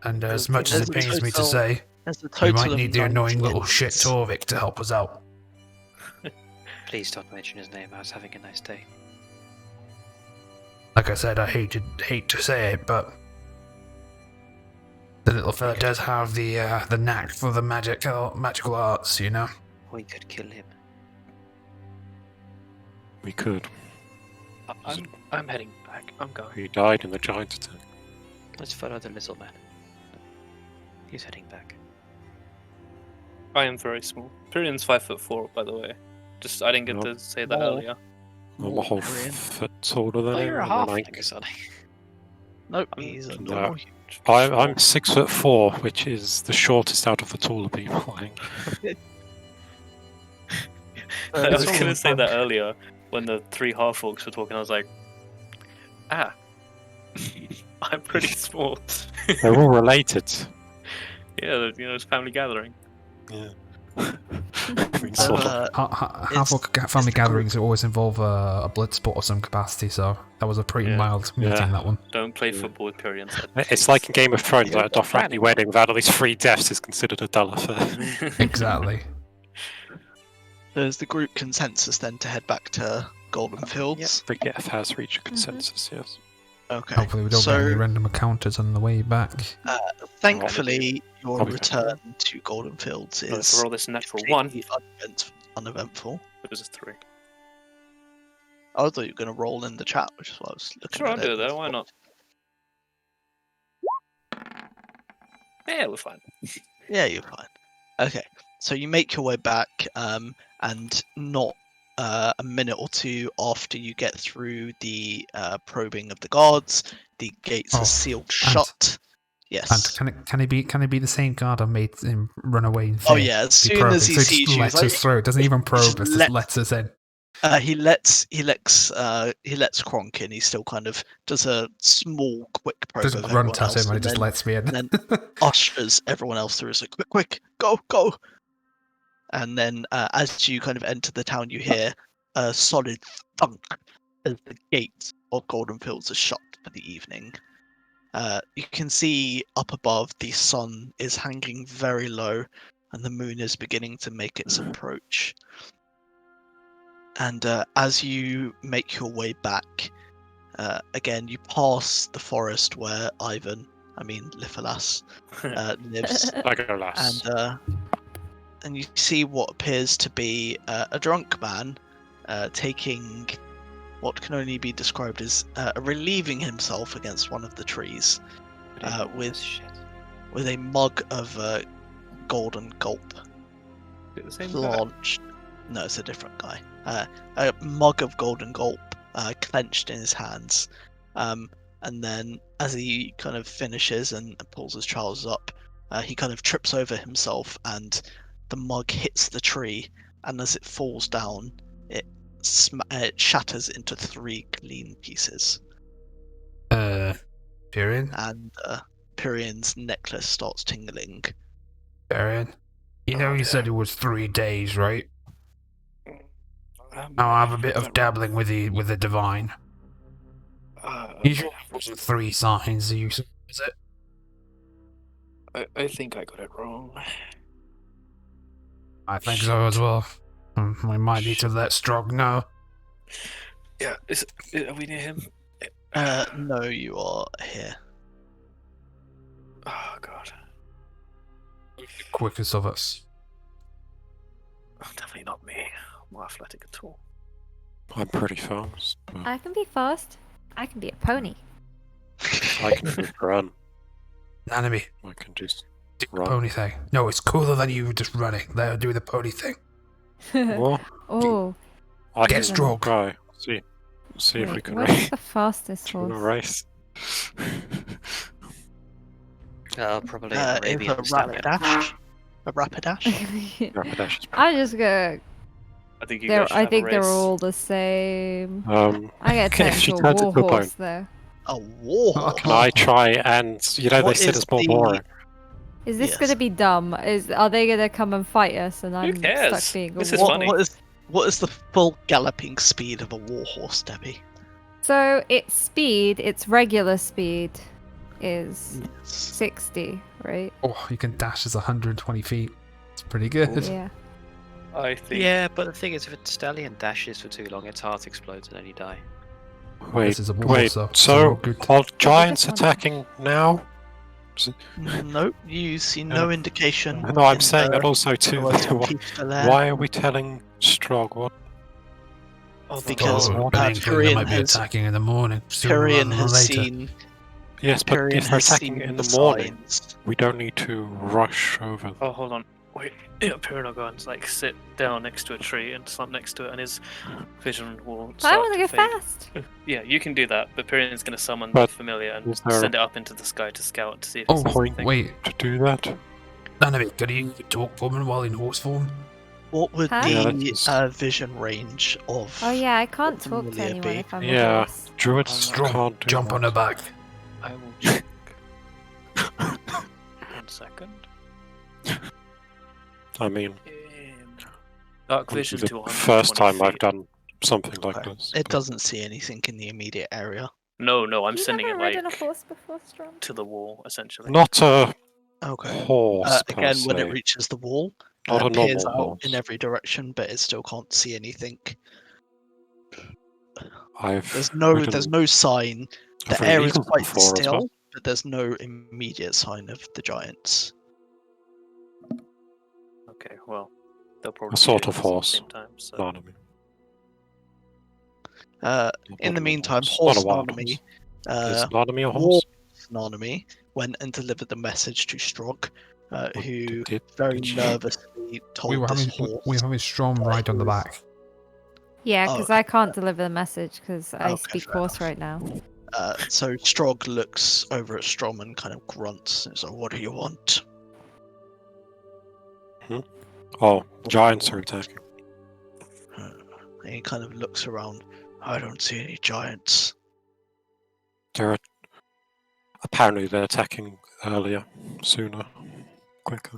And as Good much as it There's a pains me to total- say, There's a we total might of need the 9 annoying little shit giants. Torvik to help us out. please don't mention his name. I was having a nice day. Like I said, I hate to say it, but the little fella does have the knack for the magical arts, you know. We could kill him. We could. I'm heading back. I'm going. He died in the giant attack. Let's follow the little man. He's heading back. I am very small. Pyrian's 5'4", by the way. Just I didn't get Nope. to say that Oh. earlier. I'm a whole Korean. foot taller than Oh, him. you're a and then halfling, Sonny. Nope, I'm- he's a No. normal human. I'm 6'4", which is the shortest out of the taller people. I think. I was That's gonna all say fun. that earlier when the 3 half orcs were talking. I was like, I'm pretty small. They're all related. Yeah, it's family gathering. Yeah. I mean, sort of. Half family gatherings always involve a blood sport of some capacity, so that was a pretty Yeah. mild meeting, Yeah. that one. Don't play Yeah. football with Pyrians. It's like in Game of Thrones, You're like a Dothraki planning. wedding without at least 3 deaths is considered a dull affair. Exactly. There's the group consensus then to head back to Golden Fields. Brigitte has reached a consensus, yes. Okay. Hopefully we don't get any So, random encounters on the way back. thankfully, your Probably. return to Golden Fields Well, is for all this natural 1, completely uneventful. it was a 3. I thought you were going to roll in the chat, which is what I was looking Sure, at. I'll do it. it though. Why not? Yeah, we're fine. Yeah, you're fine. Okay, so you make your way back, and not a minute or two after you get through the probing of the guards, the gates Oh, are sealed and- shut. Yes. And can he be the same guard I made him run away and Oh yeah, as be soon probing? as he So sees just you, lets he's us through. It doesn't even probe just us, just lets us in. he lets Kronk in. He still kind of does a small, quick probe Just of grunt everyone at else, him and he just then lets me in. and then ushers everyone else through. It's like, quick, go. And then as you kind of enter the town, you hear a solid thunk as the gates of Golden Fields are shut for the evening. You can see up above the sun is hanging very low, and the moon is beginning to make its approach. And as you make your way back, again you pass the forest where Lithalas, lives, Legolas. and you see what appears to be a drunk man taking what can only be described as relieving himself against one of the trees with a mug of golden gulp Is it the same guy? launched. No, it's a different guy. A mug of golden gulp clenched in his hands, and then as he kind of finishes and pulls his trousers up, he kind of trips over himself, and the mug hits the tree, and as it falls down, it shatters into 3 clean pieces, Tyrion? and Pyrion's necklace starts tingling. Tyrion? You know Oh, you dear. said it was 3 days, right? Um, I'll have a bit of dabbling with the divine. You sure it wasn't 3 signs you said, is it? I think I got it wrong. I think so as well. We might need to let Strog know. Yeah, are we near him? No, you are here. Oh god. The quickest of us. Definitely not me. I'm more athletic at all. I'm pretty fast, but I can be fast. I can be a pony. I can just run. Nanami, I can just do the run. pony thing. No, it's cooler than you just running. Let her do the pony thing. What? Oh, I Get can Strog. try. See if we wait, can what's race. the fastest Do you want to horse? race? Probably If Arabian a stallion. rapidash. A rapidash? Rapidash is I'm just gonna. I think you guys should I have a think they're race. all the same. Um, I get Okay, turned she into a turns war into a horse though. A war can I try and they What said is it's more the- boring. Is this Yes. gonna be dumb? Are they gonna come and fight us and I'm cares? stuck being a This is war funny. horse? What is the full galloping speed of a warhorse, Debbie? So its speed, its regular speed, is 60, right? Oh, you can dash as 120 feet. It's pretty good. Yeah. I think. Yeah, but the thing is, if a stallion dashes for too long, its heart explodes and then you die. Wait, This is a war, wait. so So good. are giants one. attacking now? Nope, you see no indication. No, I'm in saying the that also too. horizon peaceful air. Why are we telling Strog what? Oh, because Oh, Tyrion they might be has- attacking in the morning. Sooner rather Tyrion than has later. seen. Yes, but Tyrion if they're has attacking seen in the the morning, signs. we don't need to rush over. Oh, hold on. Wait. Yeah, Piran will go and sit down next to a tree and slam next to it, and his vision will. But I start want to go fade. fast. Yeah, you can do that, but Piran's going to summon But the familiar and is there- send it up into the sky to scout to see if Oh, it's the point thing. wait. To do that? Nanami, could you talk woman while in horse form? What would Huh? Yeah, the that's- vision range of? Oh yeah, I can't What talk to familiar anyone be? if I'm Yeah. a horse. Druids Strong. can't do Jump that. on her back. I will check. 1 second. I mean, Dark this vision is to the 120 first time I've feet. done something like Okay. this. It doesn't see anything in the immediate area. No, I'm You've sending never it ridden a like horse before, Strong? to the wall, essentially. Not a Okay. horse per Again, when it se. reaches the wall, Not a it peers normal out horse. in every direction, but it still can't see anything. There's no sign. The ridden air is eagles quite before as still, well. but there's no immediate sign of the giants. Okay, well, they'll probably A sort be of doing this at the horse. same time, so. No, I mean, In the not a meantime, horse. Horse Not a wild Anatomy, horse. Is Anatomy a War horse? Anatomy went and delivered the message to Strog, who Did- very did she- nervously told We were this having horse. Strom right on the back. Yeah, Oh, because okay. I can't deliver the message because I Okay, speak fair horse enough. right now. So Strog looks over at Strom and kind of grunts. And so, what do you want? Oh, giants are attacking. And he kind of looks around. I don't see any giants. Apparently they're attacking earlier, sooner, quicker.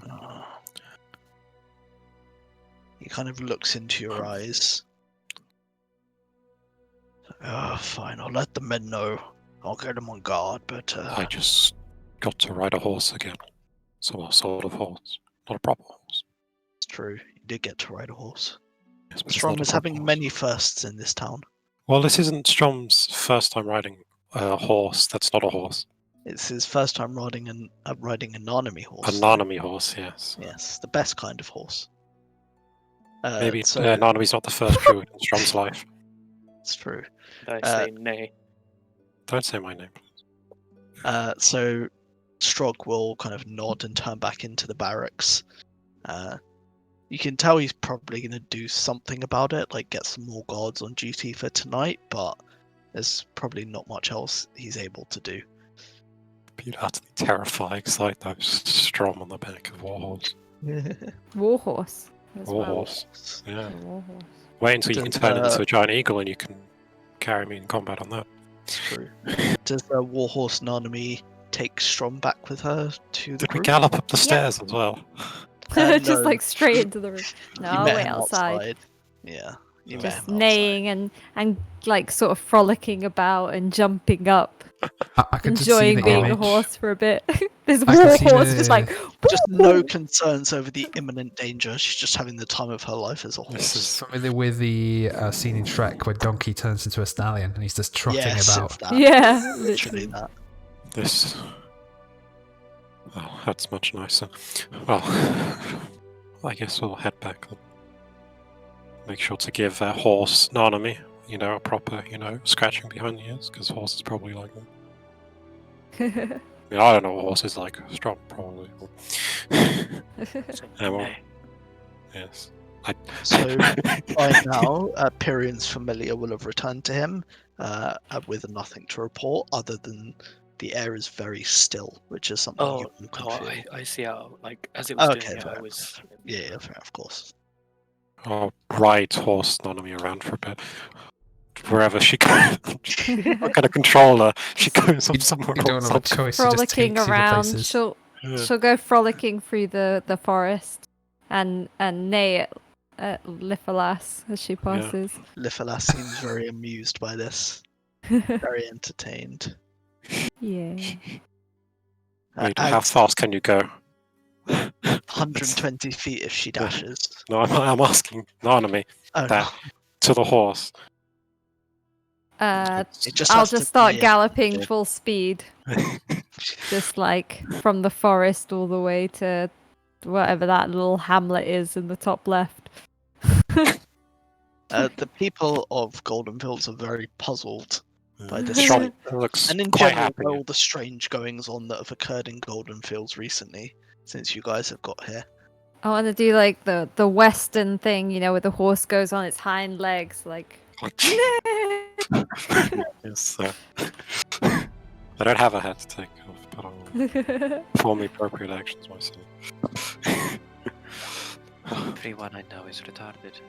He kind of looks into your eyes. Fine, I'll let the men know. I'll get him on guard, but I just got to ride a horse again. Some sort of horse. Not a proper horse. it's true. You did get to ride a horse. Yes, but it's Strom not a is proper having horse. many firsts in this town. Well, this isn't Strom's first time riding a horse that's not a horse. It's his first time riding an Nanami horse. A Nanami horse, yes. Yes, the best kind of horse. Maybe so Nanami's not the first druid in Strom's life. it's true. I say nay. Don't say my name. So Strog will kind of nod and turn back into the barracks. You can tell he's probably going to do something about it, like get some more guards on duty for tonight, but there's probably not much else he's able to do. Be utterly terrifying sight though. Strom on the back of Warhorse. Warhorse. as well. Warhorse. Yeah. A warhorse. Wait until you can Does, turn into a giant eagle and you can carry me in combat on that. True. Does the Warhorse Nanami take Strom back with her to the Did we group? gallop up the stairs as well? Just no. like straight into the room. No, You I'll met wait him outside. Yeah, you met Just him neighing and like sort of frolicking about and jumping up, I could just see enjoying the being a image. horse for a bit. This I can see warhorse just the- like Just no "Woo!" concerns over the imminent danger. She's just having the time of her life as a horse. This is Familiar with the scene in Shrek where Donkey turns into a stallion and he's just trotting yes, about. it's that. Yeah, Literally literally. that. this. Oh, that's much nicer. Well, I guess we'll head back. Make sure to give that horse Nanami, a proper, scratching behind the ears, because horse is probably like that. I mean, I don't know what horse is like. Strong, probably. Say Yeah, well, nay. yes. So by now, Pyrrhon's familiar will have returned to him with nothing to report other than the air is very still, which is something Oh, you all can no, feel. I see how, like, as it was Okay, doing it, fair I was... Yeah, fair, of course. I'll ride horse Nanami around for a bit. Wherever she goes. I'm going to control her. She goes up somewhere You don't else. have a choice. It just Frolicking takes you to around. places. Yeah. She'll go frolicking through the forest and neigh at Lithalas as she passes. Lithalas seems very amused by this, very entertained. Yeah. Wait, how fast can you go? 120 feet if she dashes. No, I'm asking Nanami Oh, that to the horse. Uh, it just I'll has to just start be galloping Yeah. full speed, just like from the forest all the way to whatever that little hamlet is in the top left. the people of Golden Fields are very puzzled by this Strong sight. looks And in quite general, happy. by all the strange goings on that have occurred in Golden Fields recently, since you guys have got here. I want to do like the western thing, where the horse goes on its hind legs, like. Yes, I don't have a hat to take off, but I'll perform the appropriate actions myself. Everyone I know is retarded.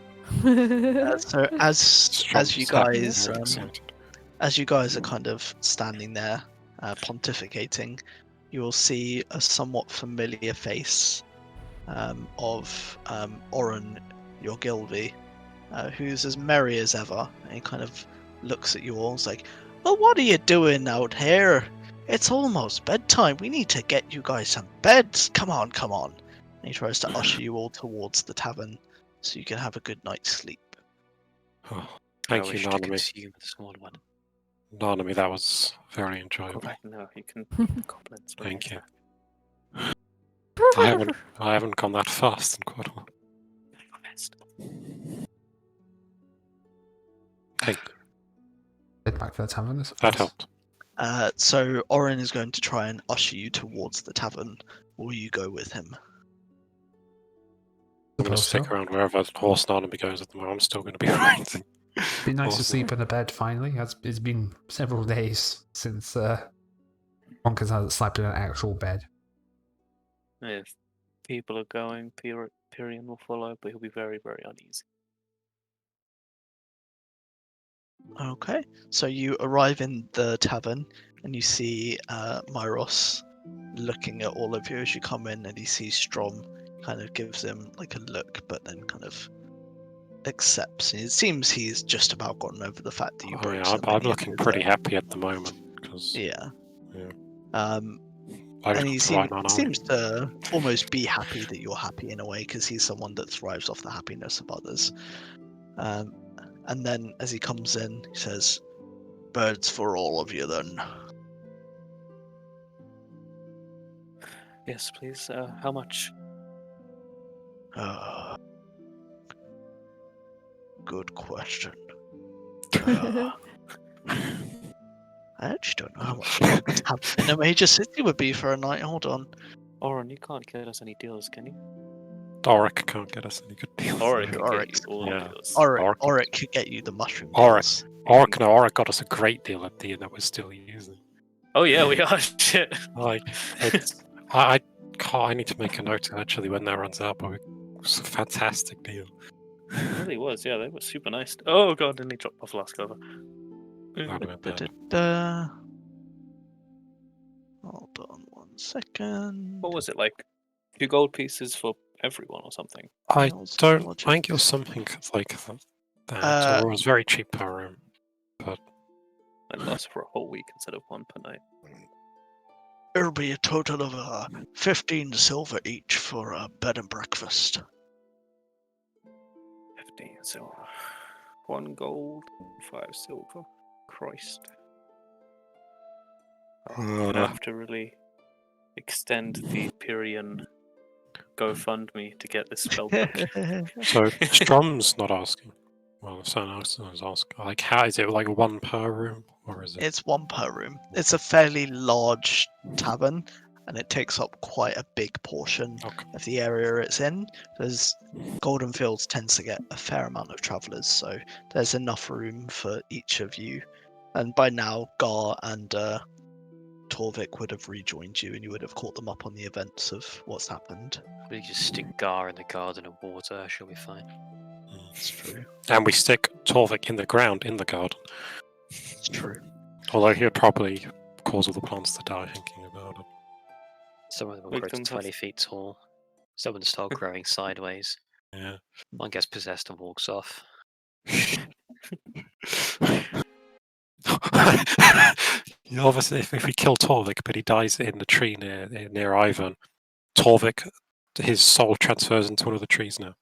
So as Strong's you happy, guys very excited. as you guys are kind of standing there, pontificating, you will see a somewhat familiar face of Oren Yorgilvi, who's as merry as ever, and he kind of looks at you all and is like, "Well, what are you doing out here? It's almost bedtime. We need to get you guys some beds. Come on, come on." And he tries to usher you all towards the tavern so you can have a good night's sleep. Oh, I thank you, wish to Nanami. consume the small one. Nanami, that was very Go enjoyable. back now, you can compliment me. Thank you. I haven't gone that fast in quite a while. Best. Thank you. Head back to the tavern. I That suppose. helped. So Oren is going to try and usher you towards the tavern. Will you go with him? I'm going to Suppose stick so. around wherever horse Nanami goes at the moment. I'm still going to be riding. Be nice to Awesome. sleep in a bed finally. It's been several days since Bonkers hasn't slept in an actual bed. If people are going, Pyrian will follow, but he'll be very, very uneasy. Okay. So you arrive in the tavern and you see Myros looking at all of you as you come in, and he sees Strom, kind of gives him like a look, but then kind of accepts. And it seems he's just about gotten over the fact that you Oh, broke yeah, so I'm many of looking his, pretty happy at the moment. because Yeah. Yeah. And I've he got the right man on it. seems to almost be happy that you're happy in a way, because he's someone that thrives off the happiness of others. And then as he comes in, he says, "Birds for all of you, then." Yes, please. How much? Good question. I actually don't know how much having in a major city would be for a night. Hold on. Oren, you can't get us any deals, can you? Auric can't get us any good deals. Oren Who can Auric? get you all Yeah. the deals. Auric could get you the mushroom Auric. deals. Auric got us a great deal at the end that we're still using. Oh yeah, we are. Shit. Like, it's, I need to make a note actually when that runs out, but it was a fantastic deal. It really was. Yeah, they were super nice. Oh god, didn't he drop off last cover? That would have been bad. Da-da-da. Hold on 1 second. What was it like? 2 gold pieces for everyone or something? I Nails don't logic. think it was something like that, or it was very cheap per room. It lasts for a whole week instead of 1 per night. It'll be a total of 15 silver each for a bed and breakfast. 15 silver. 1 gold, 5 silver. Christ. I'm gonna have to really extend the Pyrian GoFundMe to get this spell back. So Strom's not asking. Well, if someone else is asking, like, how is it like 1 per room, or is it? It's 1 per room. It's a fairly large tavern, and it takes up quite a big portion Okay. of the area it's in. There's Golden Fields tends to get a fair amount of travellers, so there's enough room for each of you. And by now, Gar and Torvik would have rejoined you, and you would have caught them up on the events of what's happened. We just stick Gar in the garden of water, she'll be fine. It's true. And we stick Torvik in the ground in the garden. It's true. Although he'd probably cause all the plants to die thinking about it. Some of them will Make grow to them have- 20 feet tall. Some of them start growing sideways. Yeah. One gets possessed and walks off. Yeah, obviously, if we kill Torvik, but he dies in the tree near Ivan, Torvik, his soul transfers into one of the trees now.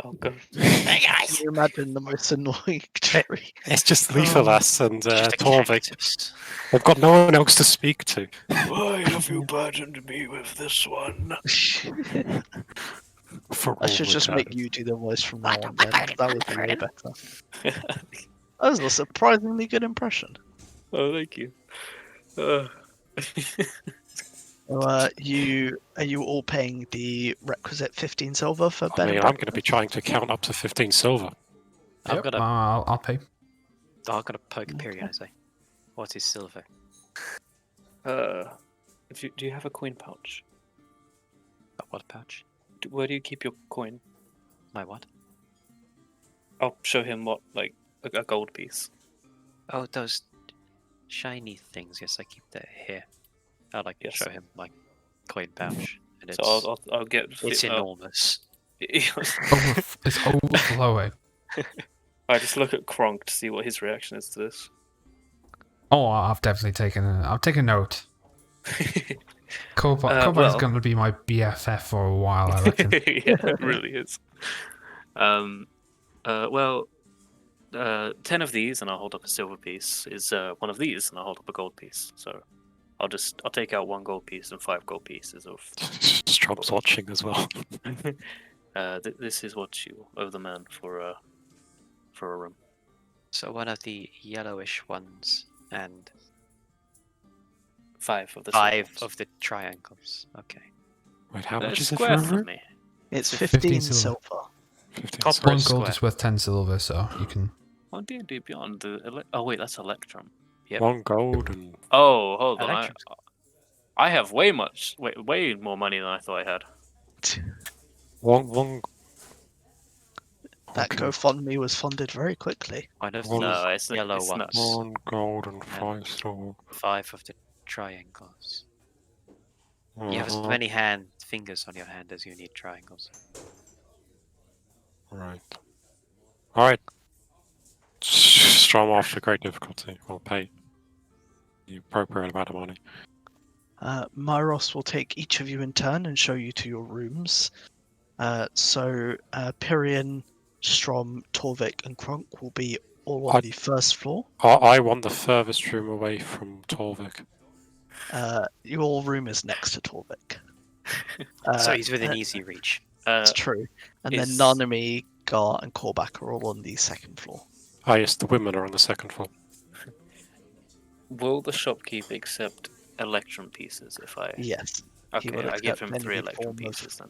Oh god. Hey Can guys! you imagine the most annoying tree? It's just Leaferlass and Just a Torvik. cactus. They've got no one else to speak to. Why have you burdened me with this one? For I all should just make eternity. you do the voice from now on. Then that was way better. That was a surprisingly good impression. Oh, thank you. So, are you all paying the requisite 15 silver for I bed mean, and I'm going to be trying to count up to 15 silver. I'm Yep, gonna I'll pay. poke Pyrian and say, what is silver? do you have a coin pouch? A what pouch? Where do you keep your coin? My what? I'll show him what, like, a gold piece. Oh, those shiny things. Yes, I keep that here. I'd like to Yes. show him my coin pouch. And So I'll get. it's enormous. It's overflowing. I just look at Kronk to see what his reaction is to this. Oh, I've definitely I've taken note. Kobar's well- going to be my BFF for a while, I reckon. Yeah, it really is. 10 of these, and I'll hold up a silver piece, is 1 of these, and I'll hold up a gold piece. So I'll take out 1 gold piece and 5 gold pieces of. Strom's watching as well. This is what you owe the man for a room. So one of the yellowish ones and 5 of the 5 silver of the triangles. Okay. Wait, how ones. much is it Square for a for room? me. It's 15 15 silver. silver. 15 Copper silver. One is gold square. is worth 10 silver, so you can. On D&D Beyond, oh wait, that's Electrum. Yep. 1 gold and Oh, hold on. Electrum's I have way more money than I thought I had. one. That Okay. GoFundMe was funded very quickly. One of Well, the No, it's yellow it's ones. not. 1 gold and 5 silver. 5 of the triangles. You have as Uh-huh. many fingers on your hand as you need triangles. Right. Alright. Strom after great difficulty. We'll pay. the appropriate amount of money. Myros will take each of you in turn and show you to your rooms. So Pyrian, Strom, Torvik, and Kronk will be all on the first floor. I want the furthest room away from Torvik. Your room is next to Torvik. So he's within easy reach. That's true. And then is- Nanami, Gar, and Korbak are all on the second floor. Ah, yes, the women are on the second floor. Will the shopkeep accept electrum pieces if I? Yes. Okay, would I give accept him 3 any electrum form of- pieces then.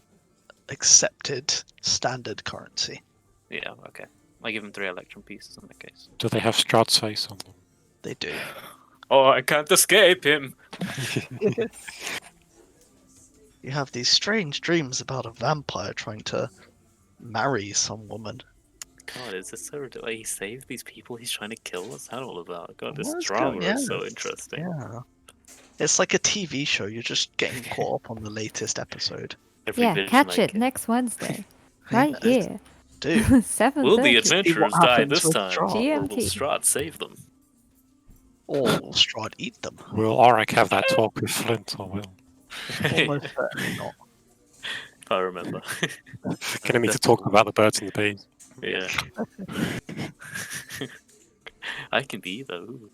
Accepted standard currency. Yeah, okay. I give him 3 electrum pieces in that case. Do they have Strahd's face on them? They do. Oh, I can't escape him! You have these strange dreams about a vampire trying to marry some woman. God, is this so ridiculous? He saved these people he's trying to kill? What's that all about? God, this Well, it's drama good, yeah, is so it's- interesting. Yeah. It's like a TV show. You're just getting caught up on the latest episode. Every Yeah, vision catch I it get. next Wednesday. Right Yeah, here. Do. 7:30. Will the what adventurers die happens this with time? Strahd. Or will GMT. Strahd save them? Or will Strahd eat them? Will Auric have that talk with Flint, or will? Almost certainly not. If I remember. Getting me to talk about the birds and the bees. Yeah. I can be though.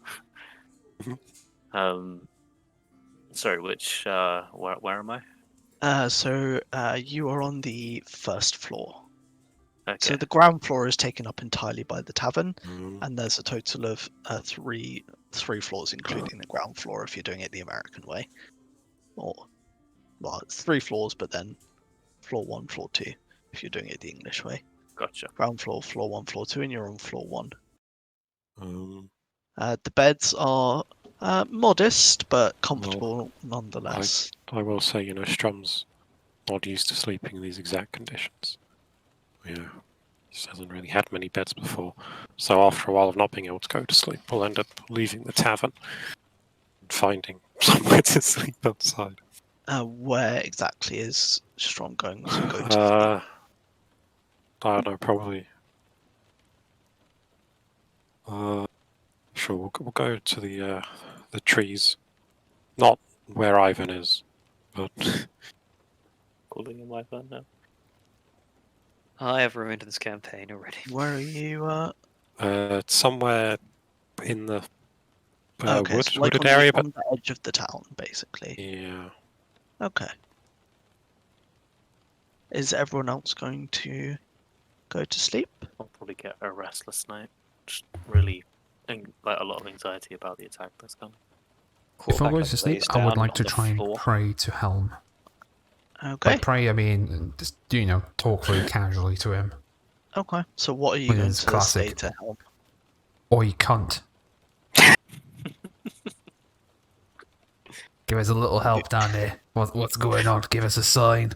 Sorry, which where am I? So you are on the first floor. Okay. So the ground floor is taken up entirely by the tavern, Mm. and there's a total of three floors, including the ground floor if you're doing it the American way. Or, well, it's 3 floors, but then floor 1, floor 2 if you're doing it the English way. Gotcha. Ground floor, floor 1, floor 2, and you're on floor 1. Um, The beds are modest but comfortable nonetheless. I will say, you know, Strom's not used to sleeping in these exact conditions. Yeah, he just hasn't really had many beds before. So after a while of not being able to go to sleep, we'll end up leaving the tavern and finding somewhere to sleep outside. Where exactly is Strom going to go to sleep? I don't know, probably. Sure, we'll go to the trees. Not where Ivan is, but Calling him Ivan now. I have ruined this campaign already. Where are you? somewhere in the Okay, so like wooded on area. the, But on the edge of the town, basically. yeah, Okay. Is everyone else going to go to sleep? I'll probably get a restless night. Just really, like a lot of anxiety about the attack that's coming. If I Quarterback goes to sleep, lays I would down like on to the try and floor. pray to Helm. Okay. By pray, I mean just talk very casually to him. Okay. So what are you Which going is to classic. say to Helm? Oi, cunt. Give us a little help down there. What's going on? Give us a sign.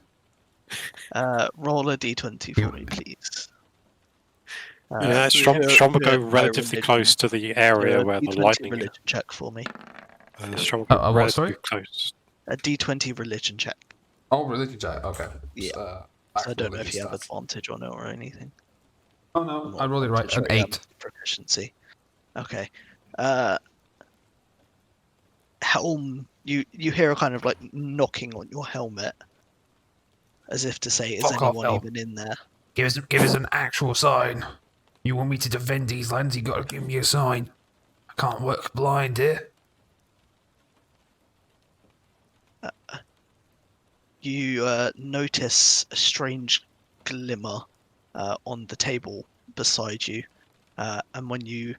Roll a d20 for me, please. yeah. Strom will go do a relatively religion- close to the do area a where the D20 lightning is. religion check for me. Strom will go what, relatively sorry? close. A d20 religion check. Oh, religion check. Okay. Yeah. So I don't know if you have advantage on it or anything. Oh no, Not I rolled it right. advantage, An sorry, 8. Proficiency. Okay. Helm, you hear a kind of like knocking on your helmet, as if to say, "Is Fuck off, anyone Helm. even in there?" Give us an actual sign. You want me to defend these lands? You gotta give me a sign. I can't work blind here. You notice a strange glimmer on the table beside you, and when you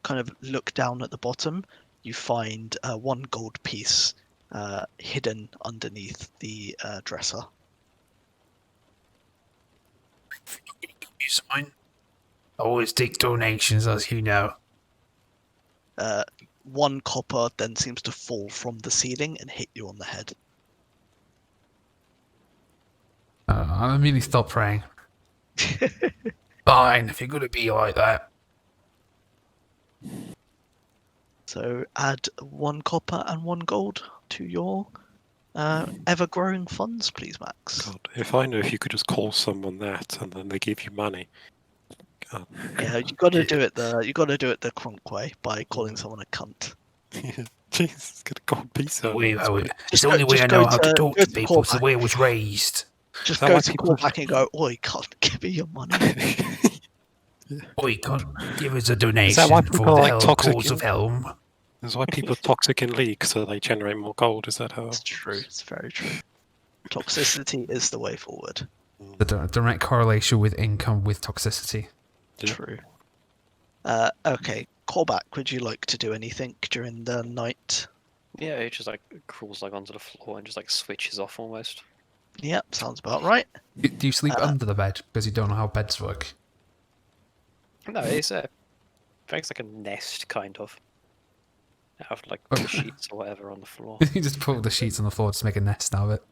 kind of look down at the bottom, you find 1 gold piece hidden underneath the dresser. Give me a sign. I always take donations, as you know. 1 copper then seems to fall from the ceiling and hit you on the head. I immediately stop praying. Fine, if you're gonna be like that. So add 1 copper and 1 gold to your ever-growing funds, please, Max. God, if I knew if you could just call someone that and then they give you money. God. Yeah, you got to do it the Kronk way by calling someone a cunt. Jesus, get a gold piece out. It's the only way just I know go how to to- talk go to to people. It's the callback. way I was raised. Just that go why to people- callback and go, "Oi, can't give me your money." Oh, you can't give us a Is donation that why for people the are like hell toxic cause in- of Helm. That's why people are toxic in League, so they generate more gold. Is that how? It's true. It's very true. Toxicity is the way forward. The direct correlation with income with toxicity. Yeah. True. Okay, callback. Would you like to do anything during the night? Yeah, he just like crawls like onto the floor and just like switches off almost. Yep, sounds about right. Do you sleep under the bed because you don't know how beds work? No, it's it's like a nest kind of. Out of like Okay. sheets or whatever on the floor. You just put the sheets on the floor to make a nest out of it.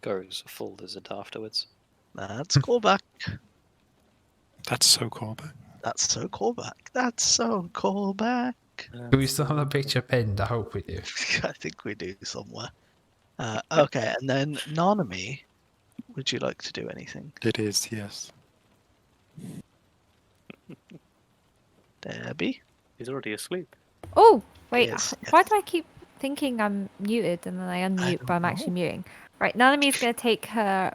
Goes full lizard afterwards. That's callback. That's so callback. That's so callback. That's so callback. Do we still have a picture pinned? I hope we do. I think we do somewhere. Okay, and then Nanami, would you like to do anything? It is, yes. Debbie? He's already asleep. Oh, wait. Yes, Why yes. do I keep thinking I'm muted and then I unmute, don't but I'm actually muting? Right, Nanami's going to take her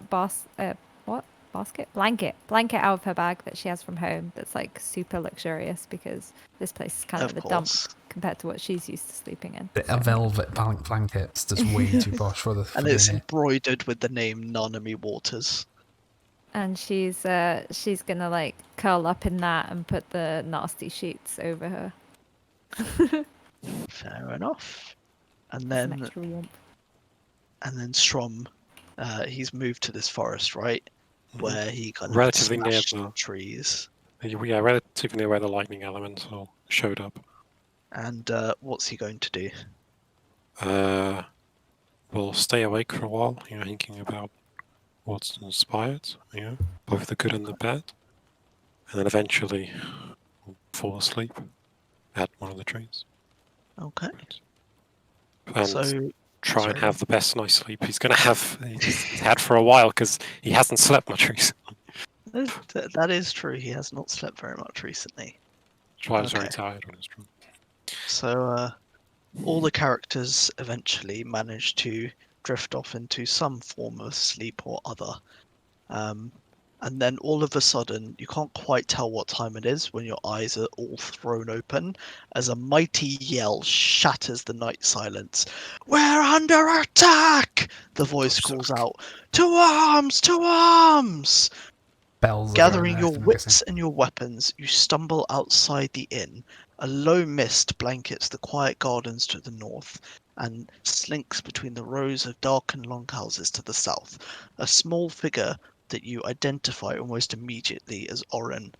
blanket out of her bag that she has from home that's like super luxurious because this place is kind of, Of a dump course. compared to what she's used to sleeping in. A velvet blanket. It's just way too posh for the. For And the it's near. embroidered with the name Nanami Waters. And she's gonna like curl up in that and put the nasty sheets over her. Fair enough. And Some then extra warmth. Strom, he's moved to this forest, right? Where he kind of Relatively near smashed the- trees. Yeah, relatively near where the lightning elemental showed up. And what's he going to do? We'll stay awake for a while, thinking about what's inspired, both the good and the bad. And then eventually we'll fall asleep at one of the trees. Okay. And So try and sorry. have the best night's sleep he's he's had for a while because he hasn't slept much recently. that is true. He has not slept very much recently. Try was very Okay. tired on his trip. So all the characters eventually manage to drift off into some form of sleep or other. And then all of a sudden, you can't quite tell what time it is when your eyes are all thrown open as a mighty yell shatters the night silence. "We're under attack!" The voice calls out. "To arms! To arms!" Bells. are Gathering going your off, I'm wits guessing. and your weapons, you stumble outside the inn. A low mist blankets the quiet gardens to the north and slinks between the rows of darkened longhouses to the south. A small figure that you identify almost immediately as Oren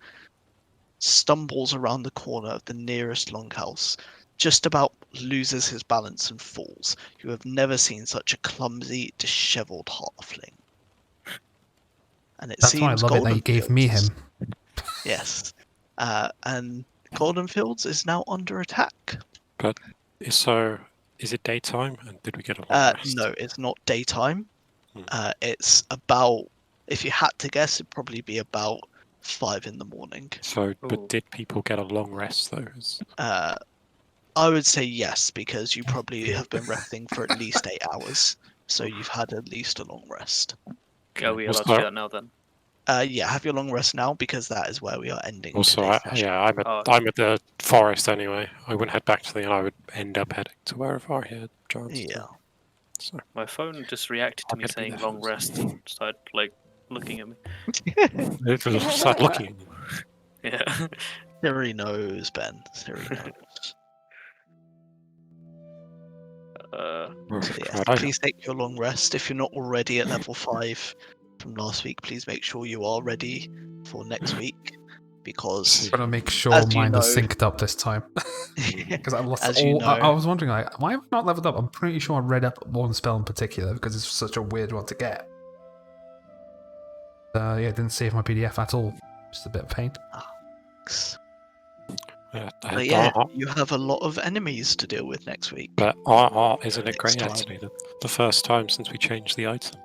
stumbles around the corner of the nearest longhouse, just about loses his balance and falls. You have never seen such a clumsy, disheveled halfling. And it That's seems why I love it that you gave me him. Goldenfields- Yes. And Goldenfields is now under attack. So, is it daytime? And did we get a long rest? No, it's not daytime. Hmm. It's about, if you had to guess, it'd probably be about 5 in the morning. So, Ooh. but did people get a long rest though? I would say yes, because you probably have been resting for at least 8 hours. So you've had at least a long rest. Are we Also- allowed to do that now then? Yeah, have your long rest now, because that is where we are ending. Also, today's session. Oh. I'm at the forest anyway. I wouldn't head back to the inn. I would end up heading to wherever I had chance to. Yeah. So, My phone just reacted to I'm me gonna be saying there long first. rest and started like looking at me. it will start looking at you. Yeah. Siri knows, Ben. Siri knows. So yes, God, I- please take your long rest. If you're not already at level 5 from last week, please make sure you are ready for next week, because I'm gonna make sure As you mine is know- synced up this time. Because I lost As you all. I know- was wondering, like, why have I not leveled up? I'm pretty sure I read up one spell in particular because it's such a weird one to get. Yeah, it didn't save my PDF at all. Just a bit of pain. but yeah, you have a lot of enemies to deal with next week. But isn't it Next great time. actually? The first time since we changed the item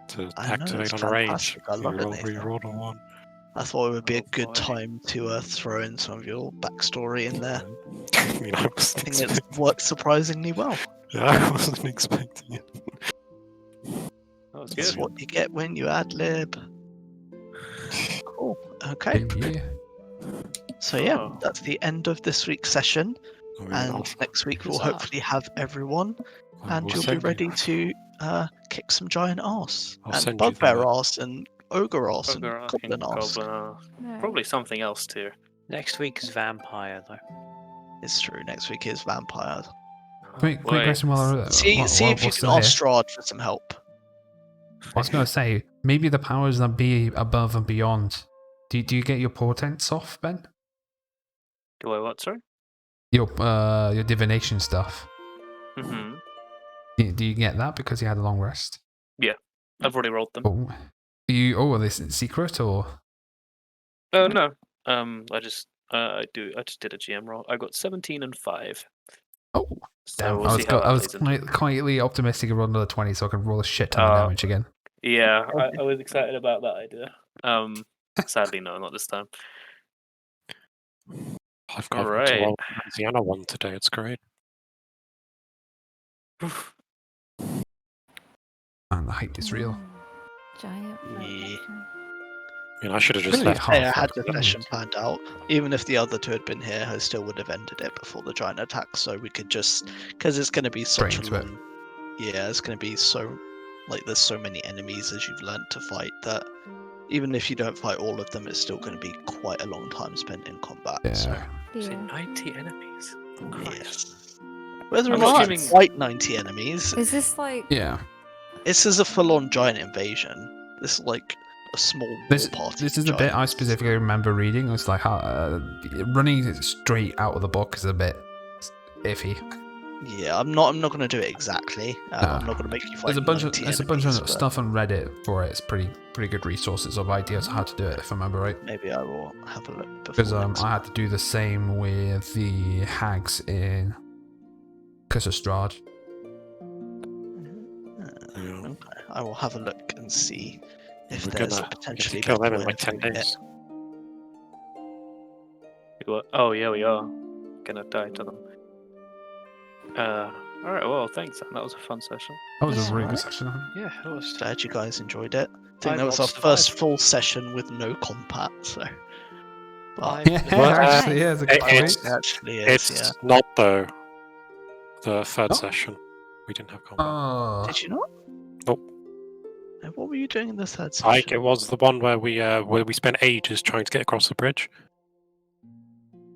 to I know, activate it's on a rage, fantastic. I love it, Nathan. we rolled a one. I thought it would be a Oh, good boy. time to throw in some of your backstory in there. I mean, I I wasn't think expecting, it's worked surprisingly well. I wasn't expecting it. That was That's good. what you get when you ad lib. Cool. Okay. Yeah. So yeah, Oh. that's the end of this week's session, I mean, and I'll- next week we'll Huzzah. hopefully have everyone, I and will you'll be send you- ready to kick some giant ass, I'll and send you bugbear the- ass, and ogre ass, and Ogre, goblin ass. Goblin, No. probably something else too. Next week is vampire though. It's true. Next week is vampire. Quick Boy, question while I See if you what's can still ask here. Strahd for some help. I was going to say, maybe the powers that be above and beyond. Do you get your portents off, Ben? Do I what? Sorry. Your divination stuff. Mm-hmm. Do you get that because you had a long rest? I've already rolled them. Oh, are they secret or? No. I just did a GM roll. I got 17 and 5. Oh, So damn! we'll I see was how that I was plays into. quietly optimistic of roll another 20, so I can roll a shit ton of damage again. Yeah, I was excited about that idea. Sadly, no, not this time. I've got Alright. to roll Louisiana one today. It's great. And the hype is real. Giant. Yeah. vibration. I mean, I should have just Really left. hard. Hey, I had fuck the them. session planned out. Even if the other two had been here, I still would have ended it before the giant attack. So we could just, because it's going to be such Straight a into it. long. Yeah, it's going to be so, like, there's so many enemies as you've learned to fight that even if you don't fight all of them, it's still going to be quite a long time spent in combat. So Yeah. Is it Yeah. 90 enemies? Oh, Christ. yes. Whether or I'm not assuming- it's fight 90 enemies, Is this like? Yeah. this is a full-on giant invasion. This is like a small war This party. this of is the bit I giants. specifically remember reading. It's like running it straight out of the book is a bit iffy. Yeah, I'm not going to do it exactly. I'm not going to make you fight. There's a bunch of 90 there's a bunch enemies, of but stuff on Reddit for it. It's pretty good resources of ideas on how to do it, if I remember right. Maybe I will have a look before. Because next I had to do the same with the hags in Curse of Strahd. Yeah. Okay, I will have a look and see if We're there's gonna a potentially kill them better in way like of 10 doing it. days. Oh, yeah, we are. Gonna die to them. Alright, well, thanks. That was a fun session. That was That's a really good alright. session. Yeah, it was. Glad you guys enjoyed it. I think I that was our watched the first vibe. full session with no combat, so. But I- Yeah, Well, actually, yeah, it's a good it's- point. it actually is, It's yeah. not though. The third Oh. session, we didn't have combat. Oh, Did you not? Nope. And what were you doing in the third Like session? it was the one where we spent ages trying to get across the bridge,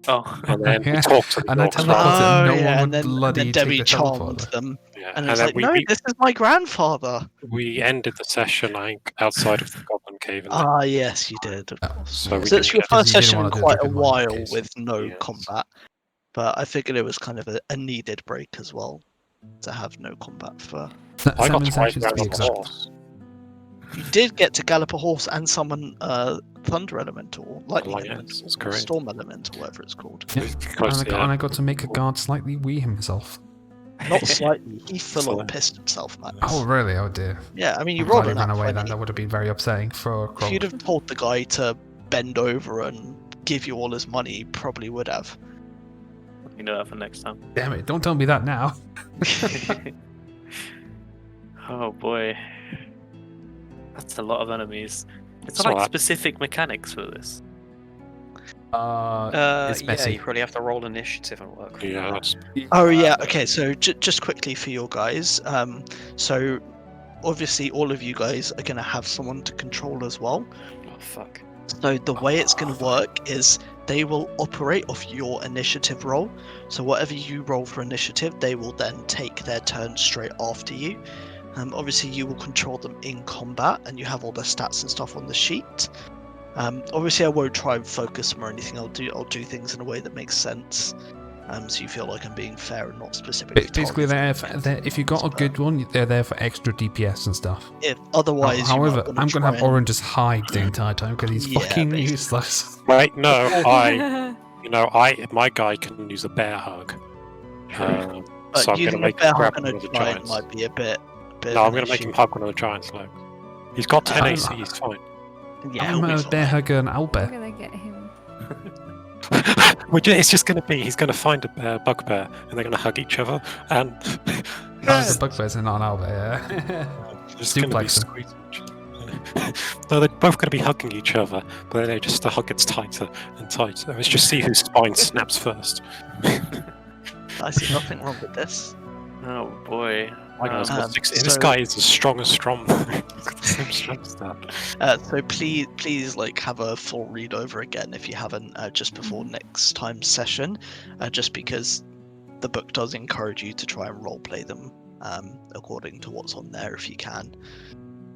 Oh, and then Yeah, we talked to the and I orcs. teleported. about no Oh, one yeah, would and then bloody Debbie take the charmed teleporter. them, it. Yeah, and it's then like, no, this is my grandfather. we ended the session, I think, outside of the goblin cave. And Ah, yes, you did, of Oh, course. So we So it's didn't your get- Because first you didn't session in wanna do quite a the good one, while case. with no Yes. combat, but I figured it was kind of a needed break as well to have no combat for. I got 7 to ride sessions to around be on the exact. horse. You did get to gallop a horse and summon Thunder Elemental, Lightning Like, yes, Elemental, that's or correct. Storm Elemental, whatever it's called. Yeah. Because, And I got to make a guard slightly wee himself. Not slightly, he full on So- pissed himself, Max. Oh, really? Oh, dear. Yeah, I mean, you I'm rolled glad an he ran nat away then. 20. That would have been very upsetting for If Krog. you'd have told the guy to bend over and give you all his money, he probably would have. you know that for next time. Damn it, don't tell me that now. Oh boy. That's a lot of enemies. It's So not like I- specific mechanics for this. It's Yeah, messy. you probably have to roll initiative and work. from yeah, that. that's Oh yeah, okay, so just quickly for your guys, so obviously all of you guys are going to have someone to control as well. Oh fuck. So the way it's going to work is they will operate off your initiative roll. So whatever you roll for initiative, they will then take their turn straight after you. Obviously you will control them in combat, and you have all their stats and stuff on the sheet. Obviously I won't try and focus them or anything. I'll do things in a way that makes sense. So you feel like I'm being fair and not specifically. Basically, targeting if you got a but good one, they're there for extra DPS and stuff. If otherwise, you might However, wanna I'm going to try have Oren just hide the entire time because he's Yeah, fucking basically. useless. right. No, my guy can use a bear hug. But So I'm using gonna make a bear him grab hug one on of a the giant giants. might be a bit. No, I'm going to make him hug one of the giants' legs. He's got 10 I'm- AC. He's fine. Yeah, I'm he'll a be bear fine. hugger and I'm owlbear. gonna get him. It's just going to be he's going to find a bugbear and they're going to hug each other and That's the bugbears and not an owlbear, yeah. just going to be Suplex them. squeezing each other. No, they're both going to be hugging each other, but then just the hug gets tighter and tighter. Let's just see whose spine snaps first. I see nothing wrong with this. Oh boy. My guy's got Um, 16. This so- guy is as strong as Strom. He's got the same strength stat. So please, like, have a full read over again if you haven't, just before next time's session, just because the book does encourage you to try and roleplay them according to what's on there if you can.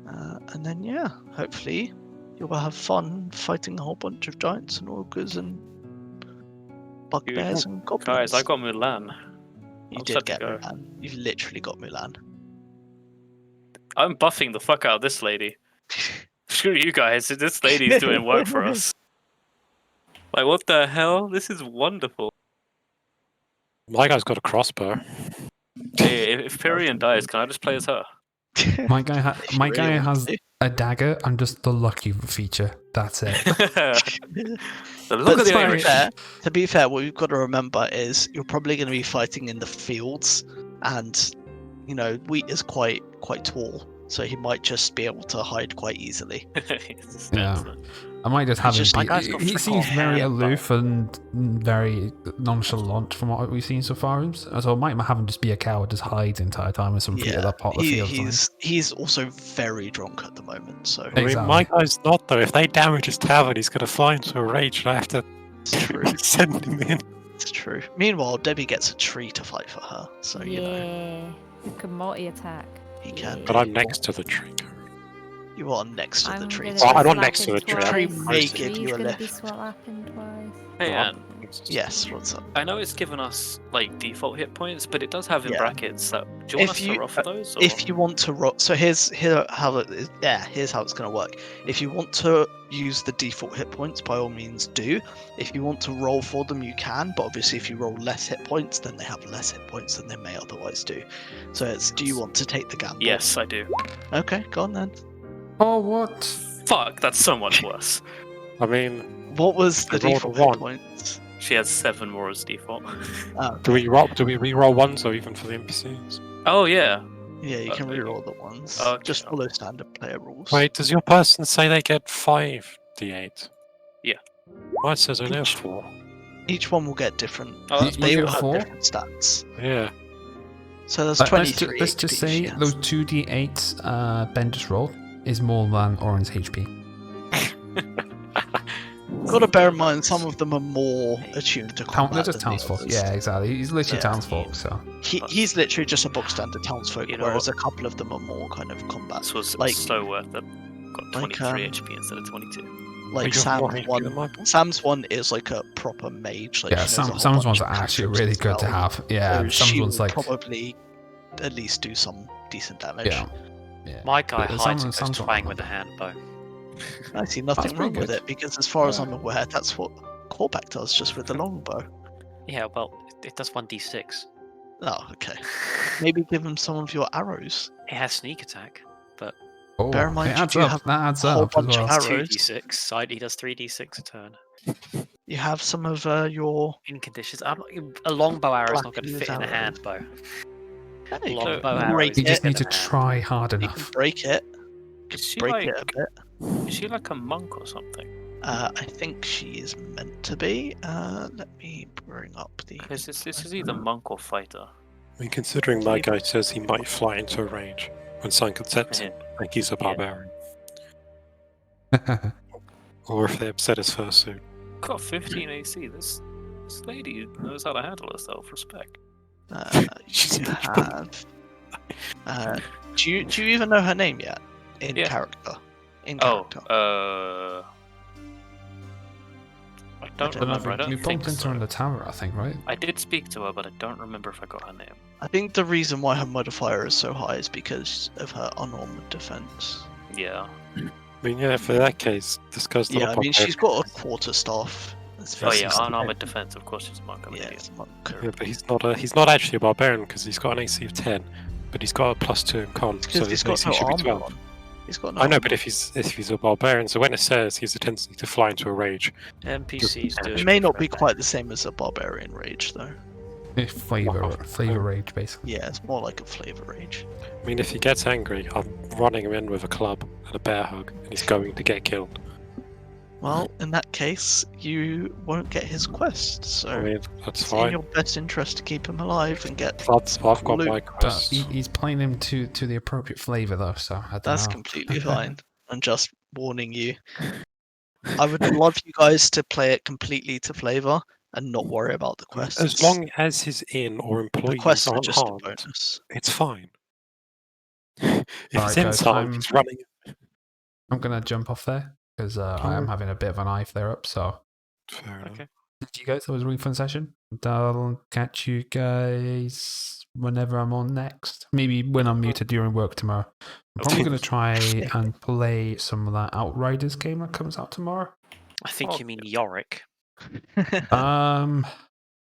And then, yeah, hopefully you'll have fun fighting a whole bunch of giants and ogres and bugbears and goblins. Guys, I got Mulan. You I'm did set to get go. Mulan. You've literally got Mulan. I'm buffing the fuck out of this lady. Screw you guys, this lady's doing work for us. Like, what the hell? This is wonderful. My guy's got a crossbow. Hey, if Pyrian dies, can I just play as her? My guy, If you my really guy want has to. a dagger. I'm just the lucky feature. That's it. So look But at the to be Irish. fair, what we've got to remember is you're probably going to be fighting in the fields, and you know Wheat is quite tall, so he might just be able to hide quite easily. Yeah. I might just have him just- be. my guy's got He freaking seems very hair, aloof and very nonchalant from what we've seen so far. So I might have him just be a coward, just hide the entire time with some feet at that part of the field. or something. he's also very drunk at the moment, so I mean, Exactly. my guy's not though. If they damage his tavern, he's going to fly into a rage, and I have to it's true. send him in. It's true. Meanwhile, Debbie gets a tree to fight for her, so you know Yeah. You can multi-attack. he can. But I'm next to the tree. You are next to the I'm tree. gonna Oh, be I'm not slapping next to the tree, I'm twice. may Tree's give you a gonna be lift. slapping twice. Hey, Anne, Yes, what's up? I know it's given us like default hit points, but it does have in Yeah. brackets. That, do you want If us you- to roll for those? Or? If you want to roll, so here's how it is. Yeah, here's how it's going to work. If you want to use the default hit points, by all means do. If you want to roll for them, you can. But obviously, if you roll less hit points, then they have less hit points than they may otherwise do. So it's, do you want to take the gamble? Yes, I do. Okay, go on then. Oh, what? Fuck, that's so much worse. I mean, What was the I rolled a default hit one. points? She has 7 more as default. Oh, do we re-roll ones or even for the NPCs? Oh yeah. yeah, you can Okay. reroll the ones. Okay. Just follow standard player rules. Wait, does your person say they get 5d8? Yeah. Mine says only Each- 4. Each one will get different. Oh, that's You They get all have 4? different stats. Yeah. So there's Let's 23. let's just HP say she has. those 2d8 Ben just rolled is more than Oren's HP. Got to bear in mind, some of them are more attuned to They're combat. just than the townsfolk. others. Yeah, exactly. He's literally Yeah. townsfolk, so. He's literally just a box standard townsfolk, You know whereas what? a couple of them are more kind of combat. This was Like- so worth it. Got like, 23 HP instead of 22. Like But you're more Sam's HP than one. my boy. Sam's one is like a proper mage. Like Yeah, she knows a whole Sam's bunch ones of are actually cantrips really as good to well, have. Yeah, so Sam's she one's will like. probably at least do some decent damage. Yeah. Yeah. My guy But hides and someone- goes someone- twang with a hand bow. I see nothing pretty wrong with good. it because, as far as Yeah. I'm aware, that's what Corback does, just with the longbow. Yeah, well, it does 1d6. Oh, okay. Maybe give him some of your arrows. It has sneak attack. Oh, bear in mind, it you adds do up. have That adds a whole up as bunch of well. arrows. Arrows. 2d6. Side, he does 3d6 a turn. You have some of your. In conditions, a longbow arrow is not going to Blackened fit in a arrows. hand bow. Yeah, you Longbow can arrows break You is it. just need to in a hand. try hard You can enough. break it. Is she Break like? it a bit. Is she like a monk or something? I think she is meant to be. Let me bring up the. Because this is either monk or fighter. I mean, considering my guy says he might fly into a rage when Sunken sets him, I think he's a Yeah. barbarian. Or if they upset his fursuit. Got 15 AC. This lady knows how to handle herself. Respect. She's You much have. Do you even know her name yet? In Yeah. character. In Oh, character. I don't don't remember. I we don't bumped think into her in so. the tower, I think, right? I did speak to her, but I don't remember if I got her name. I think the reason why her modifier is so high is because of her unarmored defense. Yeah. I mean, yeah, for that case, this guy's not Yeah, a I mean, barbarian. she's got a quarterstaff. That's Oh very yeah, systematic. unarmored defense. Of course, she's a monk. I'm an Yeah, idiot. it's a monk. Yeah, but he's not actually a barbarian because he's got an AC of 10, but he's got a +2 in con, so Because he's his got AC no should be armor 12. on. He's got no I know, armor. but if he's a barbarian, so when it says he has a tendency to fly into a rage, NPCs do. It may not be prefer quite the same as a barbarian rage, though. Flavor rage, basically. Yeah, it's more like a flavor rage. I mean, if he gets angry, I'm running him in with a club and a bear hug, and he's going to get killed. Well, in that case, you won't get his quest, so I mean, that's it's in fine. your best interest to keep him alive and get. I've got loot. my But quest. he's playing him to the appropriate flavor, though. So I don't That's know. completely fine. I'm just warning you. I would love you guys to play it completely to flavor and not worry about the quests. As long as his inn or the employees quests are aren't just a harmed, bonus. it's fine. If Alright, his inn's guys, harmed, he's running. I'm gonna jump off there because I am having a bit of an eye flare up. So Fair enough. Okay. thank you guys. That was a really fun session. I'll catch you guys whenever I'm on next. Maybe when I'm muted during work tomorrow. I'm probably gonna try and play some of that Outriders game that comes out tomorrow. I think you mean Yorick.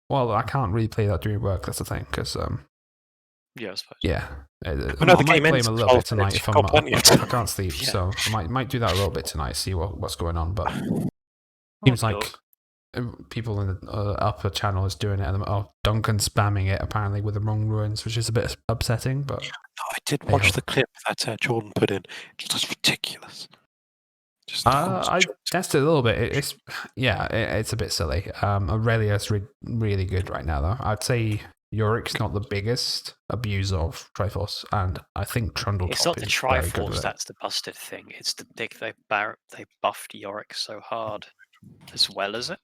Well, I can't really play that during work. That's the thing, because Yeah, I suppose. yeah, I the might game play ends him a in little 12 bit tonight minutes. if You've got plenty of I time. can't sleep. Yeah. So I might do that a little bit tonight. See what's going on. But Oh, seems like look. people in the upper channel is doing it. And Duncan spamming it apparently with the wrong ruins, which is a bit upsetting. But I did watch the clip that Jordan put in. It's just ridiculous. Just I tested a little bit. It's a bit silly. Aurelia's really good right now, though. I'd say Yorick's not the biggest abuser of Triforce, and I think Trundle It's not the is very good Triforce with it. that's the busted thing. It's the they buffed Yorick so hard, as well as it.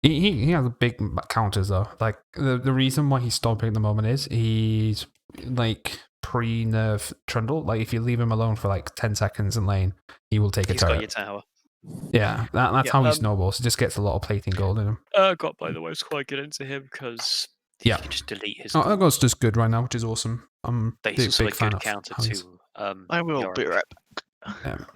He has a big counters though. Like the reason why he's stopping at the moment is he's like pre-nerf Trundle. Like if you leave him alone for like 10 seconds in lane, he will take a He's got turret. your tower. Yeah, that's Yeah, how he snowballs. He just gets a lot of plating gold in him. Got by the way, it's quite good into him because Yeah. you can just delete his. Ergo's just good right now, which is awesome. I'm But a he's also big a fan good of counter how he's- to. I will Yorick. be right back.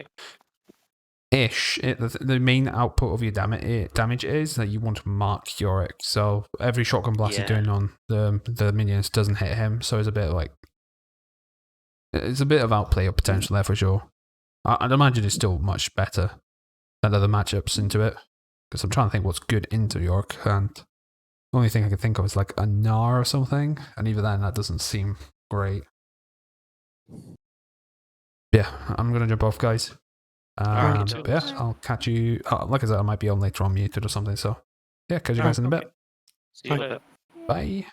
Ish. The main output of your damage is that you want to mark Yorick. So every shotgun blast Yeah. you're doing on the minions doesn't hit him. So it's a bit like it's a bit of outplay of potential there for sure. I'd imagine it's still much better than other matchups into it because I'm trying to think what's good into Yorick, and the only thing I can think of is like a Gnar or something, and even then that doesn't seem great. Yeah, I'm gonna jump off, guys. Alright, But yeah, I'll catch you. Like I said, I might be on later on muted or something. So yeah, catch you guys in a bit. See you Bye. later. Bye.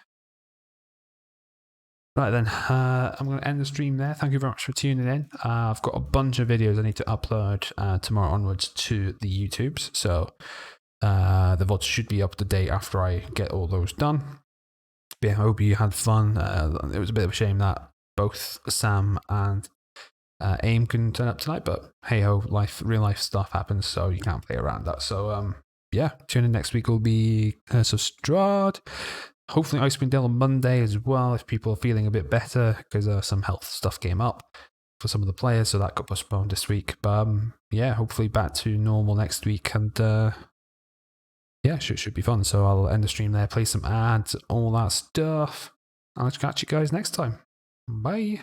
Right then, I'm going to end the stream there. Thank you very much for tuning in. I've got a bunch of videos I need to upload tomorrow onwards to the YouTubes. So the VODs should be up to date after I get all those done. But yeah, I hope you had fun. It was a bit of a shame that both Sam and AIM couldn't turn up tonight, but hey ho, real life stuff happens, so you can't play around that. So yeah, tune in next week will be Curse of Strahd. Hopefully Icewind Dale on Monday as well, if people are feeling a bit better, because some health stuff came up for some of the players, so that got postponed this week. But yeah, hopefully back to normal next week, and yeah, should be fun. So I'll end the stream there, play some ads, all that stuff. I'll catch you guys next time. Bye.